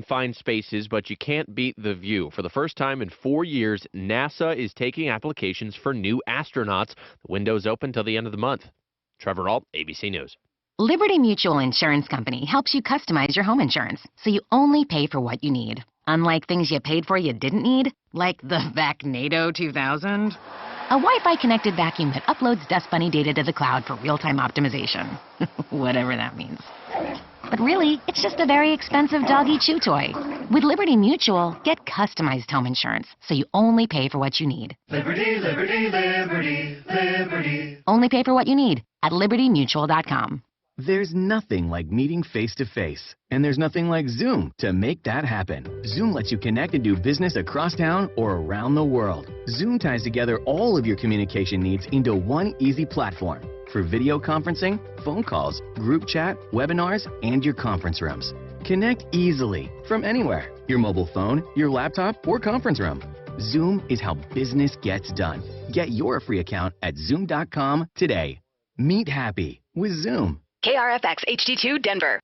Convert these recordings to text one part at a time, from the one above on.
confined spaces, but you can't beat the view. For the first time in 4 years, NASA is taking applications for new astronauts. The window's open till the end of the month. Trevor Ault, ABC News. Liberty Mutual Insurance Company helps you customize your home insurance so you only pay for what you need. Unlike things you paid for you didn't need, like the Vacnado 2000. A Wi-Fi connected vacuum that uploads Dust Bunny data to the cloud for real-time optimization. Whatever that means. But really, it's just a very expensive doggy chew toy. With Liberty Mutual, get customized home insurance so you only pay for what you need. Liberty, liberty, liberty, liberty. Only pay for what you need at libertymutual.com. There's nothing like meeting face-to-face, and there's nothing like Zoom to make that happen. Zoom lets you connect and do business across town or around the world. Zoom ties together all of your communication needs into one easy platform for video conferencing, phone calls, group chat, webinars, and your conference rooms. Connect easily from anywhere, your mobile phone, your laptop, or conference room. Zoom is how business gets done. Get your free account at Zoom.com today. Meet happy with Zoom. KRFX HD2 Denver.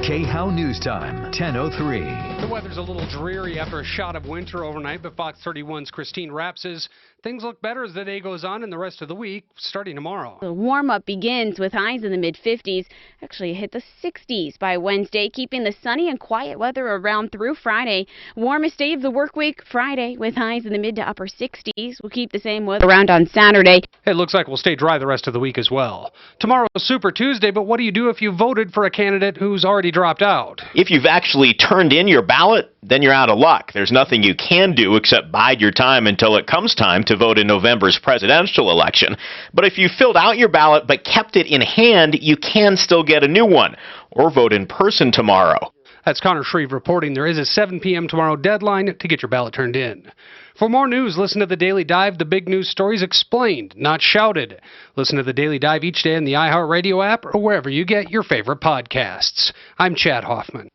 KHOW News Time, 10:03. The weather's a little dreary after a shot of winter overnight, but Fox 31's Christine Rapp says things look better as the day goes on and the rest of the week, starting tomorrow. The warm-up begins with highs in the mid-50s. Actually hit the 60s by Wednesday, keeping the sunny and quiet weather around through Friday. Warmest day of the work week, Friday, with highs in the mid to upper 60s. We'll keep the same weather around on Saturday. It looks like we'll stay dry the rest of the week as well. Tomorrow is Super Tuesday, but what do you do if you voted for a candidate who's already dropped out? If you've actually turned in your ballot, then you're out of luck. There's nothing you can do except bide your time until it comes time to vote in November's presidential election. But if you filled out your ballot but kept it in hand, you can still get a new one or vote in person tomorrow. That's Connor Shreve reporting. There is a 7 p.m. tomorrow deadline to get your ballot turned in. For more news, listen to The Daily Dive, the big news stories explained, not shouted. Listen to The Daily Dive each day in the iHeartRadio app or wherever you get your favorite podcasts. I'm Chad Hoffman.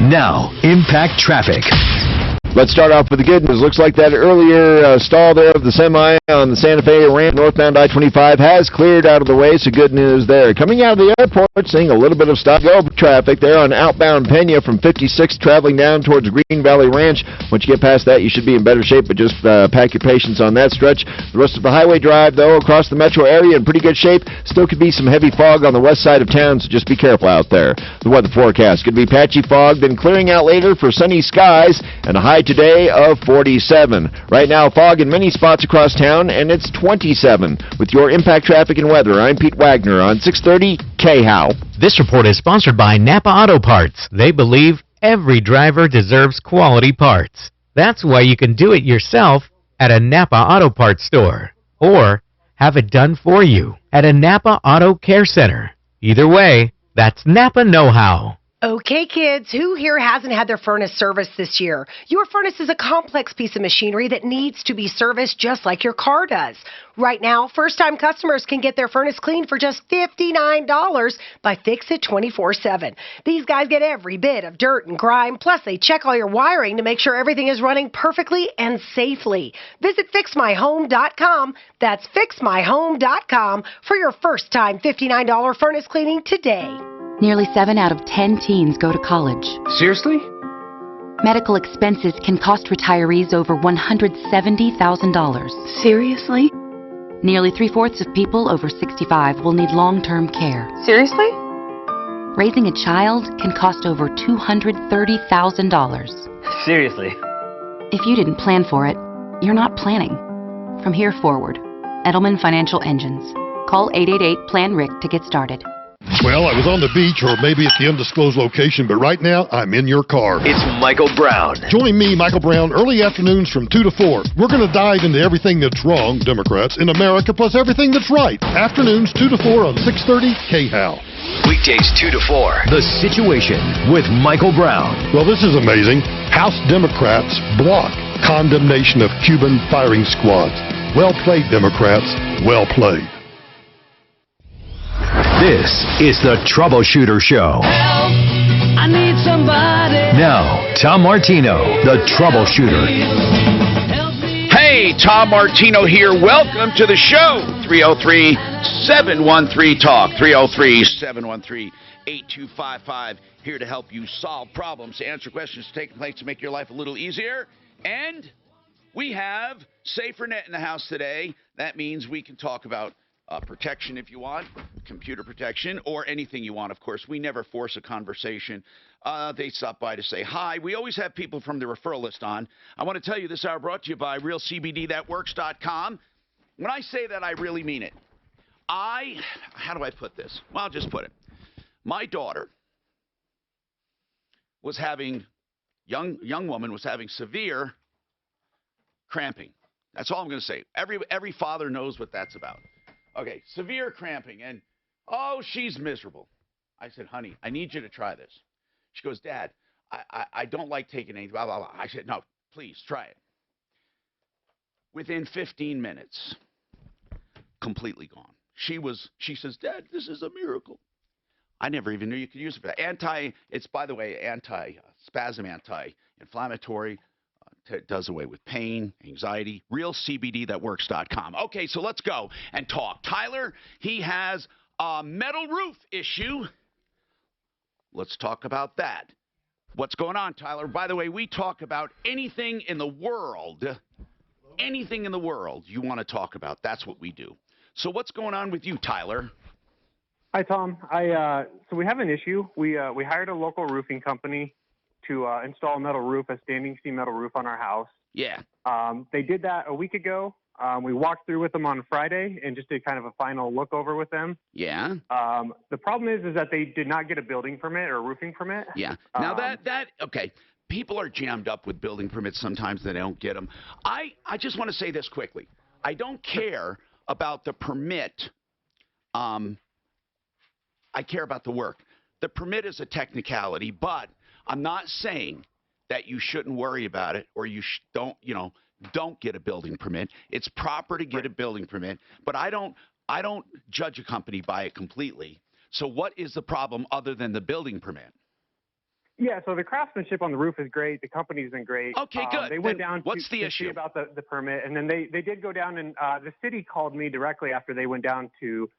Now, Impact Traffic. Let's start off with the good news. Looks like that earlier stall there of the semi on the Santa Fe ramp northbound I-25 has cleared out of the way, so good news there. Coming out of the airport, seeing a little bit of stop-go traffic there on outbound Pena from 56 traveling down towards Green Valley Ranch. Once you get past that, you should be in better shape, but just pack your patience on that stretch. The rest of the highway drive, though, across the metro area in pretty good shape. Still could be some heavy fog on the west side of town, so just be careful out there. The weather forecast could be patchy fog, then clearing out later for sunny skies and a high today of 47. Right now, fog in many spots across town, and it's 27. With your Impact Traffic and Weather, I'm Pete Wagner on 630 KHOW. This report is sponsored by Napa Auto Parts. They believe every driver deserves quality parts. That's why you can do it yourself at a Napa Auto Parts store, or have it done for you at a Napa Auto Care Center. Either way, that's Napa know-how. Okay, kids, who here hasn't had their furnace serviced this year? Your furnace is a complex piece of machinery that needs to be serviced just like your car does. Right now, first-time customers can get their furnace cleaned for just $59 by Fix-It 24/7. These guys get every bit of dirt and grime, plus they check all your wiring to make sure everything is running perfectly and safely. Visit FixMyHome.com. That's FixMyHome.com for your first-time $59 furnace cleaning today. Nearly 7 out of 10 teens go to college. Seriously? Medical expenses can cost retirees over $170,000. Seriously? Nearly 3/4 of people over 65 will need long-term care. Seriously? Raising a child can cost over $230,000. Seriously? If you didn't plan for it, you're not planning. From here forward, Edelman Financial Engines. Call 888-PLAN-RIC to get started. Well, I was on the beach or maybe at the undisclosed location, but right now I'm in your car. It's Michael Brown. Join me, Michael Brown, early afternoons from 2 to 4. We're going to dive into everything that's wrong, Democrats, in America, plus everything that's right. Afternoons 2 to 4 on 630 KHOW. Weekdays 2 to 4. The Situation with Michael Brown. Well, this is amazing. House Democrats block condemnation of Cuban firing squads. Well played, Democrats. Well played. This is the Troubleshooter Show. Help, I need somebody. Now, Tom Martino, the Troubleshooter. Hey, Tom Martino here. Welcome to the show. 303-713-TALK. 303-713 8255. Here to help you solve problems, to answer questions taking place to make your life a little easier. And we have SaferNet in the house today. That means we can talk about protection if you want, computer protection, or anything you want, of course. We never force a conversation. They stop by to say hi. We always have people from the referral list on. I want to tell you this hour brought to you by RealCBDThatWorks.com. When I say that, I really mean it. How do I put this? Well, I'll just put it. My daughter was having, young woman was having severe cramping. That's all I'm going to say. Every father knows what that's about. Okay, severe cramping, and she's miserable. I said, honey, I need you to try this. She goes, Dad, I don't like taking anything, blah, blah, blah. I said, no, please, try it. Within 15 minutes, completely gone. She says, Dad, this is a miracle. I never even knew you could use it for that. It's, by the way, anti-spasm, anti-inflammatory. It does away with pain, anxiety. RealCBDThatWorks.com. Okay, so let's go and talk. Tyler, he has a metal roof issue. Let's talk about that. What's going on, Tyler? By the way, we talk about anything in the world. Anything in the world you want to talk about. That's what we do. So what's going on with you, Tyler? Hi, Tom. So we have an issue. We hired a local roofing company to install a metal roof, a standing seam metal roof on our house. Yeah. They did that a week ago. We walked through with them on Friday and just did kind of a final look over with them. Yeah. The problem is that they did not get a building permit or a roofing permit. Yeah. Now okay. People are jammed up with building permits sometimes. They don't get them. I just want to say this quickly. I don't care about the permit. I care about the work. The permit is a technicality, but I'm not saying that you shouldn't worry about it or you don't get a building permit. It's proper to get a building permit, but I don't judge a company by it completely. So what is the problem other than the building permit? Yeah, so the craftsmanship on the roof is great. The company's been great. Okay, good. They went down what's the to issue see about the permit, and then they did go down, and the city called me directly after they went down to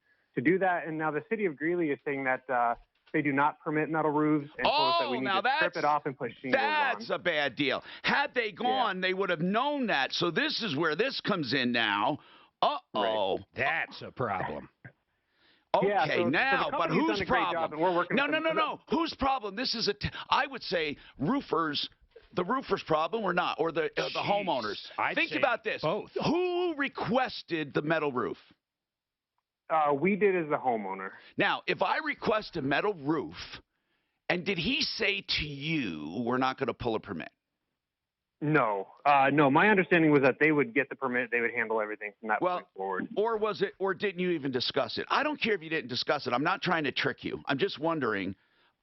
do that, and now the city of Greeley is saying that they do not permit metal roofs and told us that we need to strip it off and put shingles on. That's a bad deal. Had they gone, they would have known that. So this is where this comes in now. Uh-oh. Right. That's a problem. Okay, yeah, so but whose problem? No. Whose problem? This is I would say the roofer's problem or not, or the homeowners. Think about this. Both. Who requested the metal roof? We did as the homeowner. Now, if I request a metal roof, and did he say to you, we're not going to pull a permit? No. No, my understanding was that they would get the permit. They would handle everything from that point forward. Or didn't you even discuss it? I don't care if you didn't discuss it. I'm not trying to trick you. I'm just wondering.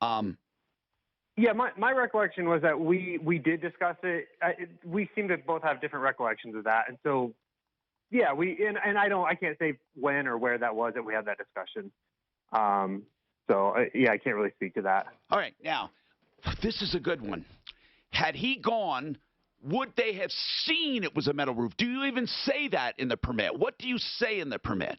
Yeah, my recollection was that we did discuss it. We seem to both have different recollections of that. And so, yeah, I can't say when or where that was that we had that discussion. I can't really speak to that. All right. Now, this is a good one. Had he gone, would they have seen it was a metal roof? Do you even say that in the permit? What do you say in the permit?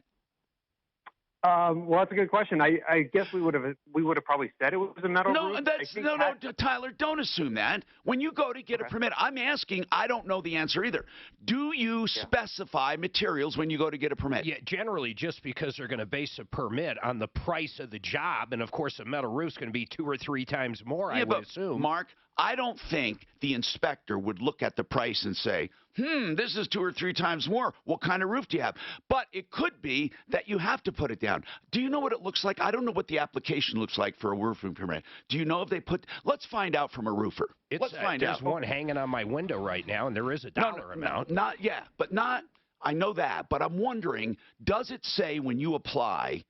Well, that's a good question. I guess we would have probably said it was a metal roof. No, Tyler, don't assume that. When you go to get a permit, I'm asking, I don't know the answer either. Do you specify materials when you go to get a permit? Yeah, generally, just because they're going to base a permit on the price of the job, and of course a metal roof's going to be 2 or 3 times more, I would assume. Mark, I don't think the inspector would look at the price and say, this is 2 or 3 times more. What kind of roof do you have? But it could be that you have to put it down. Do you know what it looks like? I don't know what the application looks like for a roofing permit. Do you know if they put... Let's find out from a roofer. Let's find out. There's one hanging on my window right now, and there is a dollar amount. I know that, but I'm wondering, does it say when you apply...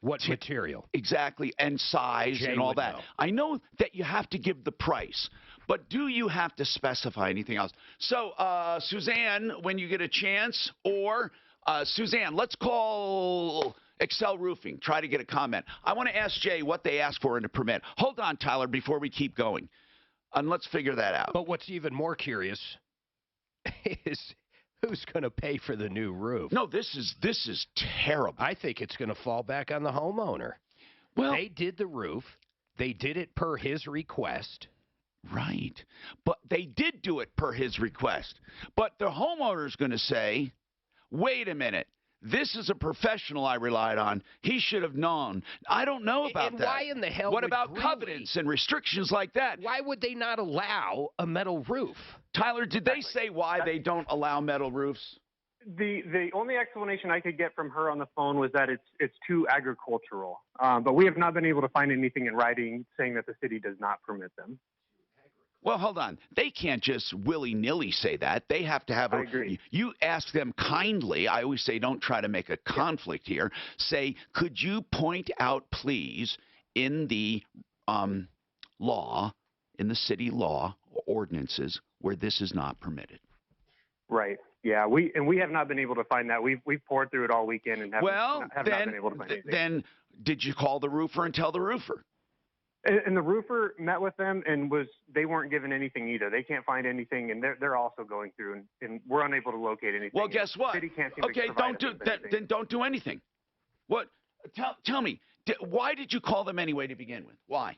what material? Exactly, and size and all that. I know that you have to give the price, but do you have to specify anything else? So, Suzanne, when you get a chance, or Suzanne, let's call Excel Roofing, try to get a comment. I want to ask Jay what they asked for in a permit. Hold on, Tyler, before we keep going, and let's figure that out. But what's even more curious is... who's going to pay for the new roof? No, this is terrible. I think it's going to fall back on the homeowner. Well, they did the roof. They did it per his request. Right. But they did do it per his request. But the homeowner's going to say, wait a minute. This is a professional I relied on. He should have known. I don't know about and that. why in the hell What would about Greeley, covenants and restrictions like that? Why would they not allow a metal roof? Tyler, did they say why they don't allow metal roofs? The only explanation I could get from her on the phone was that it's too agricultural. But we have not been able to find anything in writing saying that the city does not permit them. Well, hold on. They can't just willy-nilly say that. They have to have I agree. You ask them kindly. I always say don't try to make a conflict here. Say, could you point out, please, in the law, in the city law ordinances, where this is not permitted? Right. Yeah. We have not been able to find that. We've poured through it all weekend and have not been able to find anything. Then did you call the roofer and tell the roofer? And the roofer met with them and they weren't given anything either. They can't find anything, and they're also going through, and we're unable to locate anything. Well, guess what? The city can't seem to Okay, provide us with anything. then don't do anything. What? Tell me, why did you call them anyway to begin with? Why?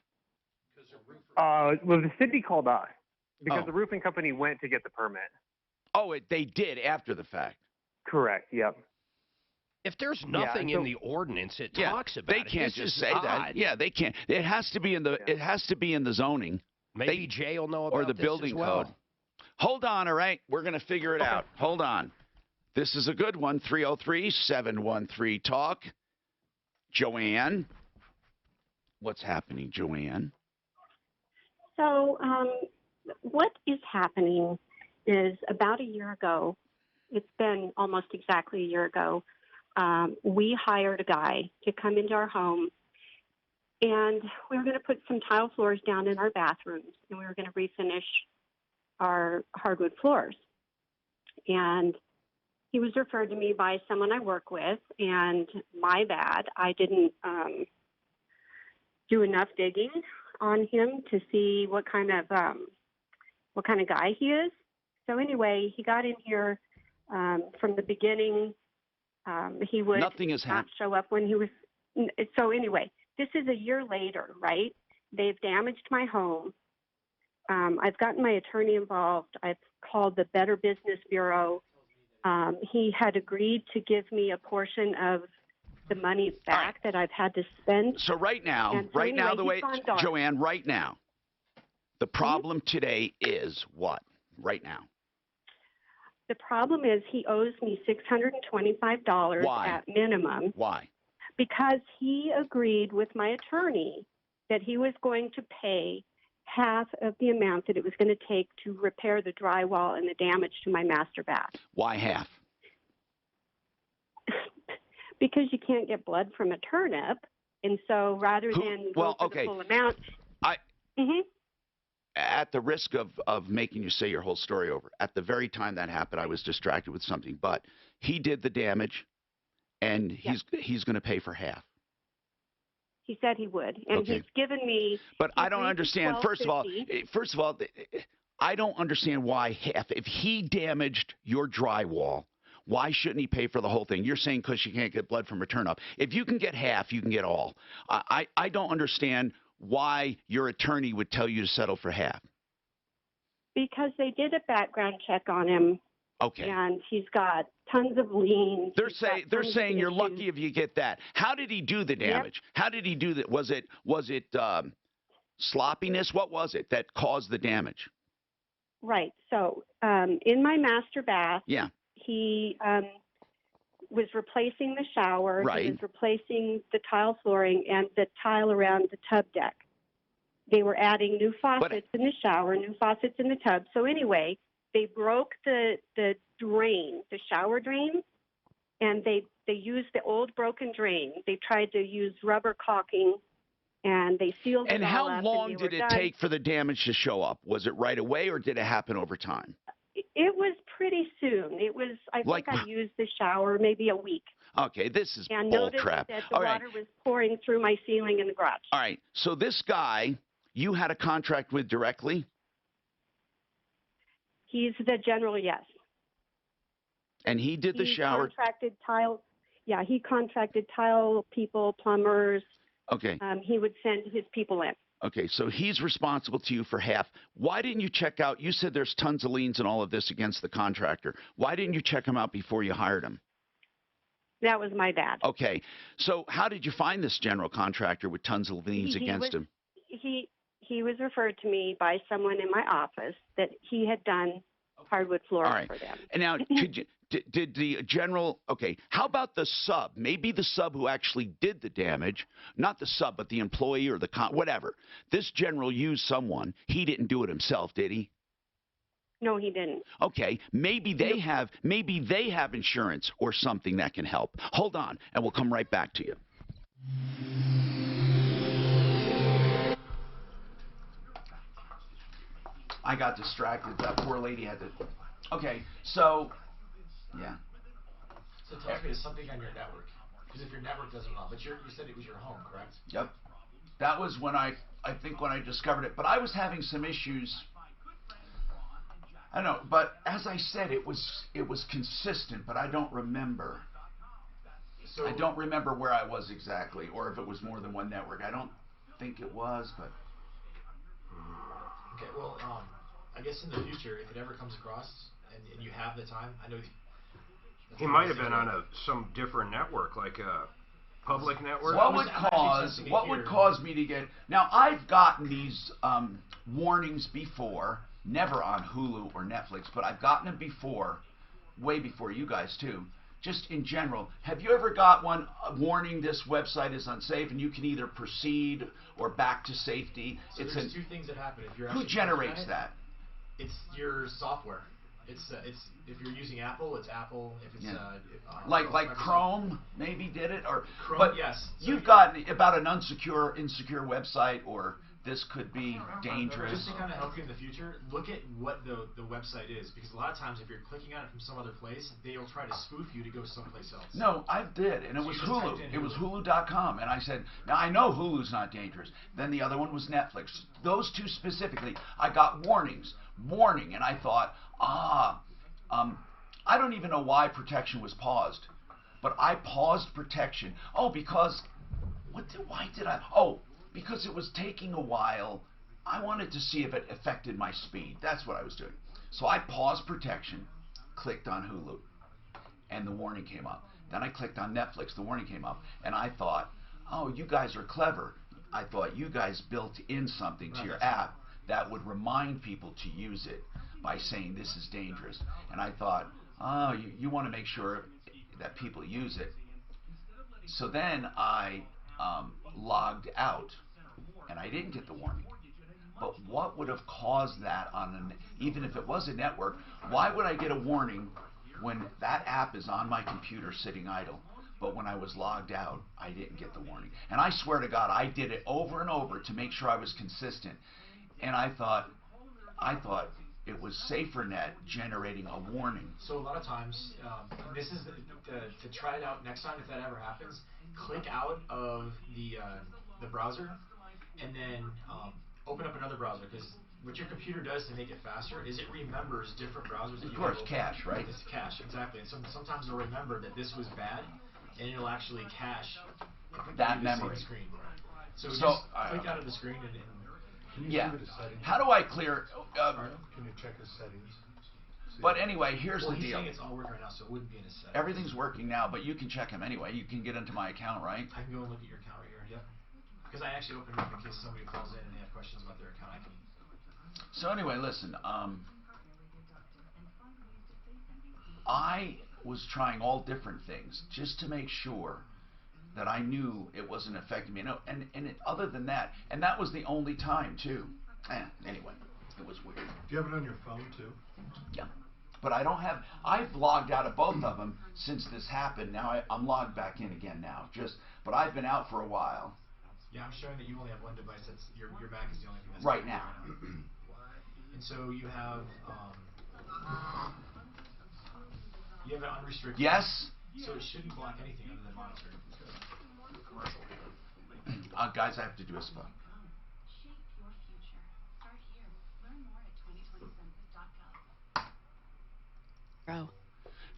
Well, the city called us because the roofing company went to get the permit. Oh, they did after the fact. Correct. Yep. If there's nothing in the ordinance, it talks about they it. can't This just is say odd. that. Yeah, they can't. It has to be in the. It has to be in the zoning. Maybe Jay will know about or the this building as well. code. Hold on, all right. We're going to figure it out. Hold on. This is a good one. 303-713-TALK. Joanne. What's happening, Joanne? So, what is happening is about a year ago, it's been almost exactly a year ago, we hired a guy to come into our home, and we were going to put some tile floors down in our bathrooms, and we were going to refinish our hardwood floors. And he was referred to me by someone I work with, and my bad, I didn't do enough digging on him to see what kind of guy he is. So anyway, he got in here from the beginning. He would Nothing has not happened. show up when he was. So anyway, this is a year later, right? They've damaged my home. I've gotten my attorney involved. I've called the Better Business Bureau. He had agreed to give me a portion of the money back that I've had to spend. So right now, the way, Joanne, right now, the problem today is what? Right now. The problem is he owes me $625 at minimum. Why? Because he agreed with my attorney that he was going to pay half of the amount that it was going to take to repair the drywall and the damage to my master bath. Why half? Because you can't get blood from a turnip, and so rather than go for the full amount, At the risk of making you say your whole story over, at the very time that happened, I was distracted with something. But he did the damage, and he's going to pay for half. he said he would, and he's given me. But I don't agreed to understand. First of all, $12.50. I don't understand why half. If he damaged your drywall, why shouldn't he pay for the whole thing? You're saying because you can't get blood from a turn-up. If you can get half, you can get all. I don't understand why your attorney would tell you to settle for half. Because they did a background check on him. Okay. And he's got tons of liens. They're saying you're lucky if you get that. How did he do the damage? How did he do that? Was it sloppiness? What was it that caused the damage? Right. So in my master bath, he was replacing the shower. Right. He was replacing the tile flooring and the tile around the tub deck. They were adding new faucets in the shower, new faucets in the tub. So anyway, they broke the drain, the shower drain, and they used the old broken drain. They tried to use rubber caulking, and they sealed it And all how up, long and they did were it done. take for the damage to show up? Was it right away, or did it happen over time? It was pretty soon. It was, I think I used the shower maybe a week. Okay, this is And bull noticed crap. that the All right. water was pouring through my ceiling in the garage. All right. So this guy you had a contract with directly? He's the general, yes. And he did the shower. Contracted tile. Yeah, he contracted tile people, plumbers, Okay. He would send his people in. Okay, so he's responsible to you for half. Why didn't you check out? You said there's tons of liens and all of this against the contractor. Why didn't you check him out before you hired him? That was my bad. Okay, so how did you find this general contractor with tons of liens against him? He was referred to me by someone in my office that he had done hardwood flooring All right. for them. And now, did the general, okay, how about the sub? Maybe the sub who actually did the damage, not the sub, but the employee or the whatever. This general used someone. He didn't do it himself, did he? No, he didn't. Okay, maybe they have insurance or something that can help. Hold on, and we'll come right back to you. I got distracted. That poor lady had to. Okay, so yeah. So tell me, is something on your network? Because if your network doesn't allow, but you said it was your home, correct? Yep. That was when I think when I discovered it. But I was having some issues. I don't know, but as I said, it was consistent, but I don't remember. So I don't remember where I was exactly, or if it was more than one network. I don't think it was, but. Okay, well, I guess in the future, if it ever comes across and you have the time, I know. He might have been on some different network, like a public network. What would cause me to get? Now I've gotten these warnings before, never on Hulu or Netflix, but I've gotten them before, way before you guys too. Just in general, have you ever got one warning this website is unsafe and you can either proceed or back to safety? So there's two things that happen if you're. Who generates that? It's your software. It's if you're using Apple, it's Apple. If it's like Chrome maybe did it, or Chrome, but yes. You've got about an insecure website, or this could be dangerous. Just to kind of help you in the future, look at what the website is, because a lot of times if you're clicking on it from some other place, they'll try to spoof you to go someplace else. No, I did, and it was Hulu. It was Hulu.com, and I said, now I know Hulu's not dangerous. Then the other one was Netflix. Those two specifically, I got warning, and I thought, I don't even know why protection was paused, but I paused protection. Oh, because why did I? Oh, because it was taking a while. I wanted to see if it affected my speed. That's what I was doing. So I paused protection, clicked on Hulu, and the warning came up. Then I clicked on Netflix, the warning came up, and I thought, oh, you guys are clever. I thought you guys built in something to your app that would remind people to use it by saying this is dangerous. And I thought, oh, you want to make sure that people use it. So then I logged out, and I didn't get the warning. But what would have caused that even if it was a network, why would I get a warning when that app is on my computer sitting idle? But when I was logged out, I didn't get the warning. And I swear to God, I did it over and over to make sure I was consistent. And I thought it was SaferNet generating a warning. So a lot of times, this is to try it out next time if that ever happens. Click out of the browser, and then open up another browser, because what your computer does to make it faster is it remembers different browsers. Of course, cache, right? It's cache, exactly. And sometimes it'll remember that this was bad, and it'll actually cache that memory. Screen. So just click out of the screen and yeah. How do I clear? Can you check his settings? But anyway, here's the he's deal. saying it's all working right now, so it wouldn't be in his settings. Everything's working now, but you can check them anyway. You can get into my account, right? I can go and look at your account right here. Yep. Because I actually opened it up in case somebody calls in and they have questions about their account. I can. So anyway, listen. I was trying all different things just to make sure that I knew it wasn't affecting me. And other than that, and that was the only time too. Anyway, it was weird. Do you have it on your phone too? Yeah. But I've logged out of both of them since this happened. Now I'm logged back in again now. But I've been out for a while. Yeah, I'm showing that you only have one device. That's your Mac is the only thing that's right now. And so you have an unrestricted. Yes. So it shouldn't block anything other than monitoring. Guys, I have to do a spot.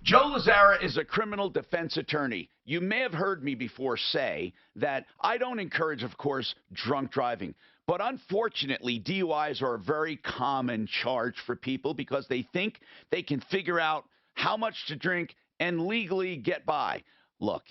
Joe Lazzara is a criminal defense attorney. You may have heard me before say that I don't encourage, of course, drunk driving. But unfortunately, DUIs are a very common charge for people because they think they can figure out how much to drink and legally get by. Look,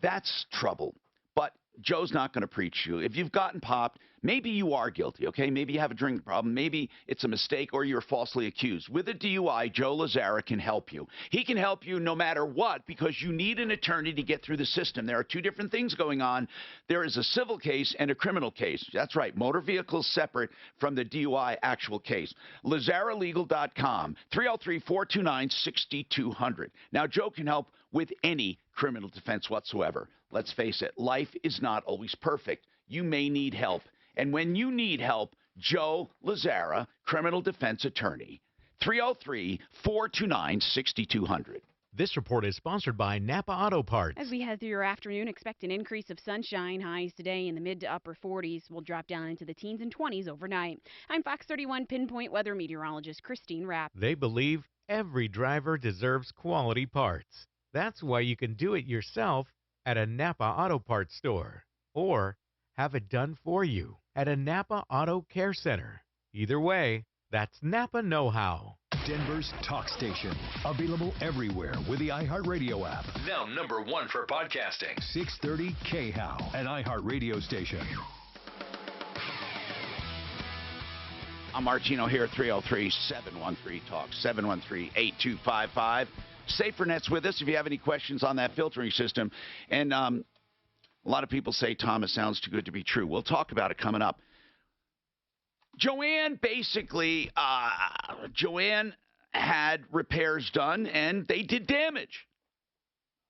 that's trouble. But Joe's not going to preach you. If you've gotten popped, maybe you are guilty, okay? Maybe you have a drinking problem. Maybe it's a mistake or you're falsely accused. With a DUI, Joe Lazzara can help you. He can help you no matter what because you need an attorney to get through the system. There are two different things going on. There is a civil case and a criminal case. That's right. Motor vehicles separate from the DUI actual case. LazzaraLegal.com, 303-429-6200. Now, Joe can help with any criminal defense whatsoever. Let's face it, life is not always perfect. You may need help. And when you need help, Joe Lazzara, criminal defense attorney, 303-429-6200. This report is sponsored by Napa Auto Parts. As we head through your afternoon, expect an increase of sunshine. Highs today in the mid to upper 40s will drop down into the teens and 20s overnight. I'm Fox 31 Pinpoint Weather Meteorologist Christine Rapp. They believe every driver deserves quality parts. That's why you can do it yourself at a Napa Auto Parts store or have it done for you at a Napa Auto Care Center. Either way, that's Napa know-how. Denver's talk station. Available everywhere with the iHeartRadio app. Now #1 for podcasting. 630 KHOW, an iHeartRadio station. I'm Martino here, 303-713-TALK, 713-8255. SaferNet's with us if you have any questions on that filtering system. And a lot of people say, Tom, it sounds too good to be true. We'll talk about it coming up. Joanne had repairs done, and they did damage.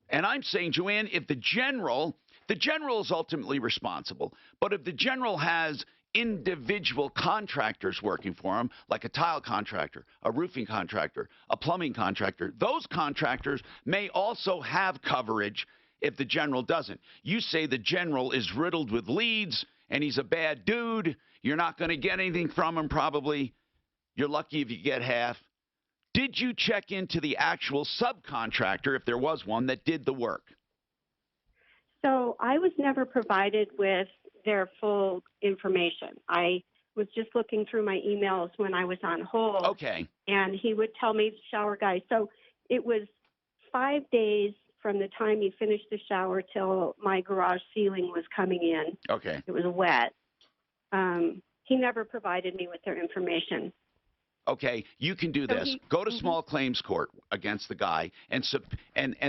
And I'm saying, Joanne, if the general is ultimately responsible, but if the general has individual contractors working for him, like a tile contractor, a roofing contractor, a plumbing contractor, those contractors may also have coverage if the general doesn't. You say the general is riddled with leads and he's a bad dude. You're not going to get anything from him probably. You're lucky if you get half. Did you check into the actual subcontractor, if there was one, that did the work? So I was never provided with their full information. I was just looking through my emails when I was on hold. Okay. And he would tell me the shower guy. So it was 5 days from the time he finished the shower till my garage ceiling was coming in. Okay. It was wet. He never provided me with their information. Okay, you can do this. Go to small claims court against the guy, and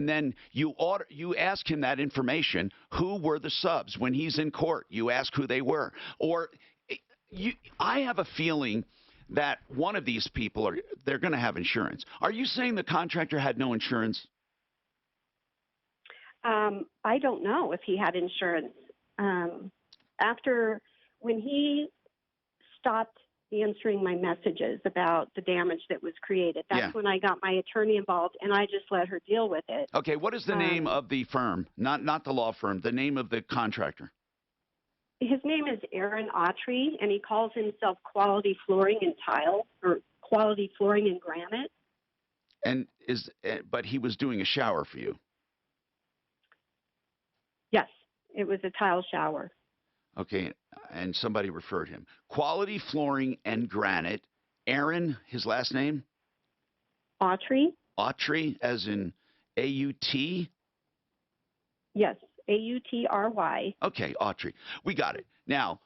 then you ask him that information. Who were the subs when he's in court? You ask who they were, or I have a feeling that one of these people they're going to have insurance. Are you saying the contractor had no insurance? I don't know if he had insurance. When he stopped answering my messages about the damage that was created, that's when I got my attorney involved, and I just let her deal with it. Okay, what is the name of the firm? Not the law firm, the name of the contractor. His name is Aaron Autry, and he calls himself Quality Flooring and Tile, or Quality Flooring and Granite. And but he was doing a shower for you. Yes, it was a tile shower. Okay, and somebody referred him. Quality Flooring and Granite. Aaron, his last name? Autry. Autry, as in A-U-T? Yes, A-U-T-R-Y. Okay, Autry. We got it. Now,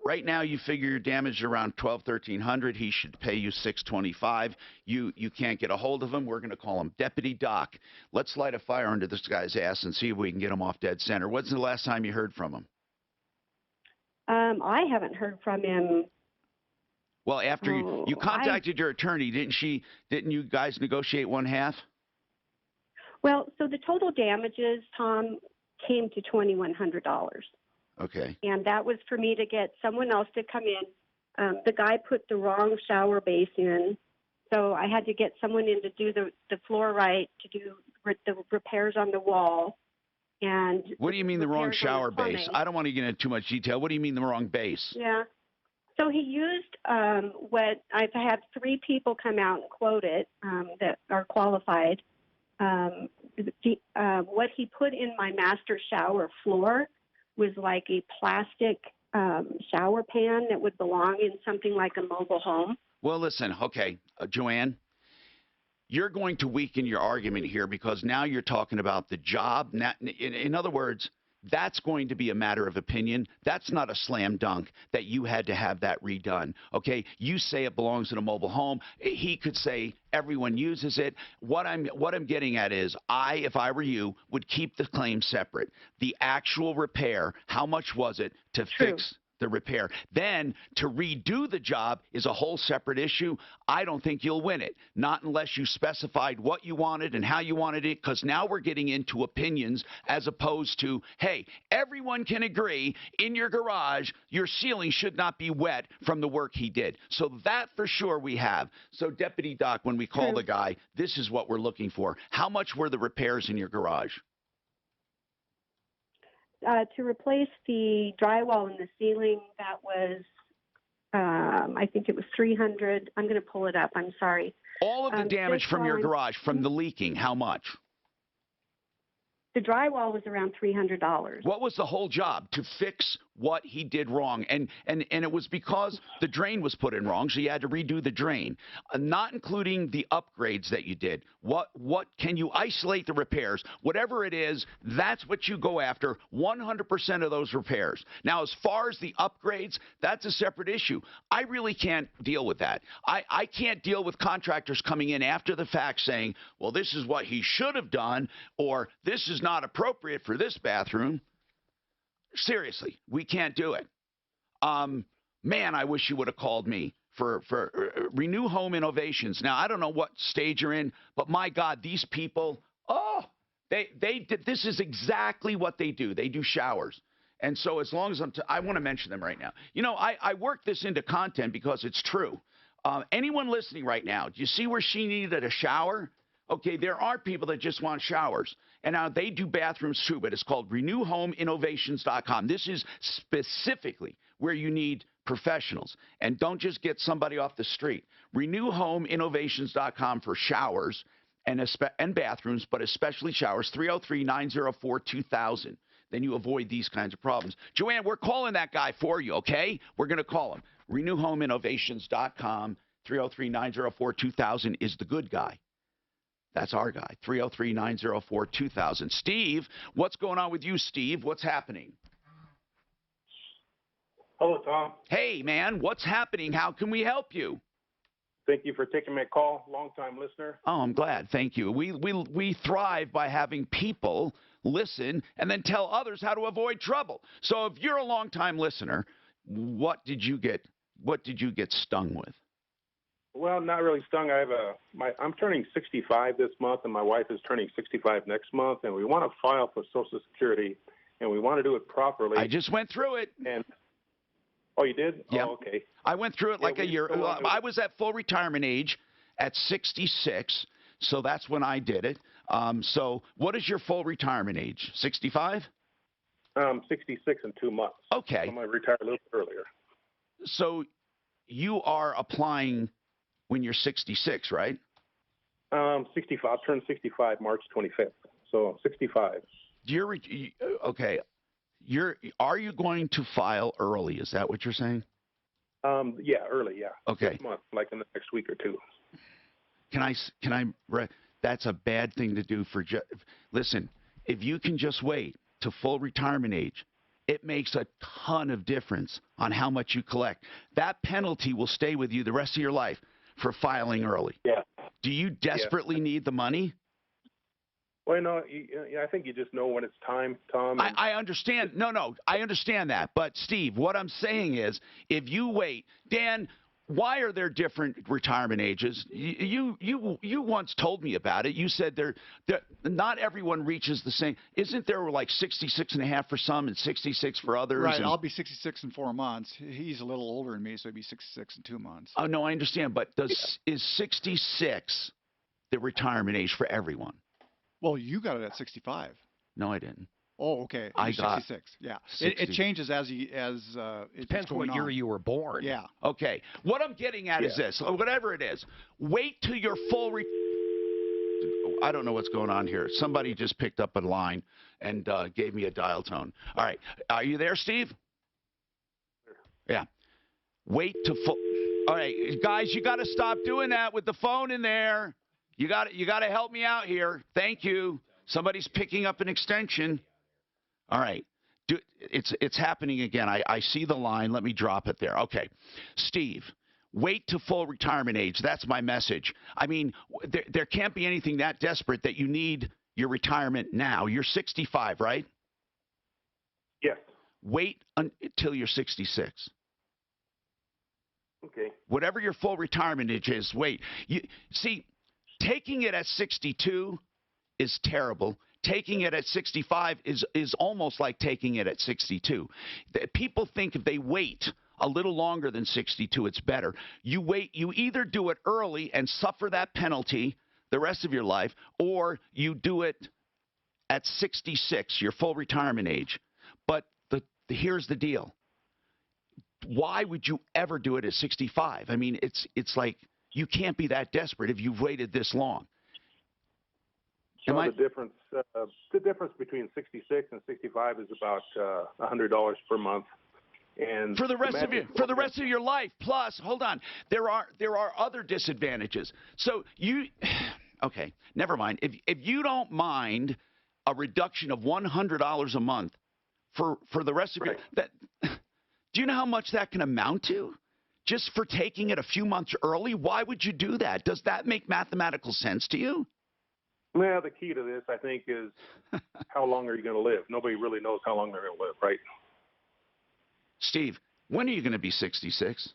right now you figure your damage is around $1,200-$1,300. He should pay you $625. You can't get a hold of him. We're going to call him Deputy Doc. Let's light a fire under this guy's ass and see if we can get him off dead center. When's the last time you heard from him? I haven't heard from him. Well, after you contacted your attorney, didn't you guys negotiate one half? Well, so the total damages, Tom, came to $2,100. Okay. And that was for me to get someone else to come in. The guy put the wrong shower base in, so I had to get someone in to do the floor right, to do the repairs on the wall. And what do you mean the wrong shower base? I don't want to get into too much detail. What do you mean the wrong base? Yeah. So he used what I've had 3 people come out and quote it that are qualified. What he put in my master shower floor was like a plastic shower pan that would belong in something like a mobile home. Well, listen, okay, Joanne, you're going to weaken your argument here because now you're talking about the job. Now, in other words, that's going to be a matter of opinion. That's not a slam dunk that you had to have that redone. Okay, you say it belongs in a mobile home. He could say everyone uses it. What I'm getting at is if I were you, would keep the claim separate. The actual repair, how much was it to fix the repair? Then to redo the job is a whole separate issue. I don't think you'll win it, not unless you specified what you wanted and how you wanted it, because now we're getting into opinions as opposed to, hey, everyone can agree in your garage your ceiling should not be wet from the work he did. So that for sure we have. So Deputy Doc, when we call the guy, this is what we're looking for. How much were the repairs in your garage? To replace the drywall in the ceiling, that was, I think it was $300. I'm going to pull it up. I'm sorry. All of the damage from your garage, from the leaking, how much? The drywall was around $300. What was the whole job? To fix what he did wrong. And it was because the drain was put in wrong, so you had to redo the drain. Not including the upgrades that you did. What can you isolate the repairs? Whatever it is, that's what you go after, 100% of those repairs. Now, as far as the upgrades, that's a separate issue. I really can't deal with that. I can't deal with contractors coming in after the fact saying, well, this is what he should have done, or this is not appropriate for this bathroom. Seriously, we can't do it. Man, I wish you would have called me for Renew Home Innovations. Now, I don't know what stage you're in, but my God, these people, they did, this is exactly what they do. They do showers. And so as long as I want to mention them right now. You know, I work this into content because it's true. Anyone listening right now, do you see where she needed a shower? Okay, there are people that just want showers. And now they do bathrooms too, but it's called RenewHomeInnovations.com. This is specifically where you need professionals. And don't just get somebody off the street. RenewHomeInnovations.com for showers and bathrooms, but especially showers. 303-904-2000. Then you avoid these kinds of problems. Joanne, we're calling that guy for you, okay? We're going to call him. RenewHomeInnovations.com. 303-904-2000 is the good guy. That's our guy, 303-904-2000. Steve, what's going on with you, Steve? What's happening? Hello, Tom. Hey, man, what's happening? How can we help you? Thank you for taking my call. Long-time listener. Oh, I'm glad. Thank you. We thrive by having people listen and then tell others how to avoid trouble. So if you're a long-time listener, what did you get stung with? Well, not really stung. I'm turning 65 this month, and my wife is turning 65 next month, and we want to file for Social Security, and we want to do it properly. I just went through it. And oh, you did? Yeah. Oh, okay. I went through it like a year. I was at full retirement age at 66, so that's when I did it. So what is your full retirement age? 65? 66 in 2 months. Okay. I might retire a little bit earlier. So you are applying when you're 66, right? 65. I'll turn 65 March 25th. So 65. Okay. Are you going to file early? Is that what you're saying? Yeah, early. Yeah. Okay. This month, like in the next week or two. That's a bad thing to do for. Listen, if you can just wait to full retirement age, it makes a ton of difference on how much you collect. That penalty will stay with you the rest of your life for filing early. Yeah. Do you desperately need the money? Well, no, I think you just know when it's time, Tom. I understand. No, I understand that. But, Steve, what I'm saying is if you wait, Dan, why are there different retirement ages? You once told me about it. You said not everyone reaches the same. Isn't there like 66 and a half for some and 66 for others? Right. I'll be 66 in 4 months. He's a little older than me, so he'd be 66 in 2 months. Oh, no, I understand. But is 66 the retirement age for everyone? Well, you got it at 65. No, I didn't. Oh, okay. I You're got 66. Yeah. 60. It changes as it Depends going what year on. you were born. Yeah. Okay. What I'm getting at is this. Whatever it is, wait till your full I don't know what's going on here. Somebody just picked up a line and gave me a dial tone. All right. Are you there, Steve? Yeah. Wait to full. All right, guys, you got to stop doing that with the phone in there. You got to help me out here. Thank you. Somebody's picking up an extension. All right. It's happening again. I see the line. Let me drop it there. Okay. Steve, wait to full retirement age. That's my message. I mean, there can't be anything that desperate that you need your retirement now. You're 65, right? Yes. Wait until you're 66. Okay. Whatever your full retirement age is, wait. You see, taking it at 62 is terrible. Taking it at 65 is almost like taking it at 62. People think if they wait a little longer than 62, it's better. You either do it early and suffer that penalty the rest of your life, or you do it at 66, your full retirement age. But here's the deal. Why would you ever do it at 65? I mean, it's like you can't be that desperate if you've waited this long. The difference between 66 and 65 is about $100 per month. And for the rest of your life. Plus, hold on, there are other disadvantages. So okay, never mind. If you don't mind a reduction of $100 a month for the rest of your do you know how much that can amount to? Just for taking it a few months early? Why would you do that? Does that make mathematical sense to you? Well, the key to this, I think, is how long are you going to live? Nobody really knows how long they're going to live, right? Steve, when are you going to be 66?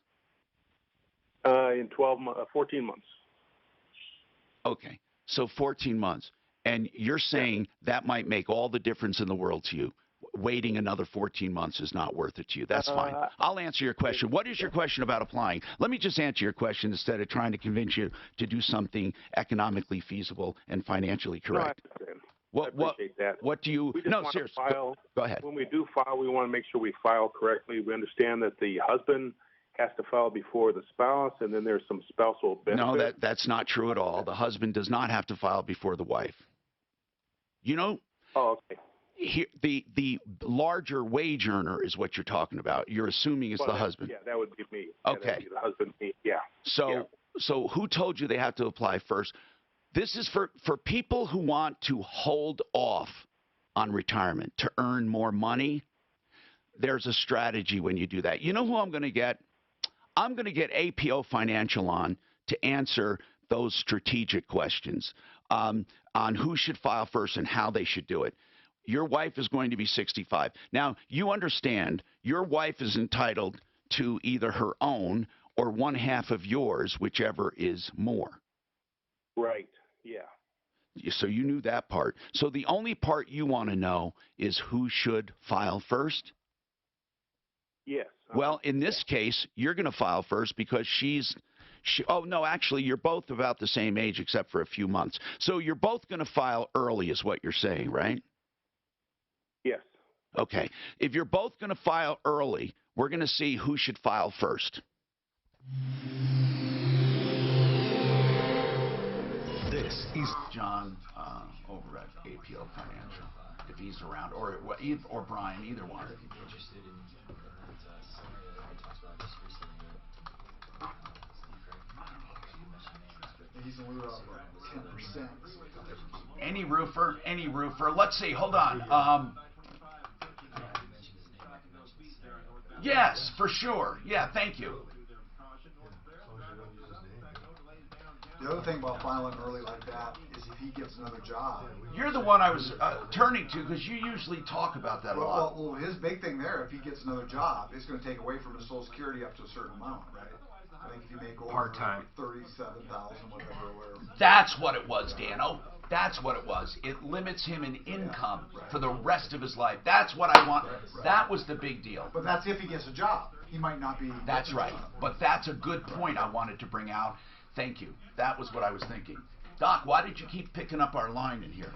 In 14 months. Okay, so 14 months. And you're saying that might make all the difference in the world to you. Waiting another 14 months is not worth it to you. That's fine. I'll answer your question. What is your question about applying? Let me just answer your question instead of trying to convince you to do something economically feasible and financially correct. No, I appreciate that. What do you? No, seriously. Go ahead. When we do file, we want to make sure we file correctly. We understand that the husband has to file before the spouse, and then there's some spousal benefits. No, that's not true at all. The husband does not have to file before the wife. You know? Oh, okay. Here, the larger wage earner is what you're talking about. You're assuming it's the husband. Yeah, that would be me. Okay. Yeah, that would be the husband, me. Yeah. So who told you they have to apply first? This is for people who want to hold off on retirement to earn more money. There's a strategy when you do that. You know who I'm going to get? I'm going to get APO Financial on to answer those strategic questions on who should file first and how they should do it. Your wife is going to be 65. Now, you understand your wife is entitled to either her own or one half of yours, whichever is more. Right, yeah. So you knew that part. So the only part you want to know is who should file first? Yes. Well, in this case, you're going to file first because oh, no, actually, you're both about the same age except for a few months. So you're both going to file early is what you're saying, right? Yes. Okay. If you're both going to file early, we're going to see who should file first. This is John over at APO Financial, if he's around, or Brian, either one. Interested in that scenario that we talked about just recently. He's only about 10%. Any roofer. Let's see. Hold on. Yes, for sure. Yeah, thank you. The other thing about filing early like that is if he gets another job. You're the one I was turning to because you usually talk about that a lot. Well, his big thing there, if he gets another job, it's going to take away from his Social Security up to a certain amount, right? I think if you make over part-time, 37,000, whatever. That's what it was, Dano. That's what it was. It limits him in income for the rest of his life. That's what I want. That was the big deal. But that's if he gets a job. He might not be. That's right. But that's a good point I wanted to bring out. Thank you. That was what I was thinking. Doc, why did you keep picking up our line in here?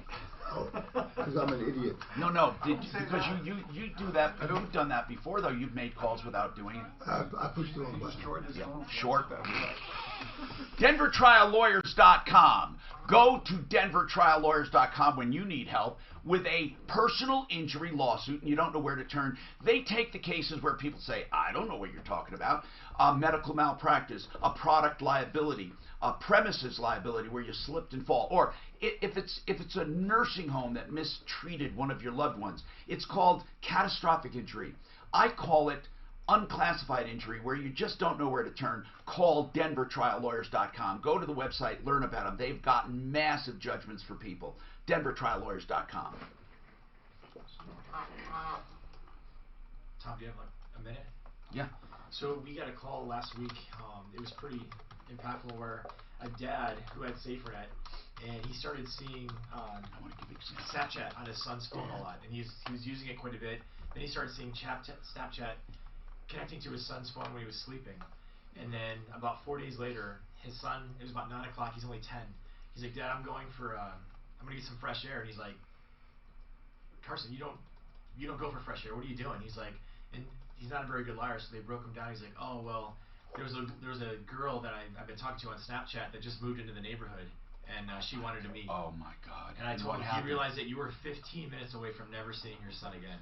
Because I'm an idiot. No. Because you do that. You've done that before, though. You've made calls without doing it. I pushed the wrong button. Short. DenverTrialLawyers.com. Go to DenverTrialLawyers.com when you need help with a personal injury lawsuit and you don't know where to turn. They take the cases where people say, I don't know what you're talking about. Medical malpractice, a product liability, a premises liability where you slipped and fall, or if it's a nursing home that mistreated one of your loved ones, it's called catastrophic injury. I call it unclassified injury, where you just don't know where to turn. Call DenverTrialLawyers.com. Go to the website, learn about them. They've gotten massive judgments for people. DenverTrialLawyers.com. Tom, do you have like a minute? Yeah. So we got a call last week. It was pretty impactful, where a dad who had SaferNet, and he started seeing Snapchat on his son's phone a lot, and he was using it quite a bit. Then he started seeing Snapchat connecting to his son's phone when he was sleeping. And then about 4 days later, his son, it was about 9 o'clock, he's only 10. He's like, Dad, I'm going to get some fresh air. And he's like, Carson, you don't go for fresh air. What are you doing? He's like, and he's not a very good liar, so they broke him down. He's like, oh, well, there was a girl that I've been talking to on Snapchat that just moved into the neighborhood, and she wanted to meet. Oh, my God. And I told him, he realized that you were 15 minutes away from never seeing your son again.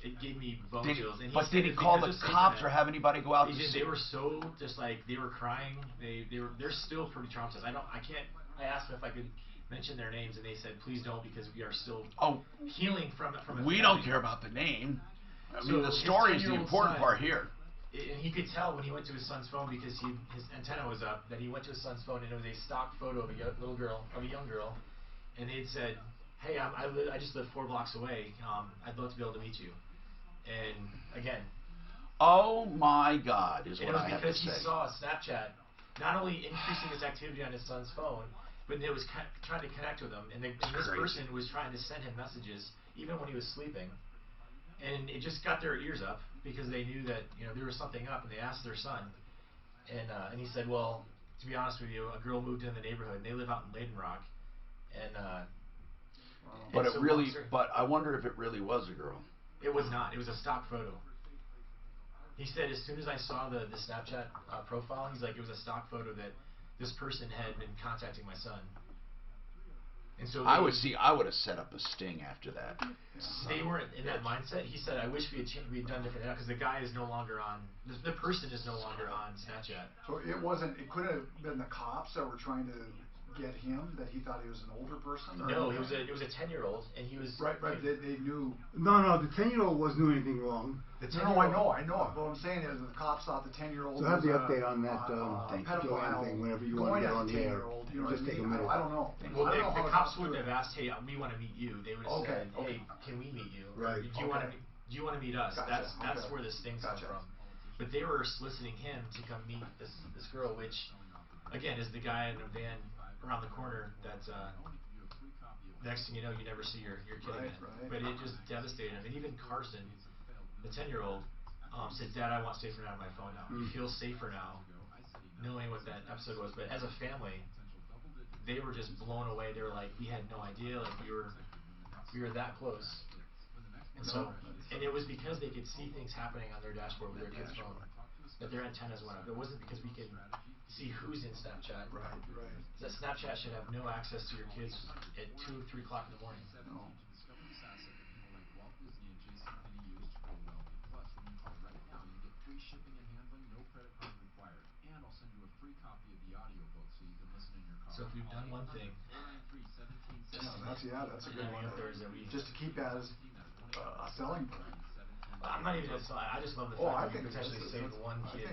It gave me bone chills. And did he call the cops or have anybody go out? They were so just like, they were crying. They're still pretty traumatized. I asked them if I could mention their names, and they said please don't, because we are still healing from it. We don't care about the name. I mean, the story is the important part here. And he could tell when he went to his son's phone, because his antenna was up, that he went to his son's phone and it was a stock photo of a young girl, and they had said, hey, I just live 4 blocks away. I'd love to be able to meet you. And again, oh my God, is what I have to say. It was because he saw Snapchat not only increasing its activity on his son's phone, but it was trying to connect with him. And this person was trying to send him messages even when he was sleeping. And it just got their ears up, because they knew that there was something up, and they asked their son. And he said, well, to be honest with you, a girl moved in the neighborhood, and they live out in Layden Rock. But I wonder if it really was a girl. It was not. It was a stock photo. He said as soon as I saw the Snapchat profile, he's like, it was a stock photo that this person had been contacting my son. And so I would have set up a sting after that. They weren't in that mindset. He said, I wish we had done different, because the guy is no longer on. The person is no longer on Snapchat. So it wasn't. It could have been the cops that were trying to get him, that he thought he was an older person? Or no, it was a 10-year-old, and he was right. They knew. No, the 10-year-old wasn't doing anything wrong. No, I know. But what I'm saying is, the cops thought the 10-year-old. So have the update on that pedophile thing whenever you want to get on the air. Just take a minute. I don't know. Well, the cops wouldn't have asked, hey, we want to meet you. They would have said, hey, can we meet you? Right. Do you want to meet us? Gotcha. That's where the stings come from. But they were soliciting him to come meet this girl, which, again, is the guy in a van around the corner that's next thing you know, you never see your kid again. Right. But it just devastated him. And even Carson, the 10-year-old, said, Dad, I want SaferNet on my phone now. He feels safer now, knowing what that episode was. But as a family, they were just blown away. They were like, we had no idea, like we were that close. And so, and it was because they could see things happening on their dashboard with their kid's phone, that their antennas went up. It wasn't because we could see who's in Snapchat. Right. That Snapchat should have no access to your kids at 2 or 3 o'clock in the morning. No. So if we've done one thing, that's a good one. Just to keep that as a selling point. I'm not even I just love the fact that we potentially saved one kid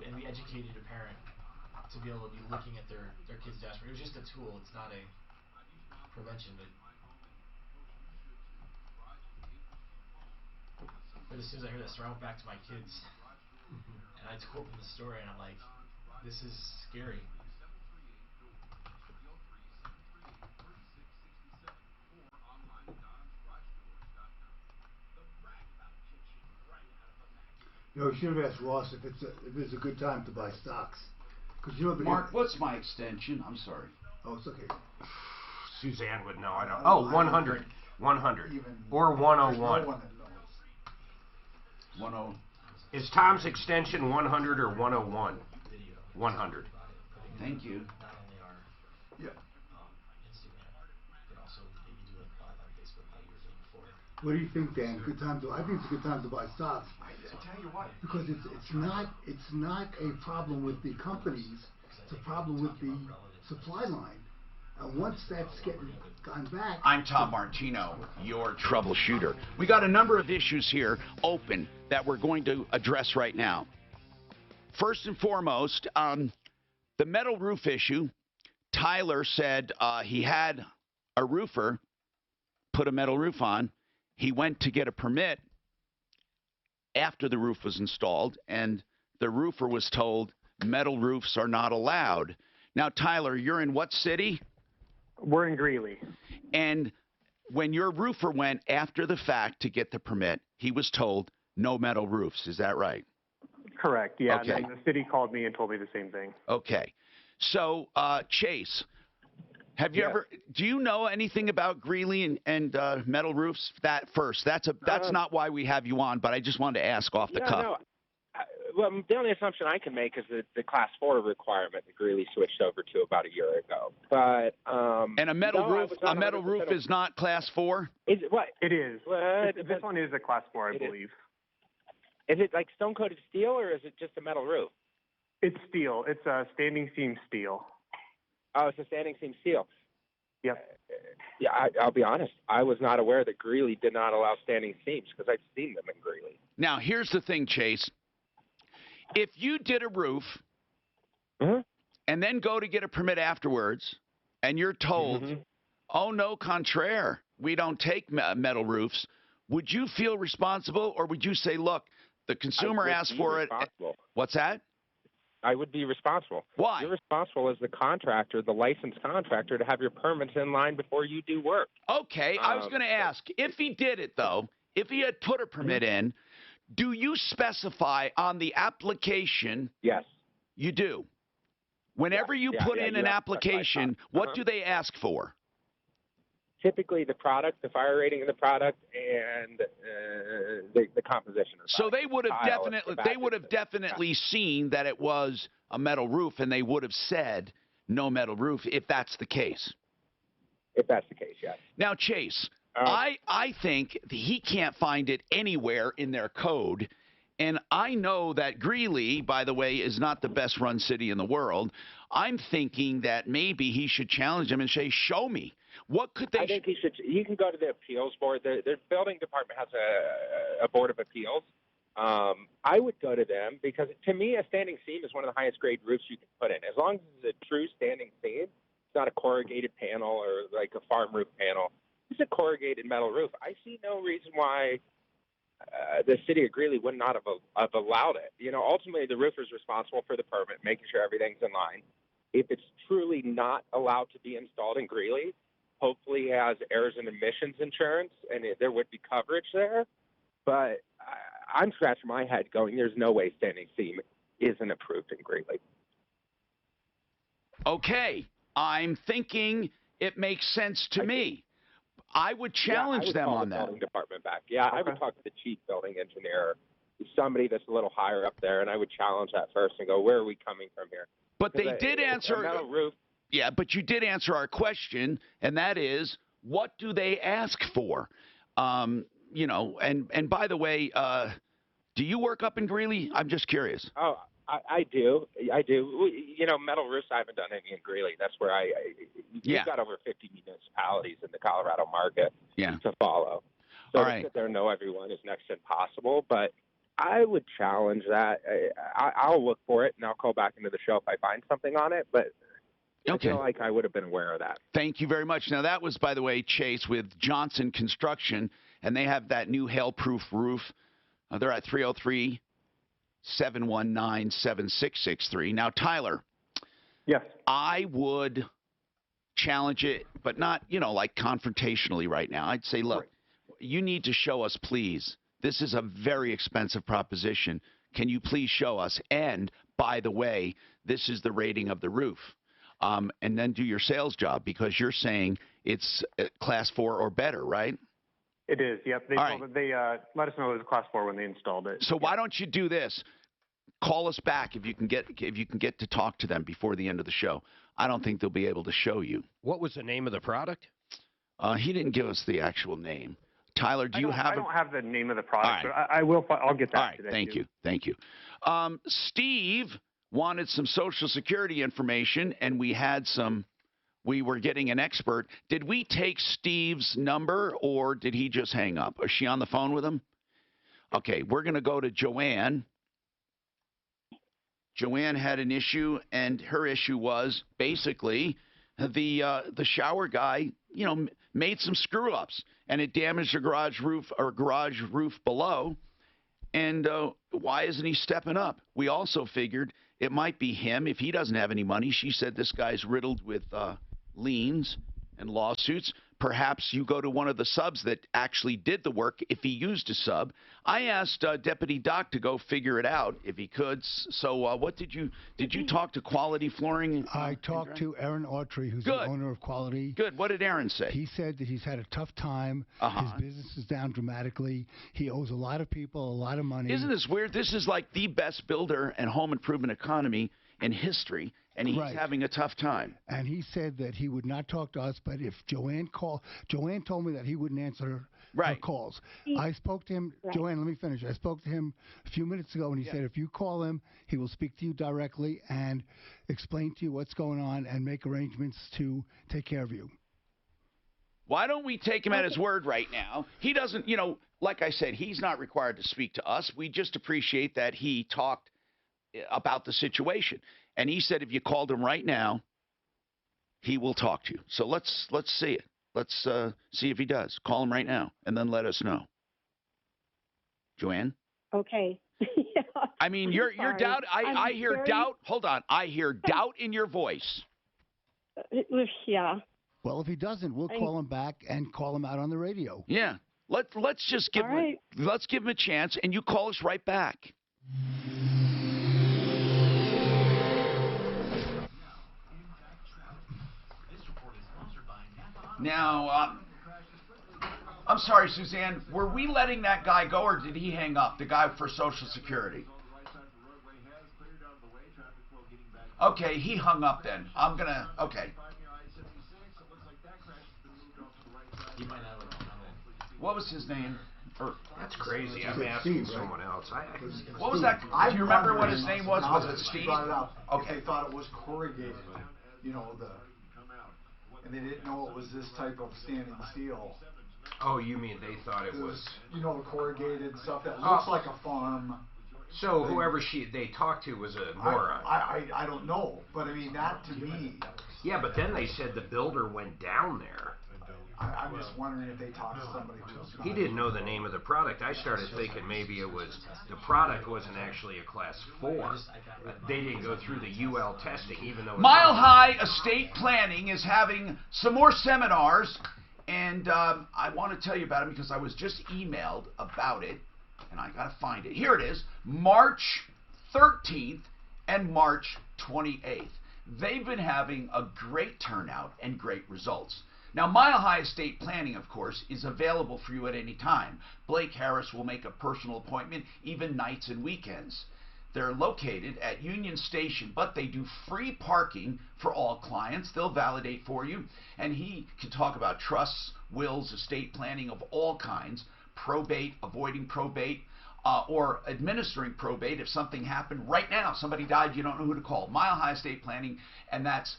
and we educated a parent to be able to be looking at their kid's dashboard. It was just a tool. It's not a prevention. But as soon as I heard that story, I went back to my kids and I told them the story, and I'm like, this is scary. You should have asked Ross if it's a good time to buy stocks. Cause Mark, what's my extension? I'm sorry. Oh, it's okay. Suzanne would know. I don't. Oh, 100. 100. Or 101. 10. Is Tom's extension 100 or 101? 100. Thank you. What do you think, Dan? Good time to. I think it's a good time to buy stocks. I tell you what. Because it's not a problem with the companies. It's a problem with the supply line. And once that's gone back. I'm Tom Martino, your troubleshooter. We got a number of issues here open that we're going to address right now. First and foremost, the metal roof issue. Tyler said he had a roofer put a metal roof on. He went to get a permit after the roof was installed, and the roofer was told metal roofs are not allowed. Now, Tyler, you're in what city? We're in Greeley. And when your roofer went after the fact to get the permit, he was told no metal roofs. Is that right? Correct, yeah. Okay. And then the city called me and told me the same thing. Okay. So, Chase, have you ever? Do you know anything about Greeley and metal roofs? That's not why we have you on, but I just wanted to ask off the cuff. No. Well, the only assumption I can make is that the Class 4 requirement that Greeley switched over to about a year ago. But and a metal roof is not Class 4. Is it what? It is. What? This one is a Class 4, I believe. Is it like stone-coated steel, or is it just a metal roof? It's steel. It's a standing seam steel. Oh, it's a standing seam steel. Yep. Yeah, I'll be honest. I was not aware that Greeley did not allow standing seams because I've seen them in Greeley. Now, here's the thing, Chase. If you did a roof and then go to get a permit afterwards, and you're told, oh, no, contraire, we don't take metal roofs, would you feel responsible, or would you say, look, the consumer asked for it? What's that? I would be responsible. Why? You're responsible as the contractor, the licensed contractor, to have your permits in line before you do work. Okay, I was going to ask, if he did it, though, if he had put a permit in, do you specify on the application? Yes. You do. Whenever you put in an application, what do they ask for? Typically the product, the fire rating of the product, and the composition of the So product. they would have definitely seen that it was a metal roof, and they would have said no metal roof if that's the case. If that's the case, yes. Now, Chase, I think he can't find it anywhere in their code. And I know that Greeley, by the way, is not the best run city in the world. I'm thinking that maybe he should challenge him and say, show me. What could they? I think he can go to the appeals board. The building department has a board of appeals. I would go to them because, to me, a standing seam is one of the highest grade roofs you can put in. As long as it's a true standing seam, it's not a corrugated panel or like a farm roof panel. It's a corrugated metal roof. I see no reason why the city of Greeley would not have allowed it. You know, ultimately the roofer is responsible for the permit, making sure everything's in line. If it's truly not allowed to be installed in Greeley, hopefully he has errors and emissions insurance, and there would be coverage there. But I'm scratching my head going, there's no way standing seam isn't approved in Greeley. Okay, I'm thinking it makes sense to me. I would challenge them on that. Building department back. Yeah, I would talk to the chief building engineer, somebody that's a little higher up there, and I would challenge that first and go, where are we coming from here? But they did answer. A metal roof. Yeah, but you did answer our question, and that is, what do they ask for? You know, and by the way, do you work up in Greeley? I'm just curious. Oh, I do. You know, metal roofs, I haven't done any in Greeley. That's where we've got over 50 municipalities in the Colorado market to follow. So to sit there and know everyone is next to impossible. But I would challenge that. I'll look for it, and I'll call back into the show if I find something on it. But I feel like I would have been aware of that. Thank you very much. Now, that was, by the way, Chase, with Johnson Construction, and they have that new hail-proof roof. They're at 303-719-7663. Now, Tyler. Yes. I would challenge it, but not, like confrontationally right now. I'd say, look, you need to show us, please. This is a very expensive proposition. Can you please show us? And, by the way, this is the rating of the roof. And then do your sales job, because you're saying it's class 4 or better, right? It is. Yep. They All told right. they let us know it was a class 4 when they installed it. So why don't you do this? Call us back if you can get to talk to them before the end of the show. I don't think they'll be able to show you. What was the name of the product? He didn't give us the actual name. Tyler, do you have? I don't have the name of the product, All right. but I will. I'll get that All right. today. Thank too. you. Thank you. Steve wanted some Social Security information, and we were getting an expert. Did we take Steve's number, or did he just hang up? Is she on the phone with him? Okay, we're going to go to Joanne. Joanne had an issue, and her issue was basically the shower guy, made some screw ups, and it damaged the garage roof below. And why isn't he stepping up? We also figured it might be him if he doesn't have any money. She said this guy's riddled with liens and lawsuits. Perhaps you go to one of the subs that actually did the work if he used a sub. I asked Deputy Doc to go figure it out if he could. So what did you talk to Quality Flooring? I talked to Aaron Autry, who's Good. the owner of Quality. Good. What did Aaron say? He said that he's had a tough time. Uh-huh. His business is down dramatically. He owes a lot of people a lot of money. Isn't this weird? This is like the best builder and home improvement economy in history, and he's having a tough time. And he said that he would not talk to us, but if Joanne told me that he wouldn't answer her calls. I spoke to him. Joanne, let me finish. I spoke to him a few minutes ago, and he said if you call him, he will speak to you directly and explain to you what's going on and make arrangements to take care of you. Why don't we take him at his word right now? He doesn't, like I said, he's not required to speak to us. We just appreciate that he talked about the situation. And he said if you called him right now, he will talk to you. So let's see it. Let's see if he does. Call him right now and then let us know. Joanne? Okay. Yeah. I mean, you're doubt. I hear very... doubt. Hold on. I hear doubt in your voice. Yeah. Well, if he doesn't, we'll call him back and call him out on the radio. Yeah. Let's just give him let's give him a chance, and you call us right back. Now, I'm sorry, Suzanne. Were we letting that guy go, or did he hang up? The guy for Social Security. Okay, he hung up then. Okay. What was his name? That's crazy. I'm asking someone else. What was that? Do you remember what his name was? Was it Steve? Okay. They thought it was corrugated, and they didn't know it was this type of standing steel. Oh, you mean they thought it was... the corrugated stuff that looks like a farm. So whoever they talked to was a moron. I don't know, but I mean, that to me... Yeah, but then they said the builder went down there. I'm just wondering if they talked to somebody who... He didn't know the name of the product. I started thinking maybe it was... The product wasn't actually a Class 4. They didn't go through the UL testing, even though... Mile High Estate Planning is having some more seminars, and I want to tell you about it because I was just emailed about it, and I got to find it. Here it is, March 13th and March 28th. They've been having a great turnout and great results. Now, Mile High Estate Planning, of course, is available for you at any time. Blake Harris will make a personal appointment, even nights and weekends. They're located at Union Station, but they do free parking for all clients. They'll validate for you, and he can talk about trusts, wills, estate planning of all kinds, probate, avoiding probate, or administering probate if something happened right now. Somebody died, you don't know who to call. Mile High Estate Planning, and that's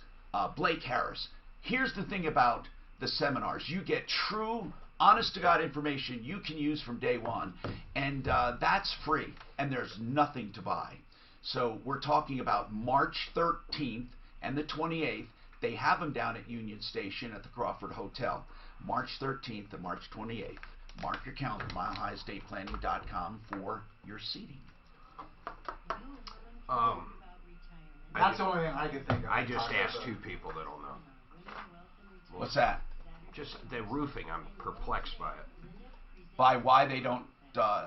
Blake Harris. Here's the thing about the seminars. You get true, honest-to-God information you can use from day one, and that's free, and there's nothing to buy. So we're talking about March 13th and the 28th. They have them down at Union Station at the Crawford Hotel. March 13th and March 28th. Mark your calendar, milehighestatePlanning.com for your seating. That's the only thing I could think of. I just asked two people that'll know. What's that? Just the roofing. I'm perplexed by it. By why they don't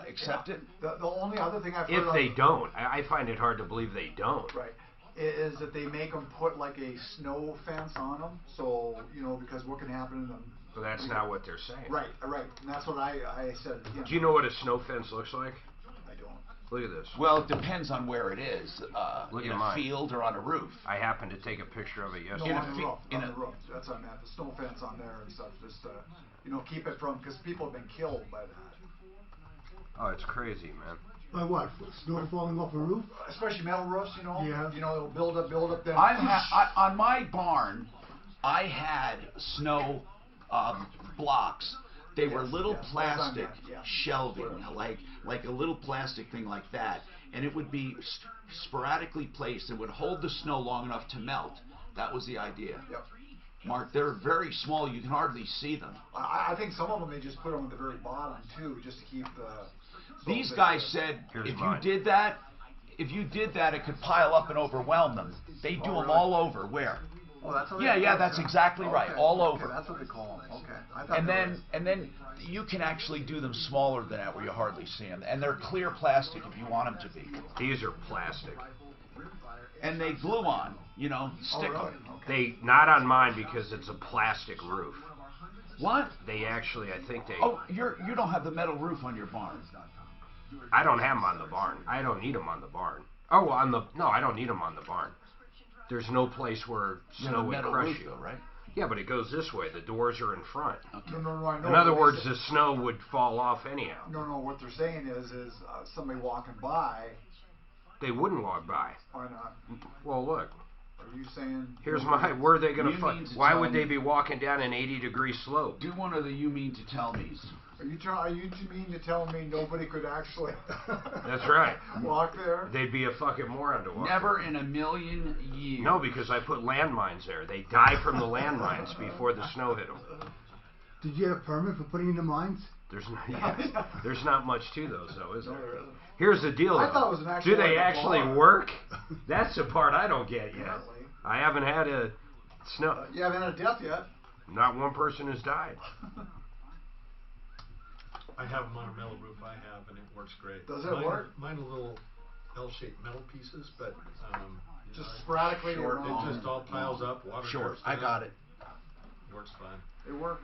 accept it? The only other thing I've heard if they don't, I find it hard to believe they don't. Right. is that they make them put like a snow fence on them. So, because what can happen in them. But that's not what they're saying. Right. And that's what I said. Do you know what a snow fence looks like? I don't. Look at this. Well, it depends on where it is. Look in at a mine. field or on a roof. I happened to take a picture of it No, yesterday. on the roof. That's what I meant. The snow fence on there and stuff. Just, keep it from, because people have been killed by that. Oh, it's crazy, man. By what? Snow falling off a roof? Especially metal roofs, Yeah. It'll build up. Then on my barn, I had snow blocks. They were little plastic shelving, like a little plastic thing like that, and it would be sporadically placed and would hold the snow long enough to melt. That was the idea. Yep. Mark, they're very small. You can hardly see them. I think some of them they just put them at the very bottom too, just to keep the. These guys said if you did that, it could pile up and overwhelm them. They do them all over. Where? Oh, that's what that's exactly right. All over. That's what they call them. Okay. And then you can actually do them smaller than that, where you hardly see them. And they're clear plastic if you want them to be. These are plastic. And they glue on, stick them. They not on mine because it's a plastic roof. What? They actually, I think they. Oh, you don't have the metal roof on your barn. I don't have them on the barn. I don't need them on the barn. Oh, no, I don't need them on the barn. There's no place where snow would crush you, right? Yeah, but it goes this way. The doors are in front. Okay. No, I know. In other words, the snow would fall off anyhow. No. What they're saying is somebody walking by. They wouldn't walk by. Why not? Well, look. Are you saying? Where are they going to find? Why would they be walking down an 80-degree slope? Do one of the you mean to tell me's. Are you mean to tell me nobody could actually? That's right. Walk there. They'd be a fucking moron to walk. Never in a million years. No, because I put landmines there. They die from the landmines before the snow hit them. Did you get a permit for putting in the mines? There's not much to those, though, is there? Here's the deal, though. I thought it was an actual. Do they actually work? That's the part I don't get yet. I haven't had a snow. You haven't had a death yet. Not one person has died. I have them on a metal roof. And it works great. Does it work? Mine are little L-shaped metal pieces, but just sporadically. It just all piles up. Water. Sure, I got it. Works fine. It works.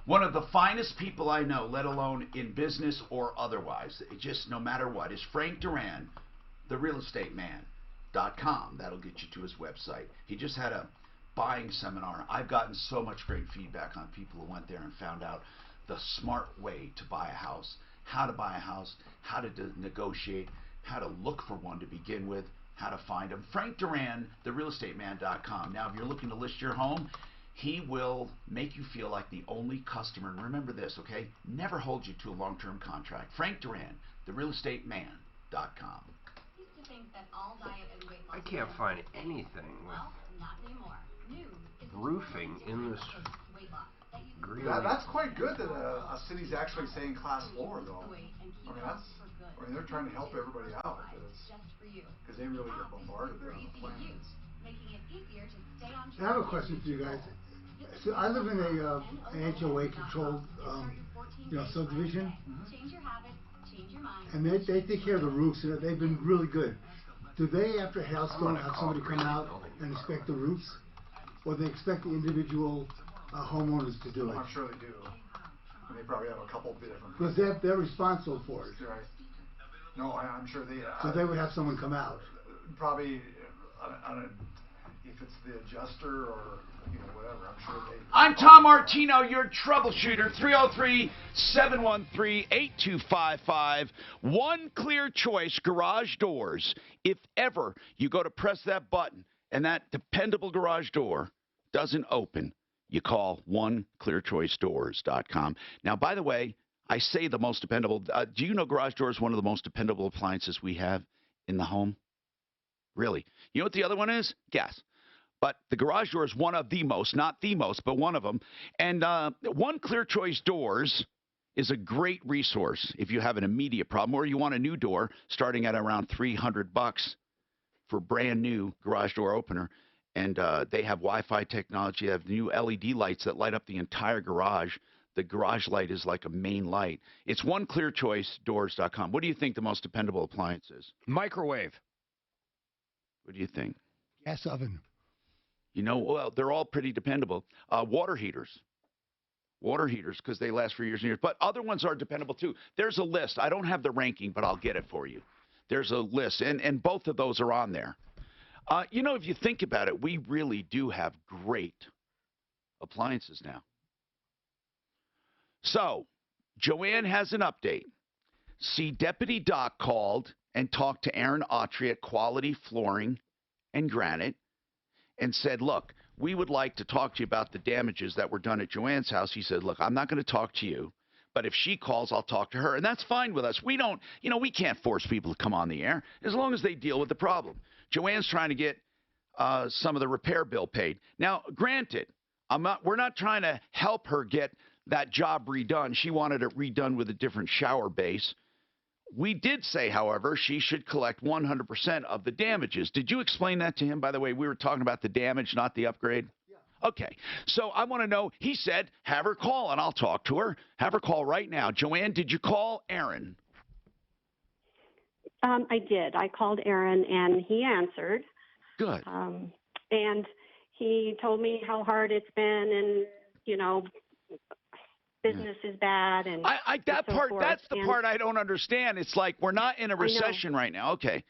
One of the finest people I know, let alone in business or otherwise, just no matter what, is Frank Duran, therealestateman.com. That'll get you to his website. He just had a buying seminar. I've gotten so much great feedback on people who went there and found out the smart way to buy a house, how to buy a house, how to negotiate, how to look for one to begin with, how to find them. Frank Duran, therealestateman.com. Now, if you're looking to list your home, he will make you feel like the only customer. And remember this, okay? Never hold you to a long-term contract. Frank Duran, therealestateman.com. I can't find anything with roofing in this green. That's quite good that a city's actually saying class 4, though. They're trying to help everybody out because they really get bombarded there on the plans. I have a question for you guys. So I live in an HOA controlled, subdivision, and they take care of the roofs. They've been really good. Do they, after a hailstorm, have somebody come out and inspect the roofs, or they expect the individual homeowners to do it? I'm sure they do. And they probably have a couple of different. Because they're responsible for it. Right. No, I'm sure they. So they would have someone come out. Probably, if it's the adjuster or whatever, I'm sure they. I'm Tom Martino, your troubleshooter. 303-713-8255. One Clear Choice Garage Doors. If ever you go to press that button and that dependable garage door doesn't open, you call oneclearchoicedoors.com. Now, by the way, I say the most dependable. Do you know garage door is one of the most dependable appliances we have in the home? Really? You know what the other one is? Guess. But the garage door is one of the most, not the most, but one of them. And One Clear Choice Doors is a great resource if you have an immediate problem or you want a new door starting at around $300 for brand new garage door opener. And they have Wi-Fi technology. They have new LED lights that light up the entire garage. the garage light is like a main light. It's oneclearchoicedoors.com. What do you think the most dependable appliance is? Microwave. What do you think? Gas oven. You know, well, they're all pretty dependable. Water heaters. Water heaters, because they last for years and years. But other ones are dependable, too. There's a list. I don't have the ranking, but I'll get it for you. There's a list, and both of those are on there. You know, if you think about it, we really do have great appliances now. So, Joanne has an update. See, Deputy Doc called and talked to Aaron Autry at Quality Flooring and Granite and said, look, we would like to talk to you about the damages that were done at Joanne's house. He said, look, I'm not going to talk to you, but if she calls, I'll talk to her. And that's fine with us. We don't, you know, we can't force people to come on the air as long as they deal with the problem. Joanne's trying to get some of the repair bill paid. Now, granted, we're not trying to help her get that job redone. She wanted it redone with a different shower base. We did say, however, she should collect 100% of the damages. Did you explain that to him? By the way, we were talking about the damage, not the upgrade. Yeah. Okay. So I want to know, he said, have her call and I'll talk to her. Have her call right now. Joanne, did you call Aaron? I did. I called Aaron and he answered. Good. And he told me how hard it's been and, you know, business is bad and that so part forth. That's the part I don't understand. It's like we're not in a recession right now. Okay.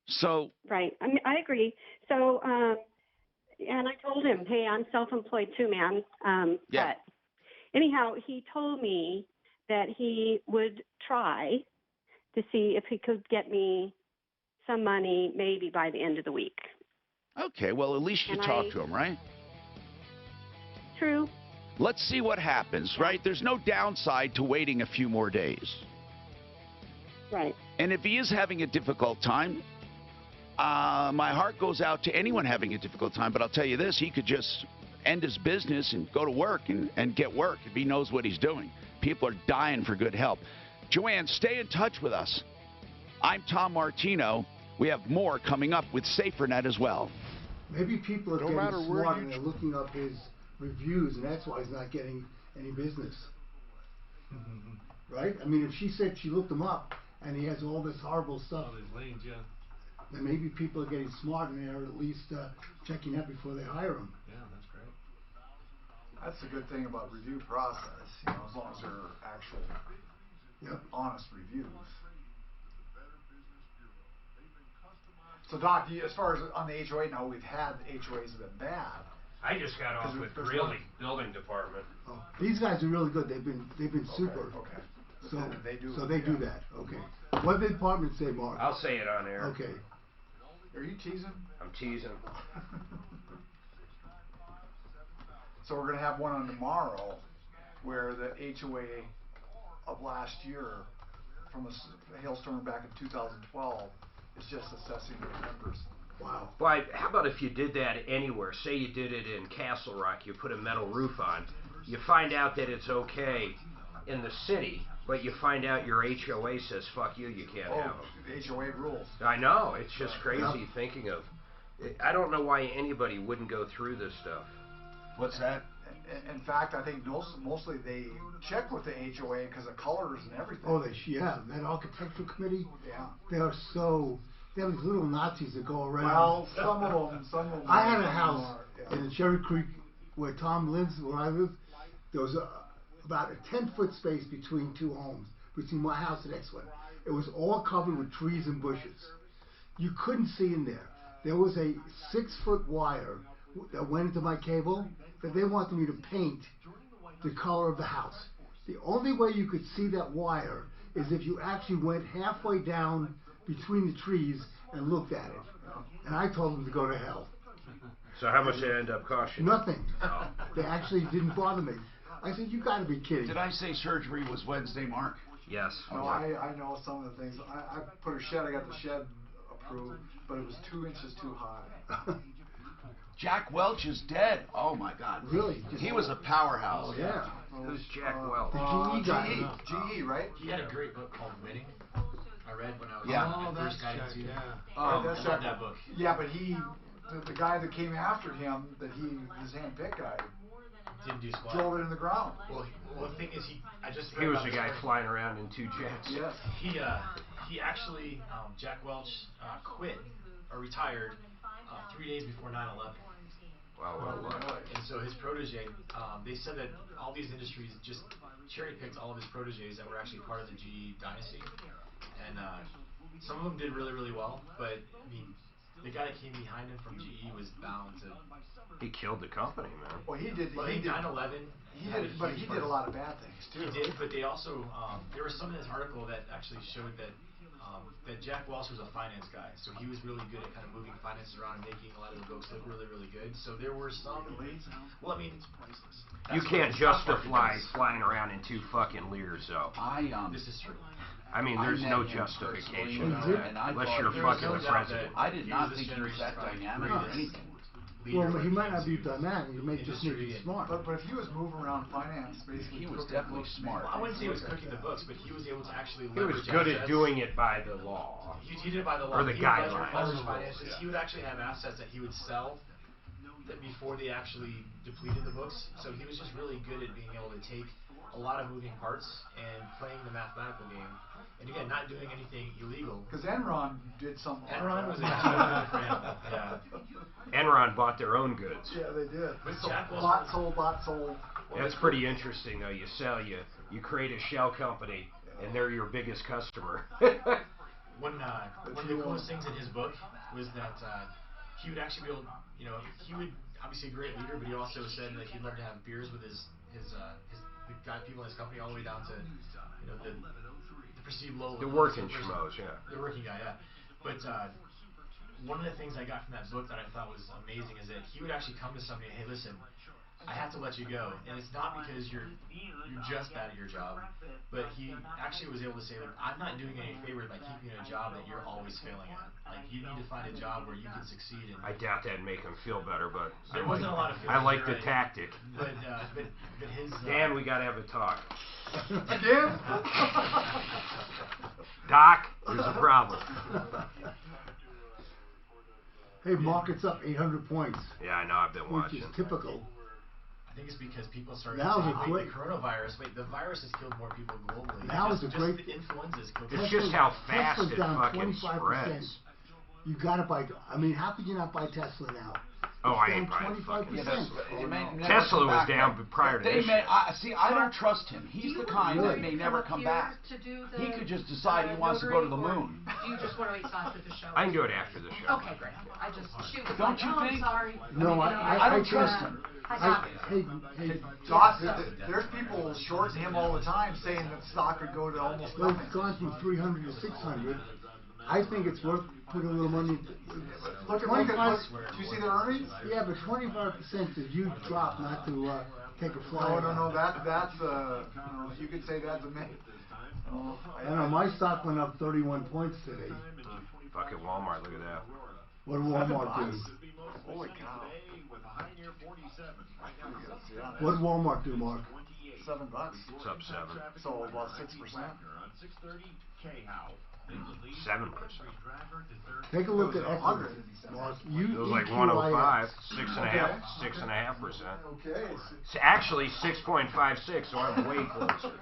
So right. I agree. So and I told him, hey, I'm self-employed too, man. But anyhow, he told me that he would try to see if he could get me some money maybe by the end of the week. Okay, well, at least you talked to him, right? True. Let's see what happens, right? There's no downside to waiting a few more days. Right. And if he is having a difficult time, my heart goes out to anyone having a difficult time. But I'll tell you this, he could just end his business and go to work and get work if he knows what he's doing. People are dying for good help. Joanne, stay in touch with us. I'm Tom Martino. We have more coming up with SaferNet as well. Maybe people are getting smart and they're looking up his reviews, and that's why he's not getting any business. Right? I mean, if she said she looked him up and he has all this horrible stuff, then maybe people are getting smart and they're at least checking that before they hire him. Yeah, that's great. That's the good thing about review process, you know, as long as they're actual, honest reviews. So, Doc, as far as on the HOA now, we've had HOAs that have been bad. I just got off with really building department. Oh, these guys are really good. They've been super. Okay. So they do. So they do that. Okay. What did the department say, Mark? I'll say it on air. Okay. Are you teasing? I'm teasing. So we're going to have one on tomorrow where the HOA of last year from a hailstorm back in 2012 is just assessing their members. Wow. Well, how about if you did that anywhere? Say you did it in Castle Rock, you put a metal roof on. You find out that it's okay in the city, but you find out your HOA says, fuck you, you can't have them. The HOA rules. I know, it's just crazy thinking of. I don't know why anybody wouldn't go through this stuff. What's that? In fact, I think mostly they check with the HOA because of colors and everything. Oh, that architectural committee. Yeah. They are so. They have these little Nazis that go around. Well, some of them. I had a house in Cherry Creek where Tom lives, where I live. There was about a 10-foot space between two homes, between my house and the next one. It was all covered with trees and bushes. You couldn't see in there. There was a 6-foot wire that went into my cable that they wanted me to paint the color of the house. The only way you could see that wire is if you actually went halfway down between the trees and looked at it. And I told them to go to hell. So how much did it end up costing? Nothing. They actually didn't bother me. I said, you got to be kidding. Did I say surgery was Wednesday, Mark? Yes. No, I know some of the things. I put a shed, I got the shed approved, but it was 2 inches too high. Jack Welch is dead. Oh my God. Really? He was a powerhouse. Oh, yeah. Who's Jack Welch? The GE guy. GE, right? He had a great book called Winning. I read when I was that's first guy into that's I love that book. Yeah, but the guy that came after him, his hand-picked guy, Didn't do squat. Drove it in the ground. Well, the thing is, He was the guy flying around in 2 jets. Yes. He actually, Jack Welch, quit or retired 3 days before 9/11. Wow. And so his protege, they said that all these industries just cherry-picked all of his proteges that were actually part of the GE dynasty. And some of them did really, really well, but, I mean, the guy that came behind him from GE was bound to... He killed the company, man. Well, he did. Well, 9/11... But he did a lot of bad things, too. He did, but they also... there was some in this article that actually showed that Jack Welch was a finance guy, so he was really good at kind of moving finances around and making a lot of the books look really, really good. So there were some... Well, I mean... You can't justify flying around in 2 fucking Lears, though. This is true. I mean, there's no justification for that, unless you're fucking the president. I did not think he was that dynamic or anything. Well, he might not be dynamic. He may just be smart. But if he was moving around finance, basically, he was definitely smart. I wouldn't say he was cooking the books, but he was able to actually He was leverage good assets. at doing it by the law. He did it by the law. Or the He would guidelines. leverage finances. He would actually have assets that he would sell before they actually depleted the books. So he was just really good at being able to take a lot of moving parts and playing the mathematical game. And again, not doing anything illegal. Because Enron did something. Enron was a for him. Yeah. Enron bought their own goods. Yeah, they did. But So, Jack Welch bought, sold. That's pretty interesting, though. You sell, you create a shell company, and they're your biggest customer. One of the coolest things in his book was that he would actually be able, he would obviously a great leader, but he also said that he'd love to have beers with the people in his company all the way down to, the perceived low. The working schmoes, yeah. The working guy, yeah. But one of the things I got from that book that I thought was amazing is that he would actually come to somebody and, hey, listen, I have to let you go. And it's not because you're just bad at your job, but he actually was able to say, look, I'm not doing any favor by keeping you in a job that you're always failing at. Like, you need to find a job where you can succeed. And I doubt that'd make him feel better, but there wasn't a lot of I like the right. tactic. But his... Dan, we got to have a talk. Again? Doc, there's a problem. Hey, market's up 800 points. Yeah, I know. I've been watching. Which is typical. I think it's because people started That was saying, a great. the coronavirus, the virus has killed more people globally. That was a great. The influenza's killed It's people. just how fast Tesla's it down fucking 25%. spreads. You gotta buy. I mean, how could you not buy Tesla now? Oh, I It's ain't down buying fucking 25%. Tesla. Tesla was down prior to this. I don't trust him. He's the kind that may never come back. He could just decide he wants to go to the moon. Do you just want to wait till after the show? I can do it after the show. Okay, great. I just shoot. Don't you think? I'm sorry. No, I don't trust him. Hey, Doc, there's people shorting him all the time, saying that stock could go to almost well, nothing. it's gone from 300 to 600. I think it's worth putting a little money. Look, do you see the earnings? Yeah, but 25% is a huge drop not to take a flyer. No, that's you could say that's a myth. I don't know, my stock went up 31 points today. Fucking Walmart, look at that. What did Walmart do? Holy cow. What did Walmart do, Mark? $7. It's up 7. So about 6%. 7%. Take a look at equity, Mark. It was like 105, 6.5%. Okay. It's actually 6.56, so I'm way closer.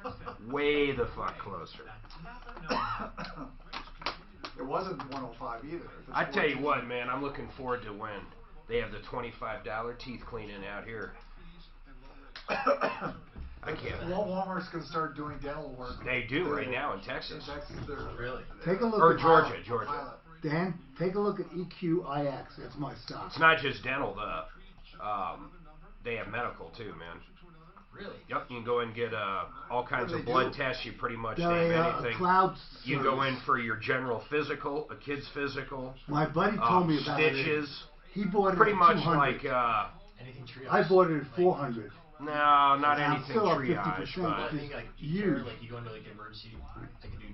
Way the fuck closer. It wasn't 105 either. I tell you what, man, I'm looking forward to when they have the $25 teeth cleaning out here. I can't. Walmart's going to start doing dental work. They do right now in Texas. Really? Take a look or at Georgia. Dan, take a look at EQIX. That's my stock. It's not just dental. They have medical too, man. Really? Yep. You can go and get all kinds of blood tests. You pretty much They're name a anything. cloud You go in for your general physical, a kid's physical. My buddy told me about stitches. He bought it pretty at much 200. like. Anything triage? I bought it at 400. No, not I'm anything still up triage, 50%, but I think like huge. like you go into like emergency, they can do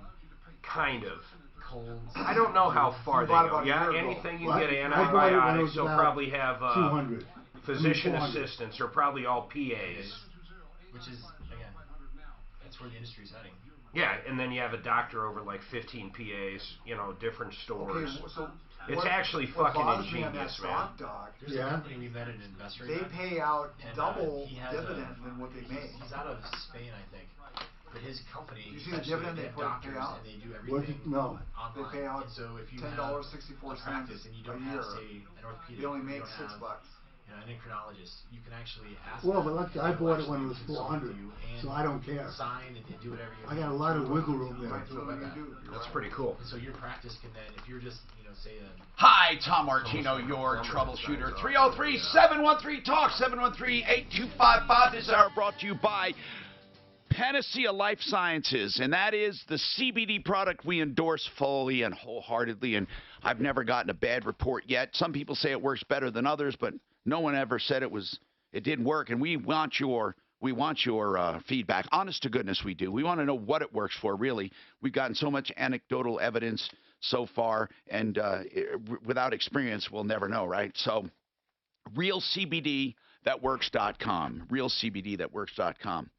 kind of. colds. I don't know how far they bought go. about a Yeah, year ago. anything you Well, can get I bought it when it antibiotics. was They'll about probably have 200. physician 400. assistants. They're probably all PAs. Which is, again, that's where the industry's heading. Yeah, and then you have a doctor over like 15 PAs, different stores. Okay, so it's what, actually what fucking bothers me on that ingenious, man. stock, Doc, There's a company we met, an investor. they pay out and, double he has dividend than what they make. He's out of Spain, I think. But his company, You see the dividend they have pay doctors out? and they do everything No. online. They pay out and so if you $10.64 have a practice and you don't a year. have, say, an orthopedic, They only you make don't $6. have, an endocrinologist, you can actually ask Well, them, but look, and I they'll bought it when it actually was consult 400, you so and I don't care. sign and do whatever you I got a need lot to, of wiggle room there. Right through a web app. That's pretty cool. And so your practice can then, if you're just, say, Hi, Tom Martino, your troubleshooter. 303-713-TALK, 713-8255. This hour brought to you by Panacea Life Sciences, and that is the CBD product we endorse fully and wholeheartedly, and I've never gotten a bad report yet. Some people say it works better than others, but no one ever said it didn't work, and we want your feedback. Honest to goodness, we do. We want to know what it works for, really. We've gotten so much anecdotal evidence so far, and without experience, we'll never know, right? So, realcbdthatworks.com, realcbdthatworks.com.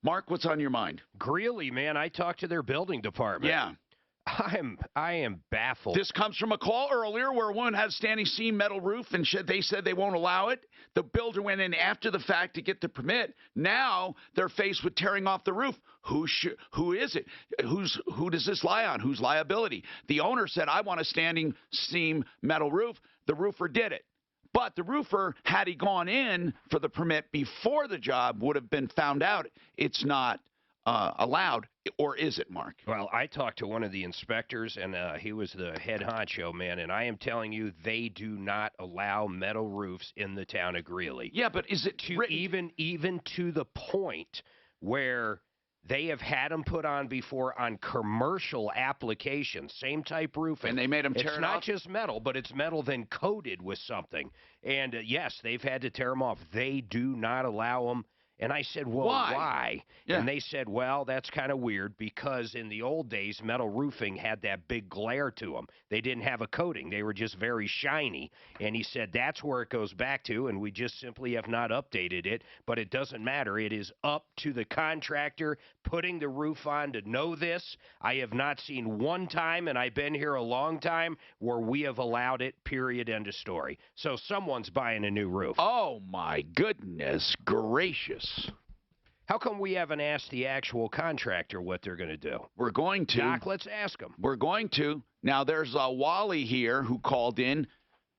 Mark, what's on your mind? Greeley, man, I talked to their building department. Yeah. I am baffled. This comes from a call earlier where a woman had a standing seam metal roof, and they said they won't allow it. The builder went in after the fact to get the permit. Now they're faced with tearing off the roof. Who is it? Who does this lie on? Whose liability? The owner said, I want a standing seam metal roof. The roofer did it. But the roofer, had he gone in for the permit before the job, would have been found out it's not allowed, or is it, Mark? Well, I talked to one of the inspectors, and he was the head honcho, man, and I am telling you, they do not allow metal roofs in the town of Greeley. Yeah, but is it even to the point where they have had them put on before on commercial applications, same type roofing. And they made them tear it off? It's not just metal, but it's metal then coated with something. And, yes, they've had to tear them off. They do not allow them. And I said, well, why? Yeah. And they said, well, that's kind of weird because in the old days, metal roofing had that big glare to them. They didn't have a coating. They were just very shiny. And he said that's where it goes back to, and we just simply have not updated it. But it doesn't matter. It is up to the contractor putting the roof on to know this. I have not seen one time, and I've been here a long time, where we have allowed it, period, end of story. So someone's buying a new roof. Oh, my goodness gracious. How come we haven't asked the actual contractor what they're going to do? We're going to. Doc, let's ask them. We're going to. Now, there's Wally here who called in.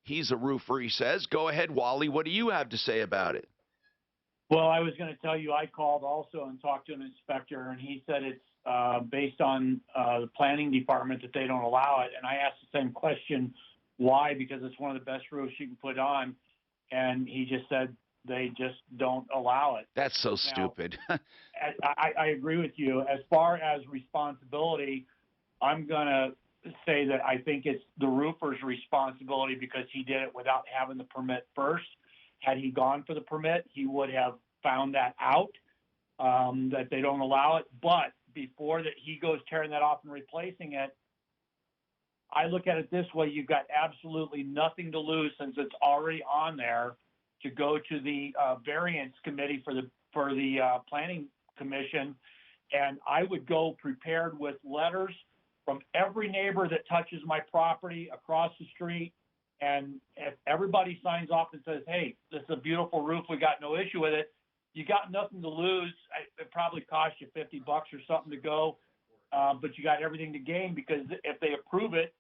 He's a roofer, he says. Go ahead, Wally. What do you have to say about it? Well, I was going to tell you I called also and talked to an inspector, and he said it's based on the planning department that they don't allow it. And I asked the same question, why? Because it's one of the best roofs you can put on. And he just said they just don't allow it. That's so stupid. I agree with you. As far as responsibility, I'm going to say that I think it's the roofer's responsibility because he did it without having the permit first. Had he gone for the permit, he would have found that out, that they don't allow it. But before that, he goes tearing that off and replacing it. I look at it this way: you've got absolutely nothing to lose since it's already on there to go to the variance committee for the planning commission, and I would go prepared with letters from every neighbor that touches my property across the street. And if everybody signs off and says, hey, this is a beautiful roof, we got no issue with it, you got nothing to lose. It probably cost you $50 or something to go, but you got everything to gain because if they approve it,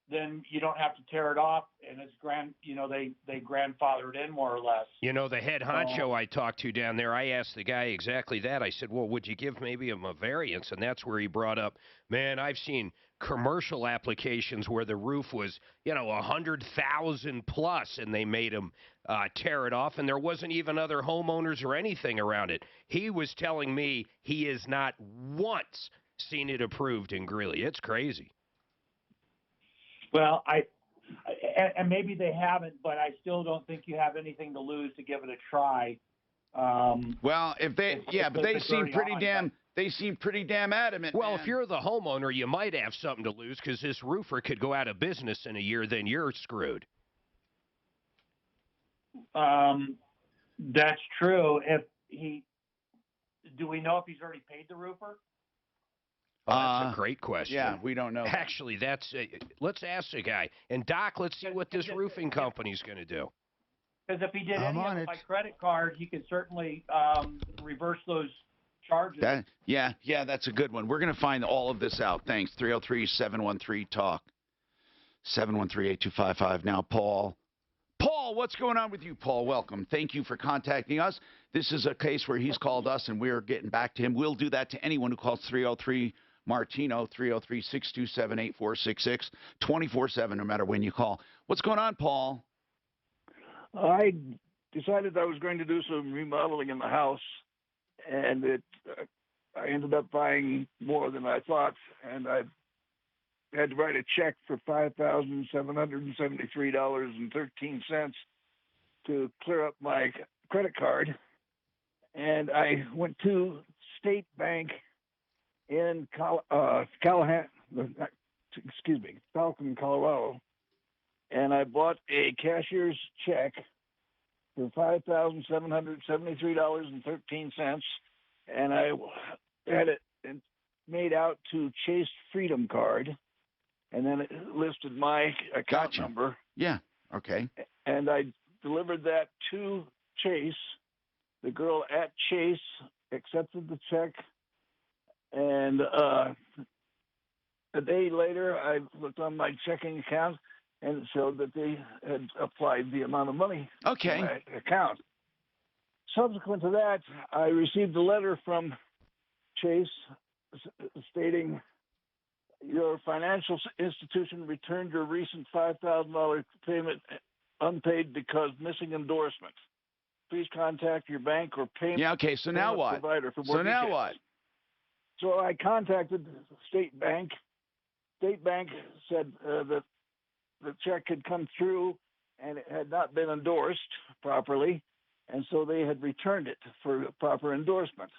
then you don't have to tear it off, and it's they grandfathered in more or less. You know, the head honcho I talked to down there, I asked the guy exactly that. I said, well, would you give maybe him a variance? And that's where he brought up, man, I've seen commercial applications where the roof was, 100,000 plus, and they made him tear it off, and there wasn't even other homeowners or anything around it. He was telling me he has not once seen it approved in Greeley. It's crazy. Well, and maybe they haven't, but I still don't think you have anything to lose to give it a try. Well, but they seem pretty damn adamant. Well, man. If you're the homeowner, you might have something to lose because this roofer could go out of business in a year, then you're screwed. That's true. Do we know if he's already paid the roofer? Oh, that's a great question. Yeah, we don't know. Actually, that's let's ask the guy. And Doc, let's see what this roofing company's going to do. Because if he did I'm any on of it it. by credit card, he could certainly reverse those charges. Yeah, that's a good one. We're going to find all of this out. Thanks. 303-713-TALK. 713-8255. Now, Paul. Paul, what's going on with you, Paul? Welcome. Thank you for contacting us. This is a case where he's called us, and we're getting back to him. We'll do that to anyone who calls 303-MARTINO, 303-627-8466, 24/7, no matter when you call. What's going on, Paul? I decided I was going to do some remodeling in the house, and I ended up buying more than I thought, and I had to write a check for $5,773.13 to clear up my credit card. And I went to State Bank in Falcon, Colorado, and I bought a cashier's check for $5,773.13, and I had it made out to Chase Freedom Card, and then it listed my account number. Yeah, okay. And I delivered that to Chase. The girl at Chase accepted the check, and a day later, I looked on my checking account, and it showed that they had applied the amount of money to my account. Subsequent to that, I received a letter from Chase stating, your financial institution returned your recent $5,000 payment unpaid because missing endorsement. Please contact your bank or payment. Yeah, okay, so now what? Provider for more So now details. what? So I contacted State Bank. State Bank said that the check had come through and it had not been endorsed properly, and so they had returned it for proper endorsement.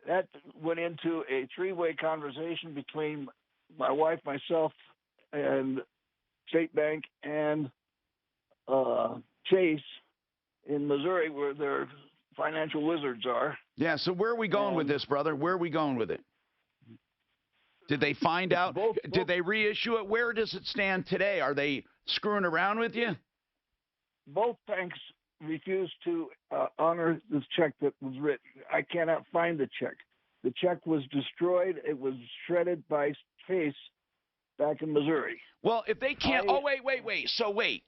That went into a three-way conversation between my wife, myself, and State Bank and Chase in Missouri, where their financial wizards are. Yeah, so where are we going with this, brother? Where are we going with it? Did they find out? Did they reissue it? Where does it stand today? Are they screwing around with you? Both banks refused to honor this check that was written. I cannot find the check. The check was destroyed. It was shredded by Chase back in Missouri. Well, if they can't... wait. So wait.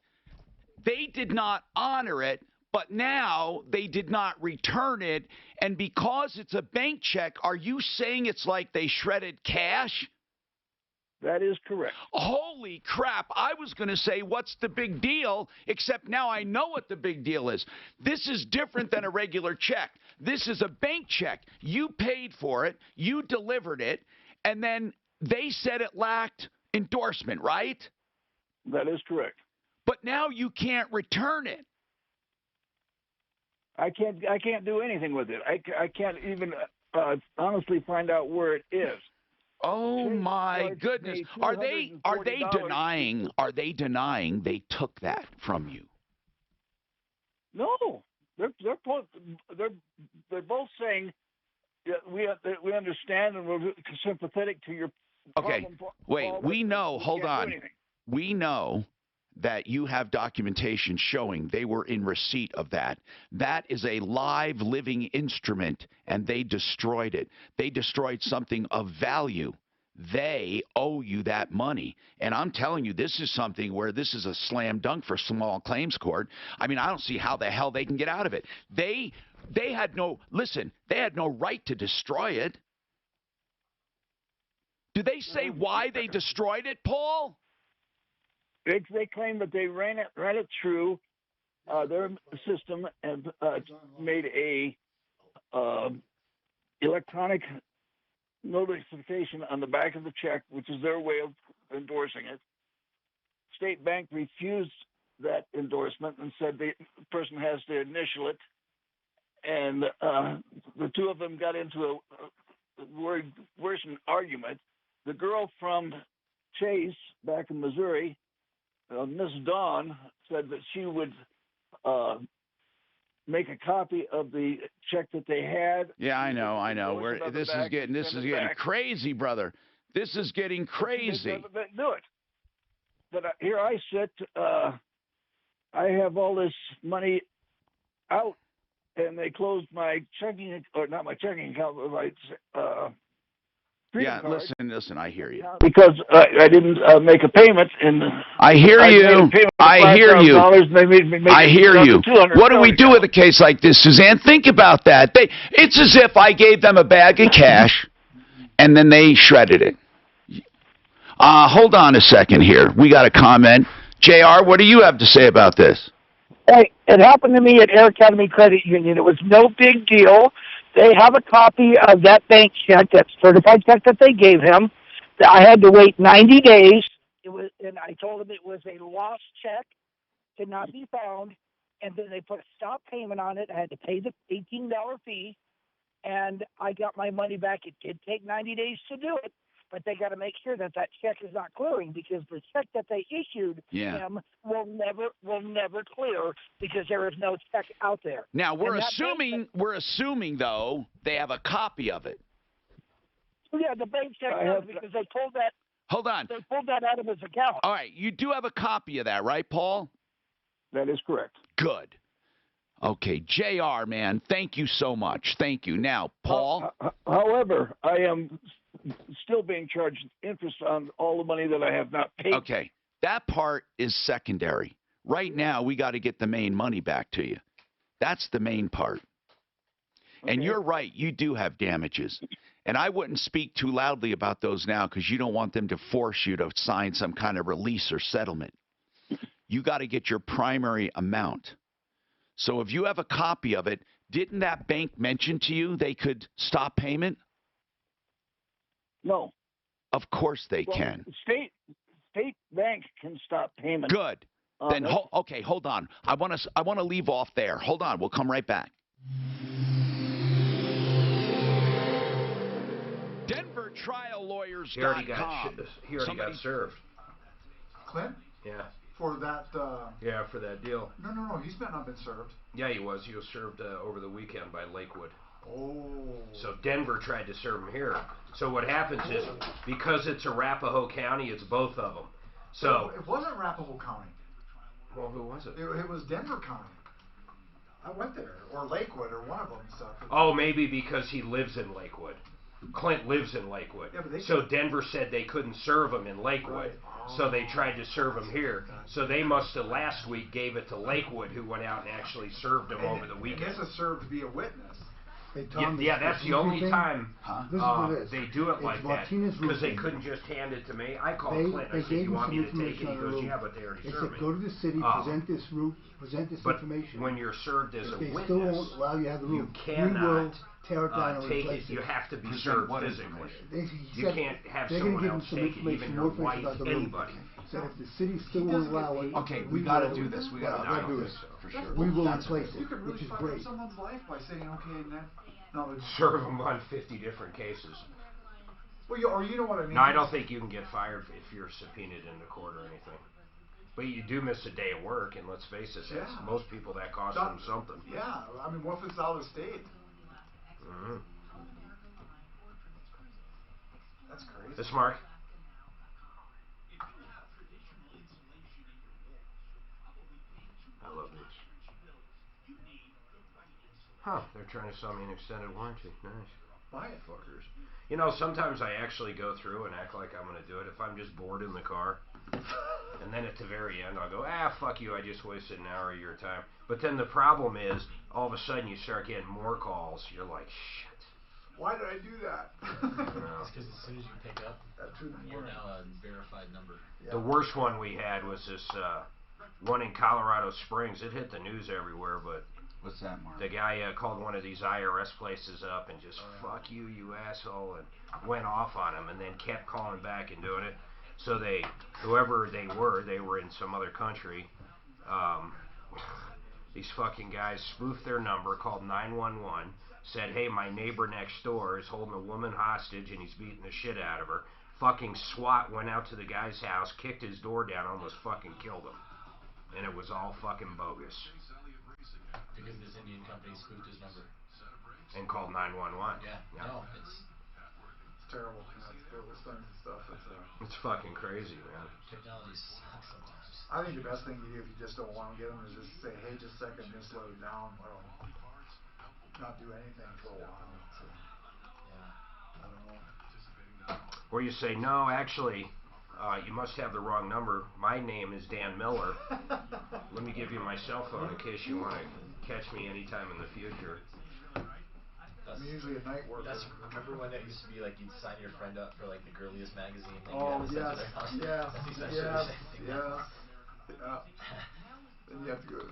They did not honor it, but now they did not return it. And because it's a bank check, are you saying it's like they shredded cash? That is correct. Holy crap. I was going to say, what's the big deal? Except now I know what the big deal is. This is different than a regular check. This is a bank check. You paid for it. You delivered it. And then they said it lacked endorsement, right? That is correct. But now you can't return it. I can't do anything with it. I can't even honestly find out where it is. Oh my goodness. Are they denying they took that from you? No. They're both saying we understand and we're sympathetic to your problem. Wait, we know, hold can't do on. anything. We know that you have documentation showing they were in receipt of that. That is a live, living instrument, and they destroyed it. They destroyed something of value. They owe you that money. And I'm telling you, this is something where this is a slam dunk for small claims court. I mean, I don't see how the hell they can get out of it. They had no right to destroy it. Do they say why they destroyed it, Paul? They claim that they ran it through their system and made a electronic notification on the back of the check, which is their way of endorsing it. State Bank refused that endorsement and said the person has to initial it. And the two of them got into a worse argument. The girl from Chase back in Missouri, Miss Dawn, said that she would make a copy of the check that they had. Yeah, I know. This is getting crazy, brother. This is getting crazy. But do it. But here I sit. I have all this money out, and they closed my checking, or not my checking account, but my yeah, listen. I hear you. Because I didn't make a payment, and I hear you. I hear you. I hear you. What do we do with a case like this, Suzanne? Think about that. It's as if I gave them a bag of cash, and then they shredded it. Hold on a second here. We got a comment. JR, what do you have to say about this? Hey, it happened to me at Air Academy Credit Union. It was no big deal. They have a copy of that bank check, that certified check that they gave him. I had to wait 90 days. And I told them it was a lost check, could not be found. And then they put a stop payment on it. I had to pay the $18 fee, and I got my money back. It did take 90 days to do it, but they got to make sure that check is not clearing, because the check that they issued him will never clear, because there is no check out there. Now we're assuming though they have a copy of it. Yeah, the bank check does, because they pulled that. Hold on. They pulled that out of his account. All right, you do have a copy of that, right, Paul? That is correct. Good. Okay, JR, man, thank you so much. Thank you. Now, Paul. However, I am still being charged interest on all the money that I have not paid. Okay, that part is secondary. Right now, we got to get the main money back to you. That's the main part. Okay. And you're right, you do have damages. And I wouldn't speak too loudly about those now, because you don't want them to force you to sign some kind of release or settlement. You got to get your primary amount. So if you have a copy of it, didn't that bank mention to you they could stop payment? No. Of course they can. State bank can stop payment. Good. Then okay, hold on. I want to leave off there. Hold on. We'll come right back. DenverTrialLawyers.com. He already got served. Clint? Yeah. For that. Yeah, for that deal. No. He's not been served. Yeah, he was. He was served over the weekend by Lakewood. Oh. So Denver tried to serve him here. So what happens is, because it's Arapahoe County, it's both of them. So it wasn't Arapahoe County. Well, who was it? It was Denver County. I went there, or Lakewood, or one of them. Stuff. Oh, maybe because he lives in Lakewood. Clint lives in Lakewood. Yeah, so Denver said they couldn't serve him in Lakewood. Right. So they tried to serve him here. So they must have last week gave it to Lakewood, who went out and actually served him over the weekend. This is served to be a witness. Yeah, that's the only time they do it like that, because they couldn't just hand it to me. I called Clint. I said, "You want me to take it?" He goes, "Yeah, but they already served me." Go to the city, present this information. But when you're served as a witness, still won't allow you to have the room. You cannot tear it down or take replace it. You have to be served physically. You can't have someone else take it, even your wife, anybody. So if the city still won't allow it, okay, we got to do this. We got to do this for sure. We will replace it, you could really which is fuck great. up someone's life by saying, okay, serve them on 50 different cases. Well, or you know what I mean. No, I don't think you can get fired if you're subpoenaed into court or anything. But you do miss a day of work, and let's face it, most people that costs them something. Yeah, I mean, what if it's out of state? Mm-hmm. That's crazy. This Mark. I love these. Huh, they're trying to sell me an extended warranty. Nice. Buy it. Fuckers. You know, sometimes I actually go through and act like I'm going to do it if I'm just bored in the car. And then at the very end, I'll go, fuck you, I just wasted an hour of your time. But then the problem is, all of a sudden you start getting more calls. You're like, shit. Why did I do that? It's because as soon as you pick up, you're now a verified number. Yeah. The worst one we had was this one in Colorado Springs. It hit the news everywhere, but what's that, Mark? The guy called one of these IRS places up and just, fuck you, you asshole, and went off on him, and then kept calling back and doing it. So whoever they were in some other country. These fucking guys spoofed their number, called 911, said, hey, my neighbor next door is holding a woman hostage and he's beating the shit out of her. Fucking SWAT went out to the guy's house, kicked his door down, almost fucking killed him. And it was all fucking bogus. because this Indian company spoofed his number. And called 911. Yeah. No, it's terrible. Those things and stuff. It's fucking crazy, man. Technology sucks sometimes. I think the best thing you do if you just don't want to get them is just say, hey, just a second, just slow it down. Well, not do anything for a while. So, yeah. I don't know. Or you say, no, actually, you must have the wrong number. My name is Dan Miller. Let me give you my cell phone in case you want to catch me anytime in the future. I'm usually a night worker. Remember when it used to be like you'd sign your friend up for like the girliest magazine? Thing Oh, you yes, yes, that's essentially the same thing. Yeah. Then you have to go.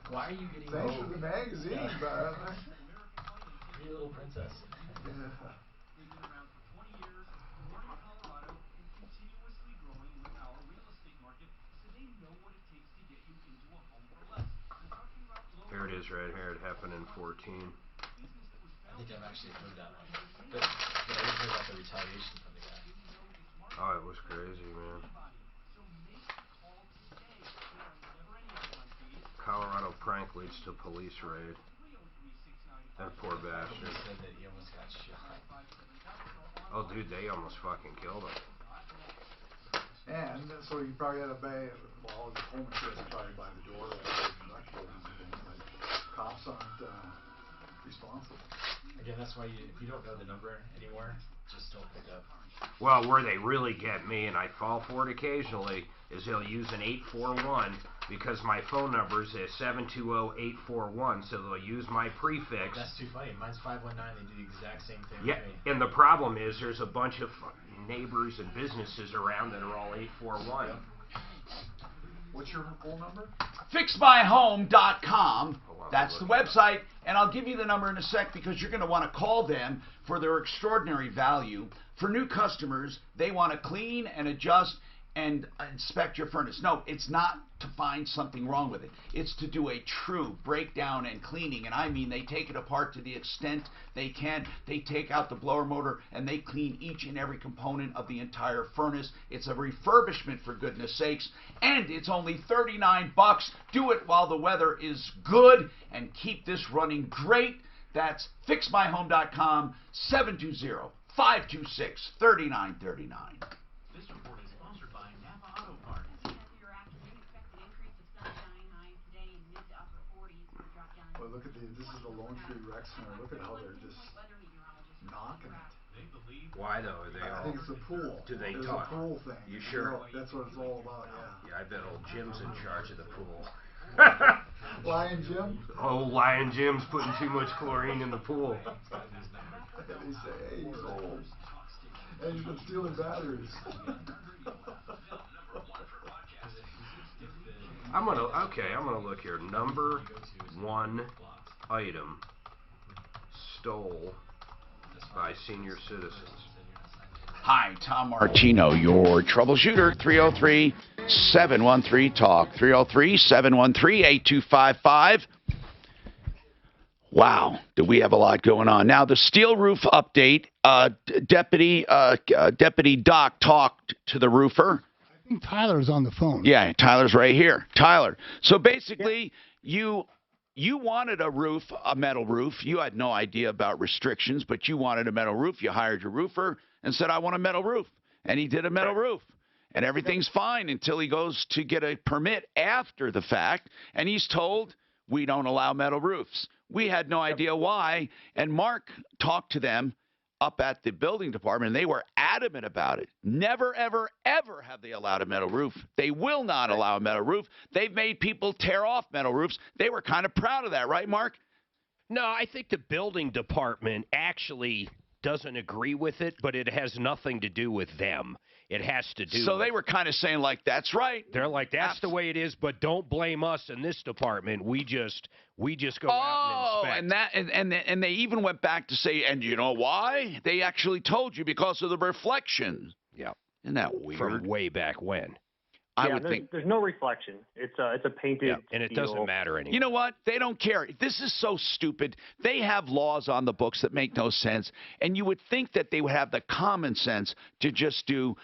Why are you getting thanks for the magazine, man. Pretty Little Princess. Yeah. Here it is right here. It happened in 14. I think I've actually heard that one. But I didn't hear about the retaliation from the guy. Oh, it was crazy, man. Colorado prank leads to police raid. That poor bastard. He said that he almost got shot. Oh, dude, they almost fucking killed him. And so you probably had a bay. Well, his home insurance is probably by the door. Cops aren't responsible. Again, that's why if you don't know the number anymore, just don't pick up. Well, where they really get me, and I fall for it occasionally, is they'll use an 841 because my phone number is 720-841, so they'll use my prefix. That's too funny. Mine's 519. They do the exact same thing Yeah, with me. and the problem is there's a bunch of neighbors and businesses around that are all 841. Yep. What's your phone number? FixMyHome.com. That's the website, and I'll give you the number in a sec because you're going to want to call them for their extraordinary value. For new customers, they want to clean and adjust and inspect your furnace. No, it's not to find something wrong with it. It's to do a true breakdown and cleaning, and I mean they take it apart to the extent they can. They take out the blower motor and they clean each and every component of the entire furnace. It's a refurbishment, for goodness sakes, and it's only $39. Do it while the weather is good and keep this running great. That's FixMyHome.com, 720-526-3939. This report is sponsored by Napa Auto Parts. Well, look at this is the Lone Tree Rec Center. Look at how they're just knocking it. Why though? Are they I think it's the pool. Do they There's talk? a pool thing. You sure? That's what it's all about, yeah. Yeah, I bet old Jim's in charge of the pool. Lion Jim? Old Lion Jim's putting too much chlorine in the pool. They say, hey, he's old. And he's been stealing batteries. I'm gonna look here. Number one item stole by senior citizens. Hi, Tom Martino, your troubleshooter. 303-713-TALK. 303-713-8255. Wow, do we have a lot going on. Now, the steel roof update. Deputy Doc talked to the roofer. I think Tyler's on the phone. Yeah, Tyler's right here. Tyler, so basically, you wanted a roof, a metal roof. You had no idea about restrictions, but you wanted a metal roof. You hired your roofer and said, I want a metal roof. And he did a metal roof. And everything's fine until he goes to get a permit after the fact, and he's told, we don't allow metal roofs. We had no idea why, and Mark talked to them up at the building department, and they were adamant about it. Never, ever, ever have they allowed a metal roof. They will not allow a metal roof. They've made people tear off metal roofs. They were kind of proud of that, right, Mark? No, I think the building department actually doesn't agree with it, but it has nothing to do with them. It has to do. So they were kind of saying, like, that's right. They're like, that's the way it is, but don't blame us in this department. We just go out and inspect. And they even went back to say, and you know why? They actually told you because of the reflection. Yeah. Isn't that weird? From way back when. I would think there's no reflection. It's a painted and it steel. doesn't matter anymore. You know what? They don't care. This is so stupid. They have laws on the books that make no sense, and you would think that they would have the common sense to just to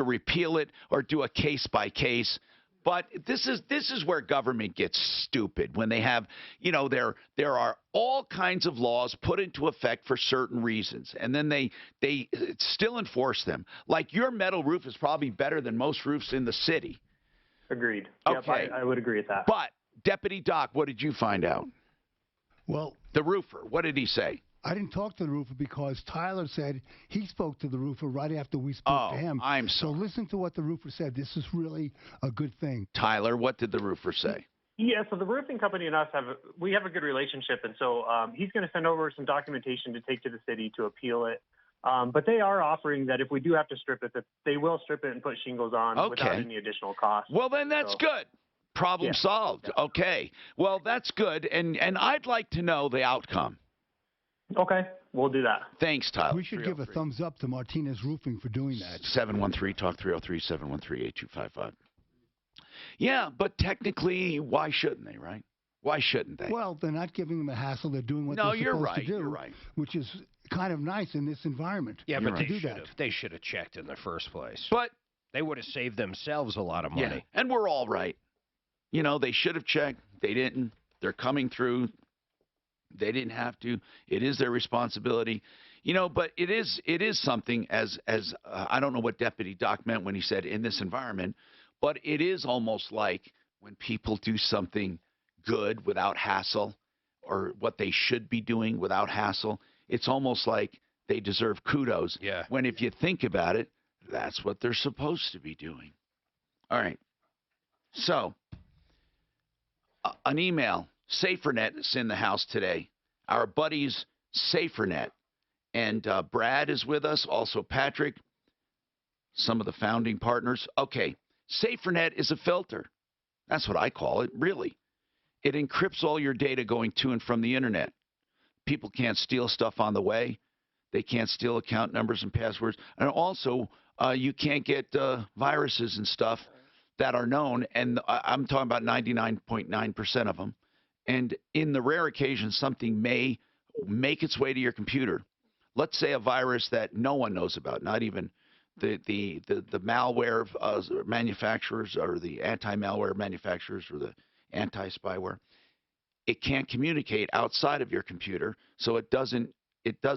repeal it or do a case by case. But this is where government gets stupid when they have, there are all kinds of laws put into effect for certain reasons, and then they still enforce them. Like your metal roof is probably better than most roofs in the city. Agreed. Okay. Yep, I would agree with that. But Deputy Doc, what did you find out? Well, the roofer, what did he say? I didn't talk to the roofer because Tyler said he spoke to the roofer right after we spoke to him. I'm sorry. So listen to what the roofer said. This is really a good thing. Tyler, what did the roofer say? Yeah, so the roofing company and us have a good relationship, and so he's going to send over some documentation to take to the city to appeal it. But they are offering that if we do have to strip it, that they will strip it and put shingles on without any additional cost. Well, then that's good. Problem solved. Yeah. Okay. Well, that's good, and I'd like to know the outcome. Okay, we'll do that. Thanks, Tyler. We should give a thumbs up to Martinez Roofing for doing that. 713-TALK 303-713-8255. Yeah, but technically, why shouldn't they, right? Why shouldn't they? Well, they're not giving them a hassle. They're doing what they're supposed to do. You're right. Which is kind of nice in this environment. Yeah, but they should have checked in the first place. But they would have saved themselves a lot of money. Yeah, and we're all right. They should have checked. They didn't. They're coming through. They didn't have to. It is their responsibility. But it is something as I don't know what Deputy Doc meant when he said in this environment, but it is almost like when people do something good without hassle or what they should be doing without hassle, it's almost like they deserve kudos. Yeah. When if you think about it, that's what they're supposed to be doing. All right. So, an email. SaferNet is in the house today. Our buddies, SaferNet. And Brad is with us, also Patrick, some of the founding partners. Okay, SaferNet is a filter. That's what I call it, really. It encrypts all your data going to and from the internet. People can't steal stuff on the way. They can't steal account numbers and passwords. And also, you can't get viruses and stuff that are known, and I'm talking about 99.9% of them. And in the rare occasion something may make its way to your computer, let's say a virus that no one knows about, not even the malware manufacturers or the anti-malware manufacturers or the anti-spyware, it can't communicate outside of your computer, so it does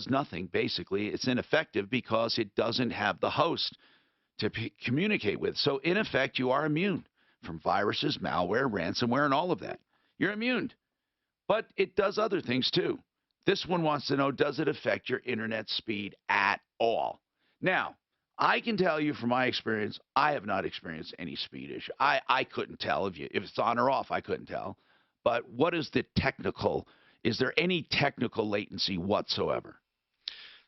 nothing, basically. It's ineffective because it doesn't have the host to communicate with. So in effect, you are immune from viruses, malware, ransomware, and all of that. You're immune. But it does other things too. This one wants to know, does it affect your internet speed at all? Now, I can tell you from my experience, I have not experienced any speed issue. I couldn't tell if it's on or off. I couldn't tell. But what is the technical? Is there any technical latency whatsoever?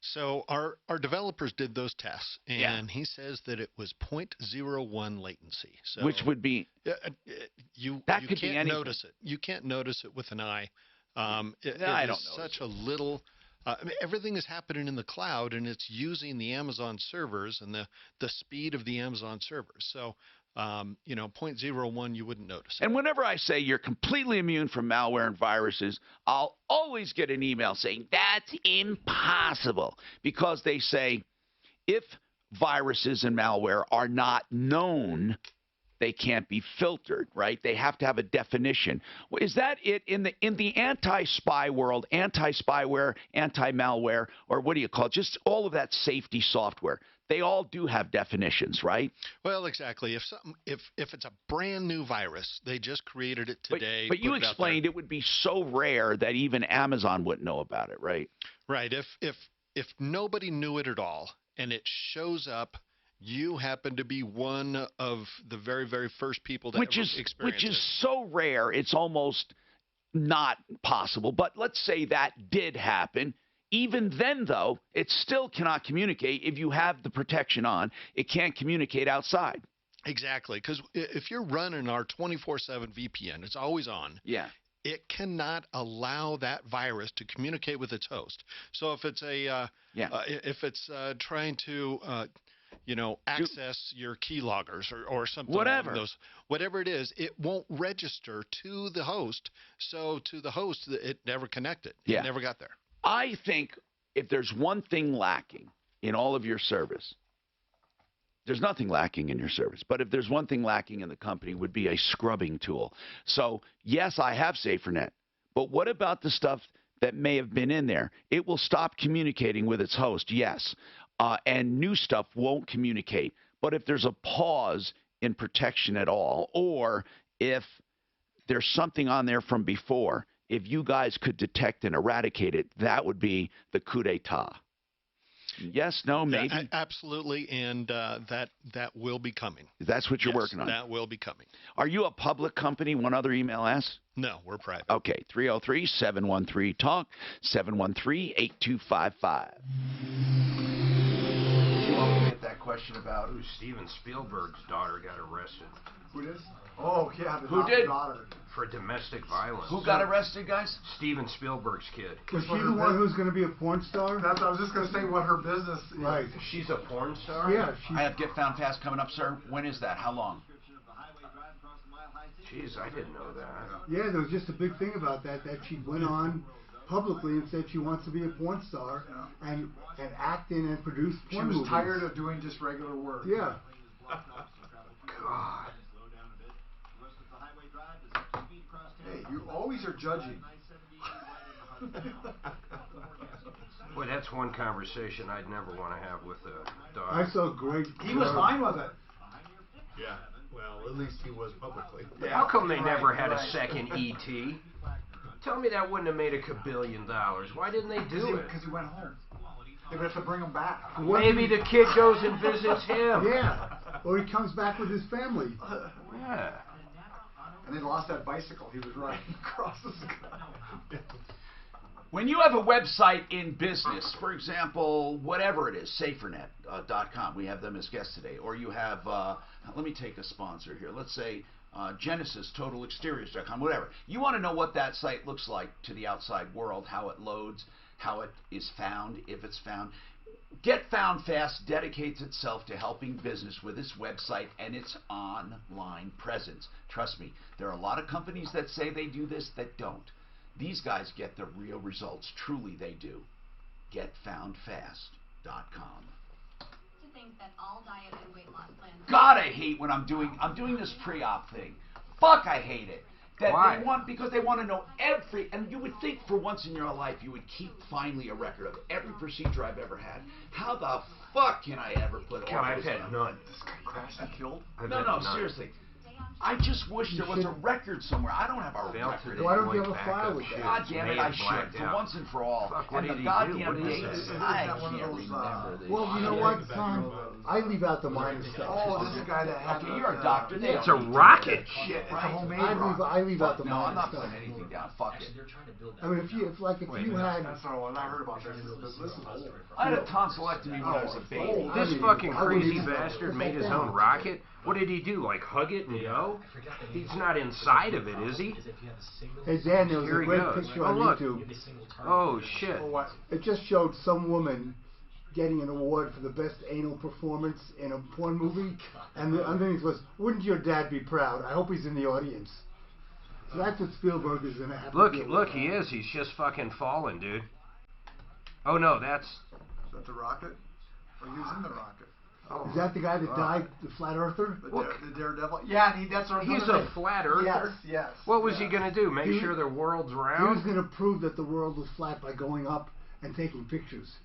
So our developers did those tests, and he says that it was 0.01 latency. So which would be you could can't notice it. You can't notice it with an eye. I don't know. Such a little. Everything is happening in the cloud, and it's using the Amazon servers and the speed of the Amazon servers. So 0.01 you wouldn't notice. And whenever I say you're completely immune from malware and viruses, I'll always get an email saying that's impossible, because they say if viruses and malware are not known, they can't be filtered, right? They have to have a definition. Is that it in the anti-spy world, anti-spyware, anti-malware, or what do you call it? Just all of that safety software. They all do have definitions, right? Well, exactly. If it's a brand new virus, they just created it today. But you explained it would be so rare that even Amazon wouldn't know about it, right? Right. If nobody knew it at all and it shows up, you happen to be one of the very, very first people that experienced it. Which is so rare, it's almost not possible. But let's say that did happen. Even then, though, it still cannot communicate. If you have the protection on, it can't communicate outside. Exactly, because if you're running our 24/7 VPN, it's always on. Yeah. It cannot allow that virus to communicate with its host. So if it's trying to access your keyloggers or something, whatever it is, it won't register to the host. So to the host, it never connected. Yeah. It never got there. I think if there's one thing lacking in all of your service, There's nothing lacking in your service. But if there's one thing lacking in the company, would be a scrubbing tool. So, yes, I have SaferNet. But what about the stuff that may have been in there? It will stop communicating with its host, yes. And new stuff won't communicate. But if there's a pause in protection at all, or if there's something on there from before, if you guys could detect and eradicate it, that would be the coup d'etat. Yes, no, maybe? Yeah, absolutely, and that will be coming. That's what you're working on? That will be coming. Are you a public company? One other email asks? No, we're private. Okay, 303-713-TALK, 713-8255. That question about who Steven Spielberg's daughter got arrested. Who did? Oh, yeah, the Who did? daughter. For domestic violence. Who got arrested, guys? Steven Spielberg's kid. Was she the one who's going to be a porn star? I was just going to say what her business is. Right. She's a porn star? Yeah. I have Get Found Fast coming up, sir. When is that? How long? Jeez, I didn't know that. Yeah, there was just a big thing about that she went on publicly and said she wants to be a porn star and act in and produce porn movies. She was tired of doing just regular work. Yeah. God. Hey, you always are judging. Boy, that's one conversation I'd never want to have with a dog. I saw great. He was fine with it. Yeah. Well, at least he was publicly. Yeah. How come they never had a second E.T.? Tell me that wouldn't have made $1 billion. Why didn't they do it? Because he went home. They would have to bring him back. Maybe the kid goes and visits him. Yeah. Or he comes back with his family. Yeah. And they lost that bicycle he was riding across the sky. When you have a website in business, for example, whatever it is, SaferNet.com, we have them as guests today, or you have, let me take a sponsor here, let's say Genesis, TotalExteriors.com, whatever. You want to know what that site looks like to the outside world, how it loads, how it is found, if it's found. Get Found Fast dedicates itself to helping business with its website and its online presence. Trust me, there are a lot of companies that say they do this that don't. These guys get the real results. Truly they do. GetFoundFast.com. To think that all diet and weight loss plans. God, I hate when I'm doing this pre-op thing. Fuck, I hate it. Why? Because they want to know every, and you would think for once in your life you would keep finally a record of every procedure I've ever had. How the fuck can I ever put all God, I've those had down? none. This guy crashed and killed? No, seriously. I just wish there was a record somewhere. I don't have a record. Why don't you have a file with that? God damn it, I should. For once and for all. Fuck, what and did the he do? goddamn What is dates, it? I can't remember these. Well, you know what, Tom? I leave out the minor stuff. Oh, this is a guy that had. Okay, you're a doctor. It's a rocket. Shit, it's a Right. homemade I leave out the No, I'm minor not stuff. putting anything down. Fuck it. I mean, if you had. That's not what I heard about this. This is old. I had a tonsillectomy when I was a baby. This fucking crazy bastard made his own rocket? What did he do, like hug it and go? He's not inside of it, is he? Hey, Dan, there was Here a he great goes. picture Oh, on look. YouTube. Oh, shit. It just showed some woman getting an award for the best anal performance in a porn movie, and the underneath was, "Wouldn't your dad be proud? I hope he's in the audience." So that's what Spielberg is gonna have. Look, he is. He's just fucking falling, dude. Oh no, that's. Is that the rocket? Or he was in the rocket? Oh, Is that the guy that died, the flat earther? The daredevil? Yeah, and that's what He's a flat earther. Yes. What was he gonna do? Make sure the world's He round? was gonna prove that the world was flat by going up and taking pictures.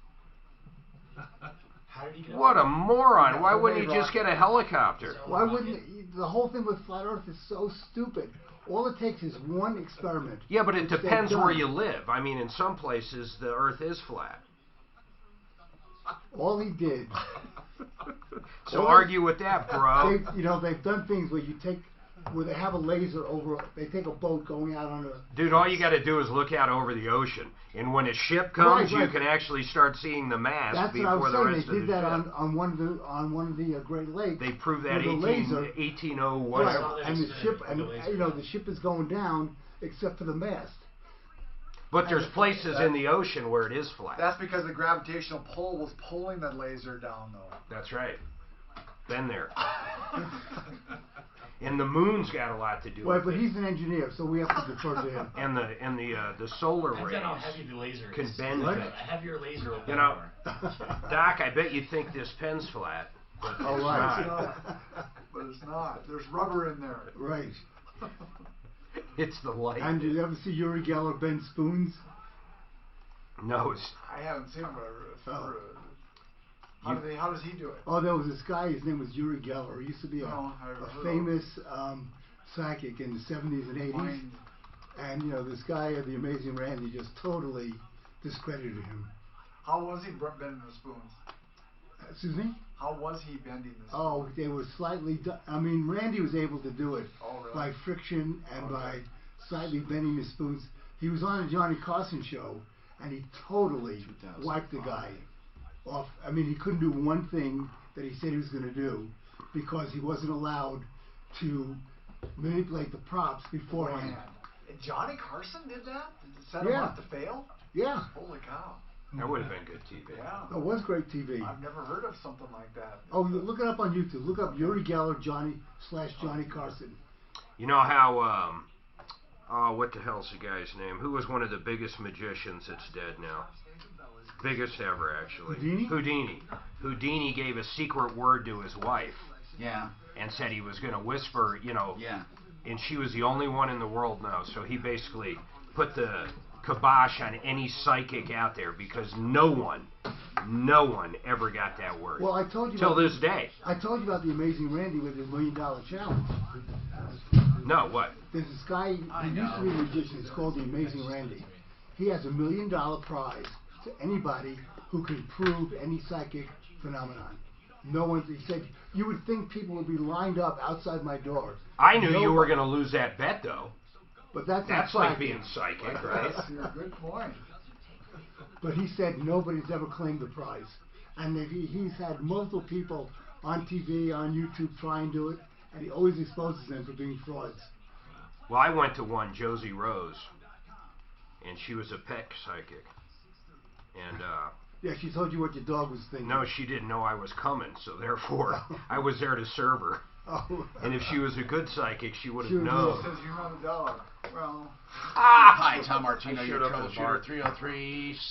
What a moron! Why wouldn't he just get a helicopter? Why wouldn't the whole thing with flat Earth is so stupid? All it takes is one experiment. Yeah, but it which they've depends where done. you live. I mean, in some places the Earth is flat. All he did. So argue with that, bro. They've done things where they have a laser over. They take a boat going out on a. Dude, all you got to do is look out over the ocean, and when a ship comes, Right. you can actually start seeing the mast That's what I before was the saying. rest They of the did that ship. on one of the Great Lakes. They proved that with a laser. 1801. Right. And the ship is going down except for the mast. But there's places in the ocean where it is flat. That's because the gravitational pull was pulling the laser down, though. That's right. Been there. And the moon's got a lot to do Well, with but it. he's an engineer, so we have to defer to him. And the solar rays Depends on how heavy the laser can is. bend A things. heavier laser will You know, Doc, I bet you think this pen's flat. Oh, right. But it's not. There's rubber in there. Right. It's the light. And did you ever see Uri Geller bend spoons? No. I haven't seen him, but how does he do it? Oh, there was this guy. His name was Uri Geller. He used to be a famous psychic in the 70s and 80s. And, you know, this guy, the Amazing Randy, just totally discredited him. How was he bending the spoons? Excuse me? How was he bending the spoons? Oh, they were slightly... I mean, Randy was able to do it by friction and by slightly bending the spoons. He was on a Johnny Carson show, and he totally wiped the guy off. I mean, he couldn't do one thing that he said he was going to do because he wasn't allowed to manipulate the props beforehand. And Johnny Carson did that? Set him up to fail? Yeah. Holy cow. That would have been good TV. Yeah. It was great TV. I've never heard of something like that. Oh, look it up on YouTube. Look up Uri Geller, Johnny Carson. You know how, what the hell's the guy's name? Who was one of the biggest magicians that's dead now? Biggest ever, actually. Houdini? Houdini gave a secret word to his wife. Yeah. And said he was going to whisper, you know. Yeah. And she was the only one in the world now. So he basically put the kibosh on any psychic out there because no one ever got that word. Well, I told you till this day. I told you about the Amazing Randy with his $1 Million Challenge. No, what? There's this guy who used to be a magician. It's called the Amazing Randy. He has $1 million prize to anybody who can prove any psychic phenomenon. No one's. He said you would think people would be lined up outside my door. I knew you were going to lose that bet, though. But that's like being psychic, right? That's a good point. But he said nobody's ever claimed the prize. And he's had multiple people on TV, on YouTube try and do it, and he always exposes them for being frauds. Well, I went to one, Josie Rose, and she was a pet psychic. And, yeah, she told you what your dog was thinking. No, she didn't know I was coming, so therefore I was there to serve her. Oh. And if she was a good psychic, she would have known. She says you're not a dog. Well. Hi, Tom Martino, your troubleshooter.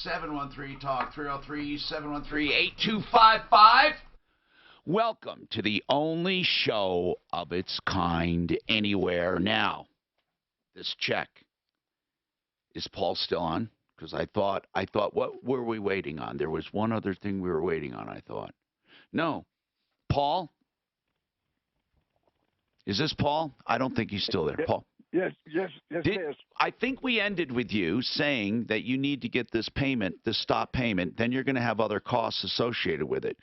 303-713-TALK. 303-713-8255. Welcome to the only show of its kind anywhere. Now, this check. Is Paul still on? Because I thought, what were we waiting on? There was one other thing we were waiting on, I thought. No. Paul? Is this Paul? I don't think he's still there. Paul? Yes, I think we ended with you saying that you need to get this payment, this stop payment, then you're going to have other costs associated with it.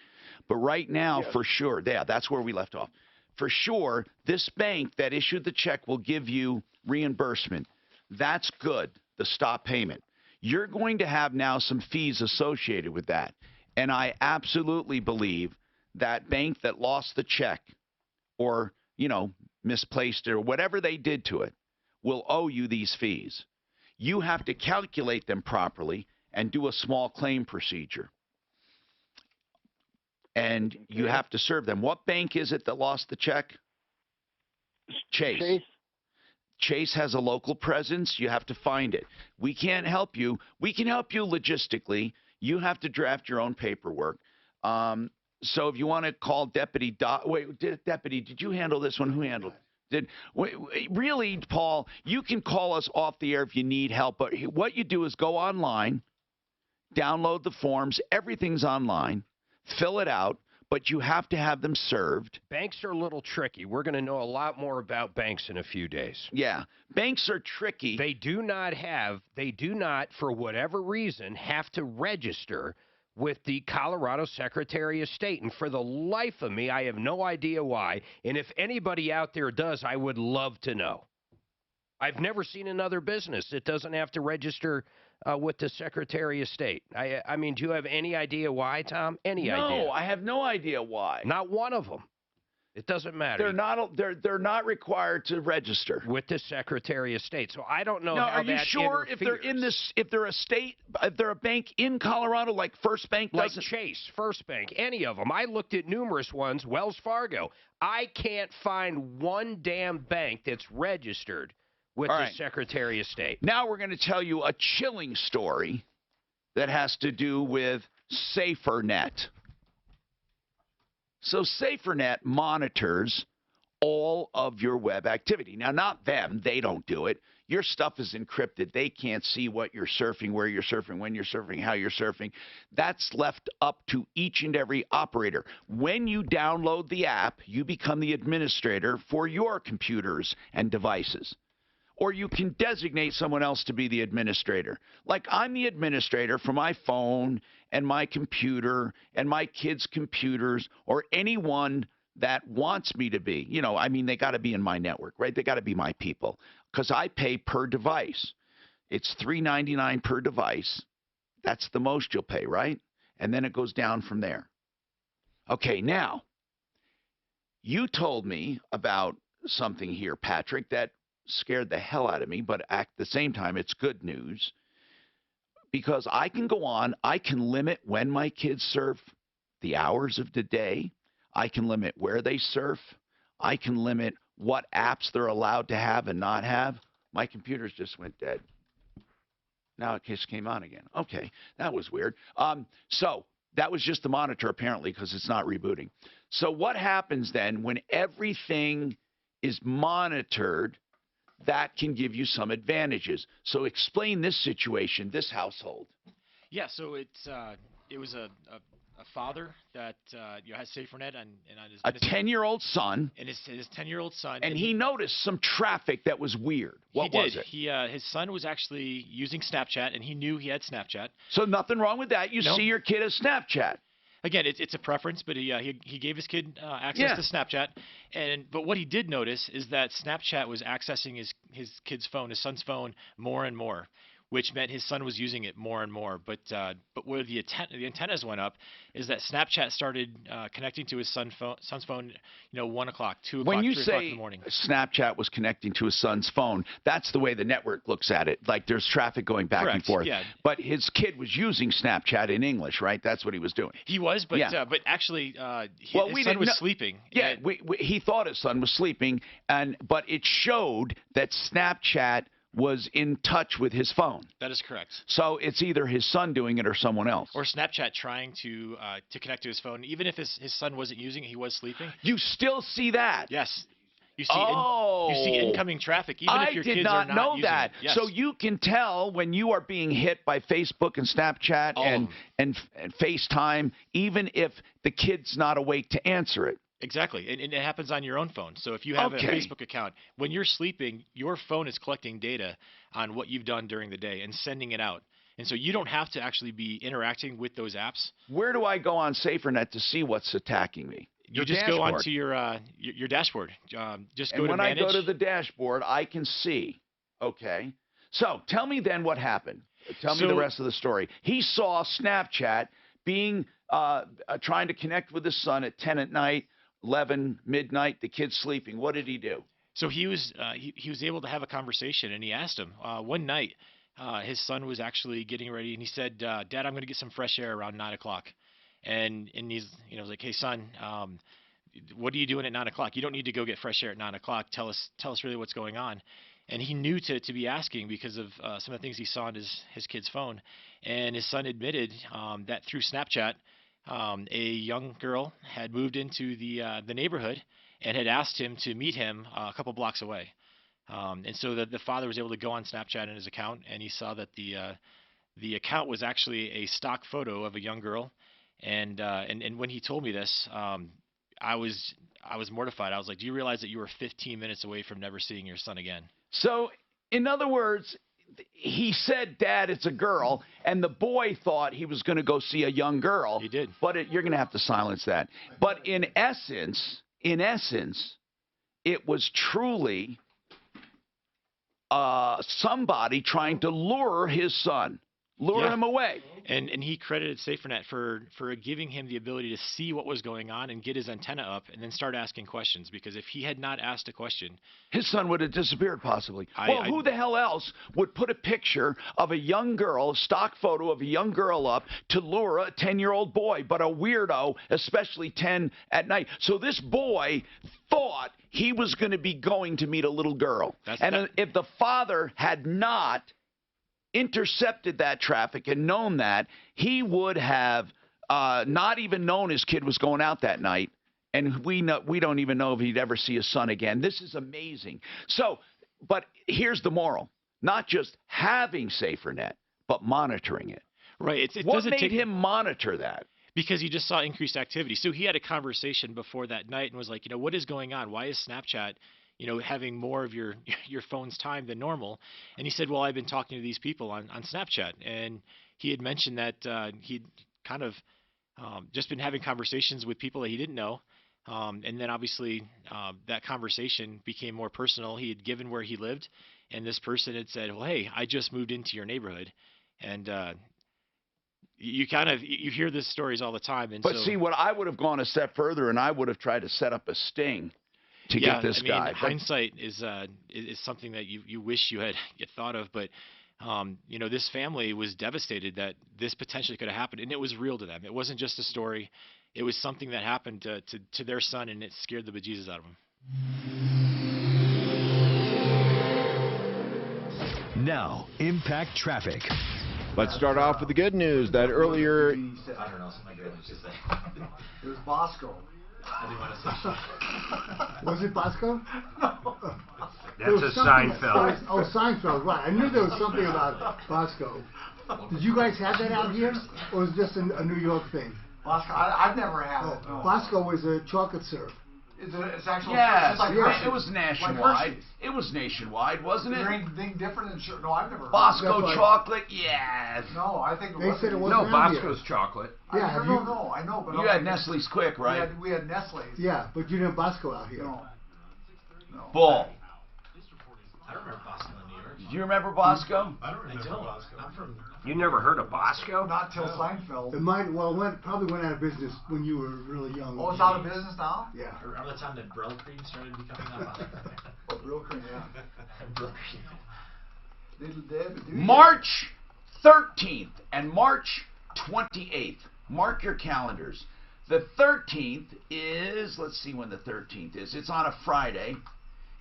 But right now, for sure, that's where we left off. For sure, this bank that issued the check will give you reimbursement. That's good, the stop payment. You're going to have now some fees associated with that. And I absolutely believe that bank that lost the check or, misplaced it or whatever they did to it will owe you these fees. You have to calculate them properly and do a small claim procedure. And you have to serve them. What bank is it that lost the check? Chase. Chase has a local presence. You have to find it. We can't help you. We can help you logistically. You have to draft your own paperwork. So if you want to call Deputy Deputy, did you handle this one? Who handled it? Really, Paul, you can call us off the air if you need help. But what you do is go online, download the forms. Everything's online. Fill it out. But you have to have them served. Banks are a little tricky. We're going to know a lot more about banks in a few days. Yeah. Banks are tricky. They do not, for whatever reason, have to register with the Colorado Secretary of State. And for the life of me, I have no idea why. And if anybody out there does, I would love to know. I've never seen another business that doesn't have to register with the Secretary of State. I mean, do you have any idea why, Tom? Idea? No, I have no idea why. Not one of them. It doesn't matter. They're not required to register with the Secretary of State. So I don't know. Now, how are you sure if they're in this? If they're a bank in Colorado, like First Bank doesn't? Like Chase, First Bank, any of them. I looked at numerous ones. Wells Fargo. I can't find one damn bank that's registered with the Secretary of State. Now we're going to tell you a chilling story that has to do with SaferNet. So SaferNet monitors all of your web activity. Now, not them. They don't do it. Your stuff is encrypted. They can't see what you're surfing, where you're surfing, when you're surfing, how you're surfing. That's left up to each and every operator. When you download the app, you become the administrator for your computers and devices. Or you can designate someone else to be the administrator. Like I'm the administrator for my phone and my computer and my kids' computers, or anyone that wants me to be. You know, I mean, they got to be in my network, right? They got to be my people, because I pay per device. It's $3.99 per device. That's the most you'll pay, right? And then it goes down from there. Okay, now, you told me about something here, Patrick, that scared the hell out of me, but at the same time, it's good news, because I can go on, I can limit when my kids surf, the hours of the day. I can limit where they surf. I can limit what apps they're allowed to have and not have. My computers just went dead. Now it just came on again. Okay, that was weird. So that was just the monitor, apparently, because it's not rebooting. So what happens then when everything is monitored? That can give you some advantages. So explain this situation, this household. Yeah, so it was a father that has SaferNet and a 10-year-old son. And his 10-year-old son. And he noticed some traffic that was weird. What was it? His son was actually using Snapchat, and he knew he had Snapchat. So nothing wrong with that. You see your kid has Snapchat. Again, it's a preference, but he gave his kid access to Snapchat. But what he did notice is that Snapchat was accessing his kid's phone, his son's phone, more and more, which meant his son was using it more and more. But where the antennas went up is that Snapchat started connecting to his son's phone, 1 o'clock, 2 o'clock, 3 o'clock in the morning. When you say Snapchat was connecting to his son's phone, that's the way the network looks at it. Like there's traffic going back and forth. Yeah. But his kid was using Snapchat in English, right? That's what he was doing. He was, but actually his son was sleeping. Yeah, he thought his son was sleeping, but it showed that Snapchat was in touch with his phone. That is correct. So it's either his son doing it or someone else. Or Snapchat trying to connect to his phone. Even if his son wasn't using it, he was sleeping. You still see that? Yes. You see incoming traffic, even if your kids are not using it. I did not know that. Yes. So you can tell when you are being hit by Facebook and Snapchat and FaceTime, even if the kid's not awake to answer it. Exactly, and it happens on your own phone. So if you have a Facebook account, when you're sleeping, your phone is collecting data on what you've done during the day and sending it out. And so you don't have to actually be interacting with those apps. Where do I go on SaferNet to see what's attacking me? You just go onto your dashboard. Just go to Manage. And when I go to the dashboard, I can see. Okay. So tell me then what happened. Tell me the rest of the story. He saw Snapchat being trying to connect with his son at 10 at night. 11 midnight, the kid's sleeping. What did he do? So he was able to have a conversation, and he asked him one night. His son was actually getting ready, and he said, "Dad, I'm going to get some fresh air around 9 o'clock." And he's was like, "Hey son, what are you doing at 9 o'clock? You don't need to go get fresh air at 9 o'clock. Tell us really what's going on." And he knew to be asking because of some of the things he saw on his kid's phone. And his son admitted that through Snapchat, a young girl had moved into the neighborhood and had asked him to meet him a couple blocks away. And so the father was able to go on Snapchat in his account, and he saw that the account was actually a stock photo of a young girl. And when he told me this, I was mortified. I was like, "Do you realize that you were 15 minutes away from never seeing your son again?" So, in other words, he said, "Dad, it's a girl," and the boy thought he was going to go see a young girl. He did. But you're going to have to silence that. But in essence, it was truly somebody trying to lure his son, lure him away. And he credited SaferNet for giving him the ability to see what was going on and get his antenna up and then start asking questions. Because if he had not asked a question, his son would have disappeared possibly. Who the hell else would put a picture of a young girl, a stock photo of a young girl up to lure a 10-year-old boy, but a weirdo, especially 10 at night. So this boy thought he was going to be going to meet a little girl. If the father had not intercepted that traffic and known that, he would have not even known his kid was going out that night And we don't even know if he'd ever see his son again. This is amazing. So, but here's the moral. Not just having SaferNet, but monitoring it. Right. What made him monitor that? Because he just saw increased activity. So he had a conversation before that night and was like, what is going on? Why is Snapchat, having more of your phone's time than normal? And he said, well, I've been talking to these people on Snapchat. And he had mentioned that he'd kind of just been having conversations with people that he didn't know. And then obviously that conversation became more personal. He had given where he lived. And this person had said, well, hey, I just moved into your neighborhood. And you hear these stories all the time. And but see, what I would have gone a step further, and I would have tried to set up a sting to get this guy. Hindsight is something that you wish you had thought of, but this family was devastated that this potentially could have happened, and it was real to them. It wasn't just a story; it was something that happened to their son, and it scared the bejesus out of them. Now, impact traffic. Let's start off with the good news that earlier. I don't know, something good to say. It was Bosco. I didn't want to say shit. Was it Bosco? No. That's a Seinfeld. Oh, Seinfeld, right. I knew there was something about Bosco. Did you guys have that out here, or was it just a New York thing? Bosco, I've never had it. No. Bosco was a chocolate syrup. It's actually yes, like it was nationwide. Like it was nationwide, wasn't it? Is there anything different than no? I've never. Bosco chocolate, yes. No, I think they said it wasn't. No, Bosco's chocolate. Yeah, no, I know, but you had Nestle's Quick, right? We had Nestle's. Yeah, but you didn't have Bosco out here. No. Bull. I don't remember Bosco in New York. Do you remember Bosco? I don't remember Bosco. I'm from. You never heard of Bosco? Not till Seinfeld. It probably went out of business when you were really young. Oh, it's out of business now? Yeah. Around the time that Brill Cream started becoming that Oh, Brill Cream, yeah. Brill Cream. March 13th and March 28th. Mark your calendars. The 13th is, let's see when the 13th is. It's on a Friday.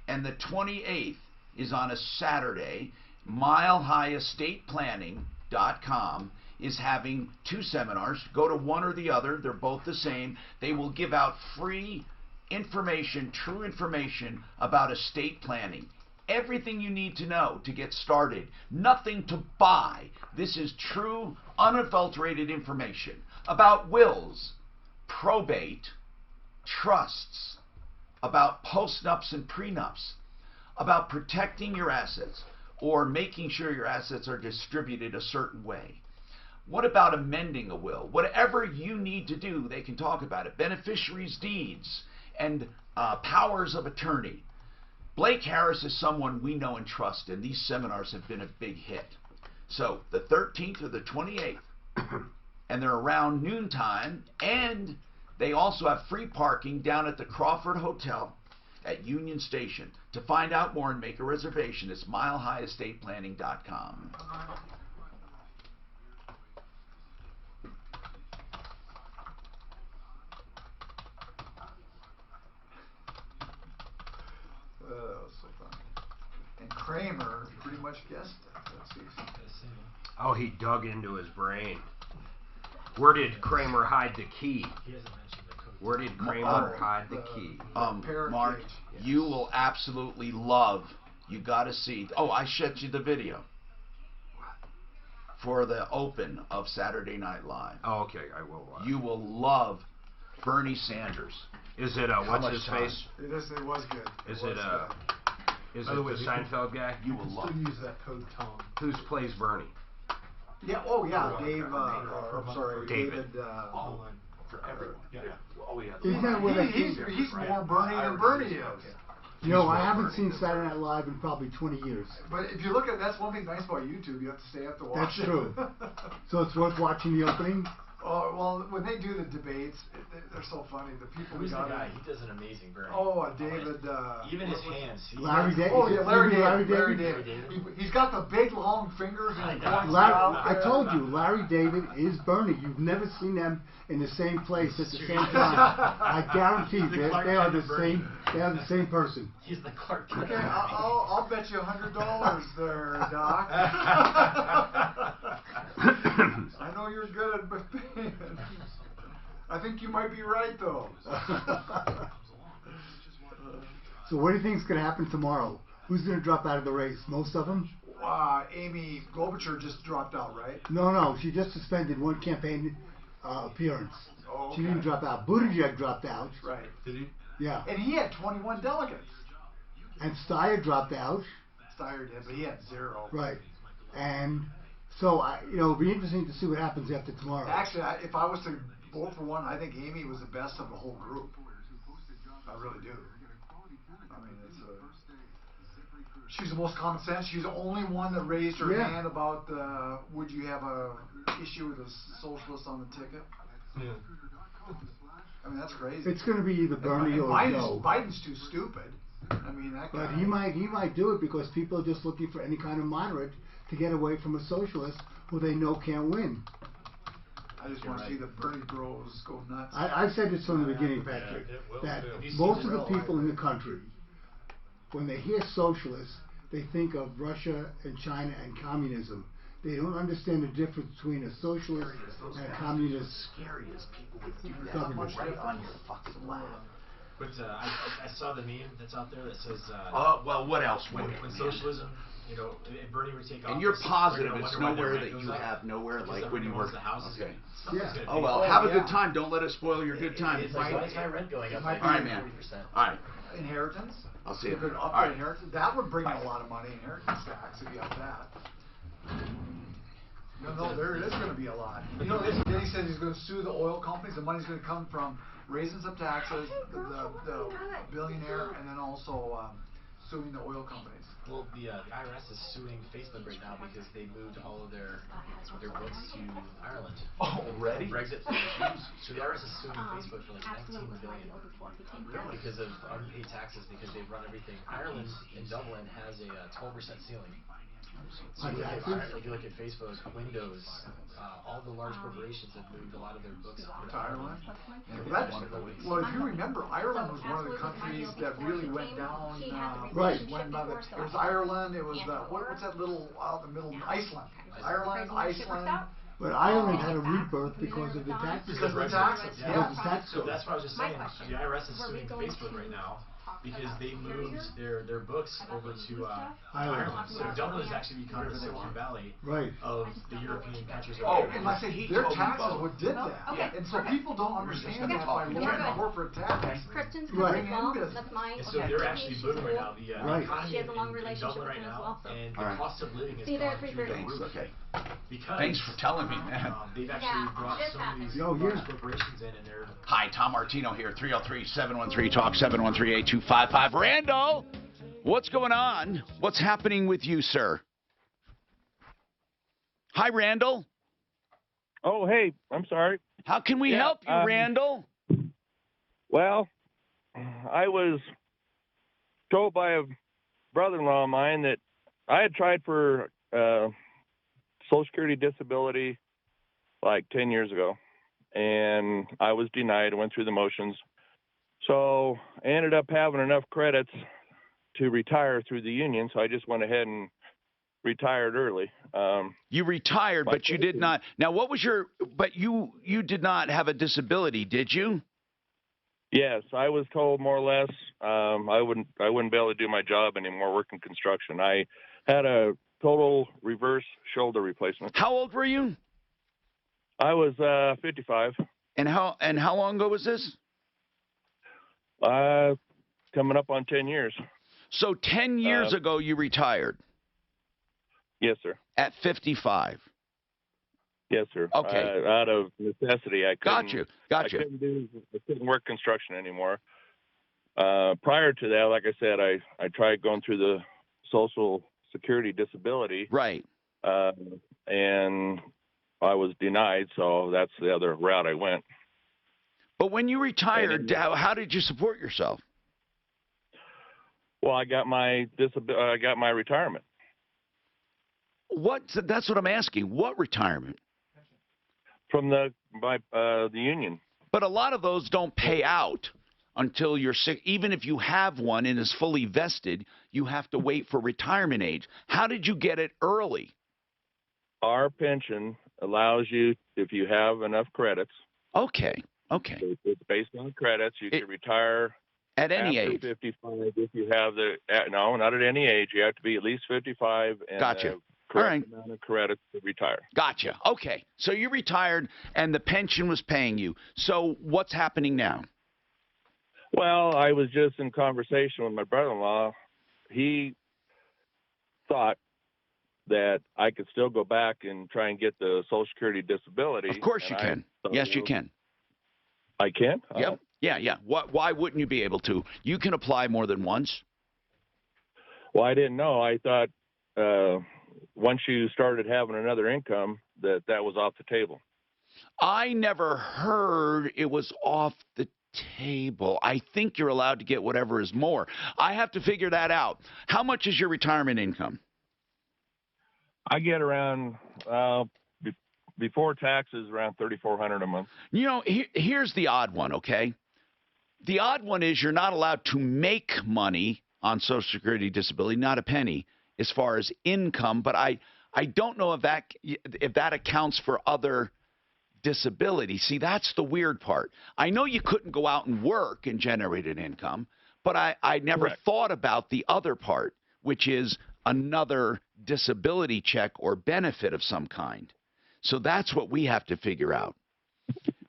And the 28th is on a Saturday. MileHighEstatePlanning.com is having 2 seminars. Go to one or the other. They're both the same. They will give out free information, true information about estate planning. Everything you need to know to get started. Nothing to buy. This is true, unadulterated information about wills, probate, trusts, about postnups and prenups, about protecting your assets, or making sure your assets are distributed a certain way. What about amending a will? Whatever you need to do, they can talk about it. Beneficiaries' deeds and powers of attorney. Blake Harris is someone we know and trust, and these seminars have been a big hit. So the 13th or the 28th, and they're around noontime, and they also have free parking down at the Crawford Hotel at Union Station. To find out more and make a reservation, it's MileHighEstatePlanning.com. That was so funny. And Kramer pretty much guessed it. Let's see. Oh, he dug into his brain. Where did Kramer hide the key? Where did Kramer hide the key? Mark, you will absolutely love. You got to see. Oh, I sent you the video for the open of Saturday Night Live. Oh, okay, I will. You will love Bernie Sanders. Is it what's his face? It was good. Is it the Seinfeld guy? You will love. Still use that code, Tom. Who plays Bernie? Yeah. Oh, yeah. Dave. I'm sorry, David. For everyone. Yeah. Oh, yeah. He's more Bernie than Bernie is. You know, I haven't seen Saturday Night Live in probably 20 years. But if you look at that's one thing nice about YouTube. You have to stay up to watch it. That's true. So it's worth watching the opening. Oh, well, when they do the debates, they're so funny. The people Who's who the got guy? it. He does an amazing Bernie. Oh, David. Even his hands. Larry David. Oh, yeah, Larry David. David. He's got the big, long fingers and I told you, Larry David is Bernie. You've never seen them in the same place at the same time. I guarantee they are the same. They are the same person. He's the Clark Kent. Okay, I'll bet you $100 there, Doc. I know you're good at I think you might be right, though. So what do you think is going to happen tomorrow? Who's going to drop out of the race? Most of them? Amy Klobuchar just dropped out, right? No. She just suspended one campaign appearance. Oh, okay. She didn't drop out. Buttigieg dropped out. Right. Did he? Yeah. And he had 21 delegates. And Steyer dropped out. Steyer did, but he had 0. Right. And so, it'll be interesting to see what happens after tomorrow. Actually, if I was to vote for one, I think Amy was the best of the whole group. I really do. I mean, she's the most common sense. She's the only one that raised her hand about would you have a issue with a socialist on the ticket? Yeah. I mean, that's crazy. It's going to be either Bernie or Joe. Biden's too stupid. I mean, that guy. But he might do it because people are just looking for any kind of moderate to get away from a socialist who they know can't win. I just want to see the Bernie bros go nuts. I've said this from the beginning, Patrick, that most of the people in the country, when they hear socialists, they think of Russia and China and communism. They don't understand the difference between a socialist and a communist. Scariest people would do that government. right on your fucking lap. But I saw the meme that's out there that says. Well, what else? When socialism, Bernie would take office. And you're positive it's wonder why nowhere their that rent you goes up? have nowhere like when you work. Okay. Yeah. Oh well, have a good time. Don't let it spoil your good time. It's like, why is my rent going up? All right, man. All right. Inheritance? I'll see you. If it up All right. inheritance, that would bring in a lot of money. Inheritance tax if you have that. No, there is going to be a lot. Then he says he's going to sue the oil companies. The money's going to come from raising some taxes, the billionaire, and then also suing the oil companies. Well, the IRS is suing Facebook right now because they moved all of their books to Ireland. Already? Brexit. So the IRS is suing Facebook for like $19 billion. Really? Because of unpaid taxes, because they've run everything. Ireland in Dublin has a 12% ceiling. So if you look at Facebook, Windows, all the large corporations have moved a lot of their books to Ireland. Well, if you remember, Ireland was one of the countries that really went down. Right. It was Ireland. It was what's that little out in the middle? Iceland. Ireland, Iceland. But Ireland had a rebirth because of the taxes. Because of the taxes. Yeah. Tax So that's what I was just saying. The IRS is suing Facebook right now because they moved their books over to Ireland. So Dublin has actually become the Silicon Valley of the European countries. And like I say, their taxes what did that. Okay. And so people don't understand that by lowering corporate tax. Kristen's bring coming as well. in business. That's mine. And so they're actually booming right now. The economy She has a long in relationship Dublin with right him as now, well. So. and the cost of living is See you there going at through the 3:30. roof. Okay. Because Thanks for telling me, man. They've actually brought some of these large corporations in, and they're. Hi, Tom Martino here, 303-713-TALK, 713-8255. Randall, what's going on? What's happening with you, sir? Hi, Randall. Oh, hey, I'm sorry. How can we help you, Randall? Well, I was told by a brother-in-law of mine that I had tried for Social Security disability like 10 years ago, and I was denied. I went through the motions. So I ended up having enough credits to retire through the union, so I just went ahead and retired early. You retired, but you did not. Now, what was your? But you did not have a disability, did you? Yes, I was told more or less I wouldn't be able to do my job anymore working construction. I had a total reverse shoulder replacement. How old were you? I was 55. And how long ago was this? Coming up on 10 years. So 10 years ago you retired? Yes, sir. At 55? Yes, sir. Okay. Out of necessity, I couldn't. Got you. I couldn't work construction anymore. Prior to that, like I said, I tried going through the Social Security disability. Right. And I was denied, so that's the other route I went. But when you retired, how did you support yourself? Well, I got my retirement. That's what I'm asking. What retirement? From the union. But a lot of those don't pay out until you're sick. Even if you have one and is fully vested, you have to wait for retirement age. How did you get it early? Our pension allows you, if you have enough credits. Okay. Okay. It's based on credits. You can retire at any after age. 55 if you have no, not at any age. You have to be at least 55 and Gotcha. correct amount of credits to retire. Gotcha. Okay. So you retired and the pension was paying you. So what's happening now? Well, I was just in conversation with my brother-in-law. He thought that I could still go back and try and get the Social Security disability. Of course you can. Yes, you can. I can? Yep. Yeah. Why wouldn't you be able to? You can apply more than once. Well, I didn't know. I thought once you started having another income that was off the table. I never heard it was off the table. I think you're allowed to get whatever is more. I have to figure that out. How much is your retirement income? I get around before taxes around $3,400 a month. You know, here's the odd one, okay? The odd one is you're not allowed to make money on Social Security disability, not a penny, as far as income. But I don't know if that accounts for other disability. See, that's the weird part. I know you couldn't go out and work and generate an income, but I never thought about the other part, which is another disability check or benefit of some kind. So that's what we have to figure out.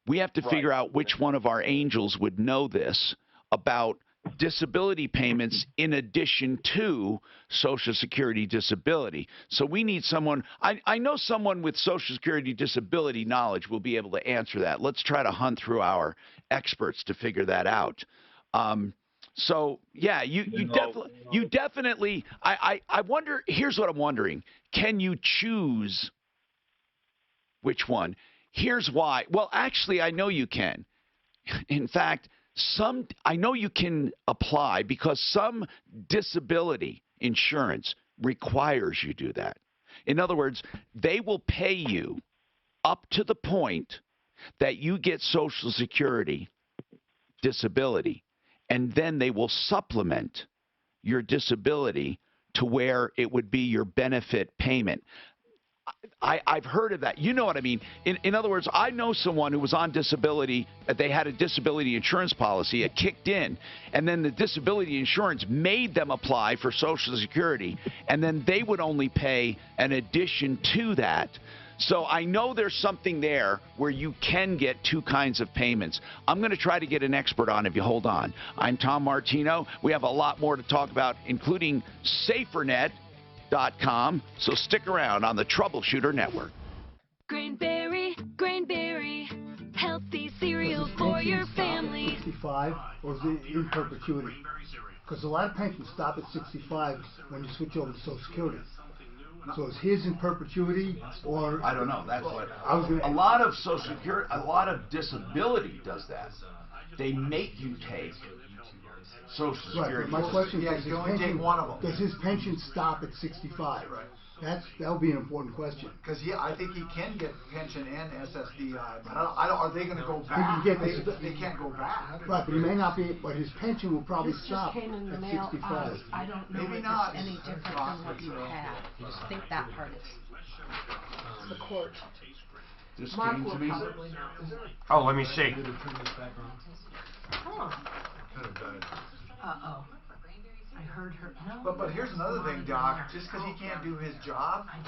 We have to figure out which one of our angels would know this about disability payments in addition to Social Security disability. So we need someone. I know someone with Social Security disability knowledge will be able to answer that. Let's try to hunt through our experts to figure that out. So yeah, you definitely. I wonder. Here's what I'm wondering: can you choose which one? Here's why. Well, actually, I know you can. In fact, I know you can apply because some disability insurance requires you do that. In other words, they will pay you up to the point that you get Social Security disability, and then they will supplement your disability to where it would be your benefit payment. I've heard of that. You know what I mean? In other words, I know someone who was on disability. They had a disability insurance policy. It kicked in, and then the disability insurance made them apply for Social Security, and then they would only pay an addition to that. So I know there's something there where you can get two kinds of payments. I'm going to try to get an expert on if you hold on. I'm Tom Martino. We have a lot more to talk about, including SaferNet.com, so stick around on the Troubleshooter Network. Grainberry, healthy cereal for your family. 65 or is it in perpetuity? Because a lot of pensions stop at 65 when you switch over to Social Security. So is his in perpetuity or? I don't know. That's what a lot of Social Security, a lot of disability does that. They make you take Social Security. Right, my question is, does his pension stop at 65? Right. That'll be an important question. Because I think he can get pension and SSDI, but are they going to go back? They can't go back. Right, but he may not be. But his pension will probably This stop just came in the at mail. 65. I don't know Maybe if not. it's any different than what you had. I just think that part is the court. This Mark came will to me. probably know. Oh, let me see. Oh. Kind of died. Uh-oh. I heard her. No. But here's another thing, Doc. Just because he can't do his job, he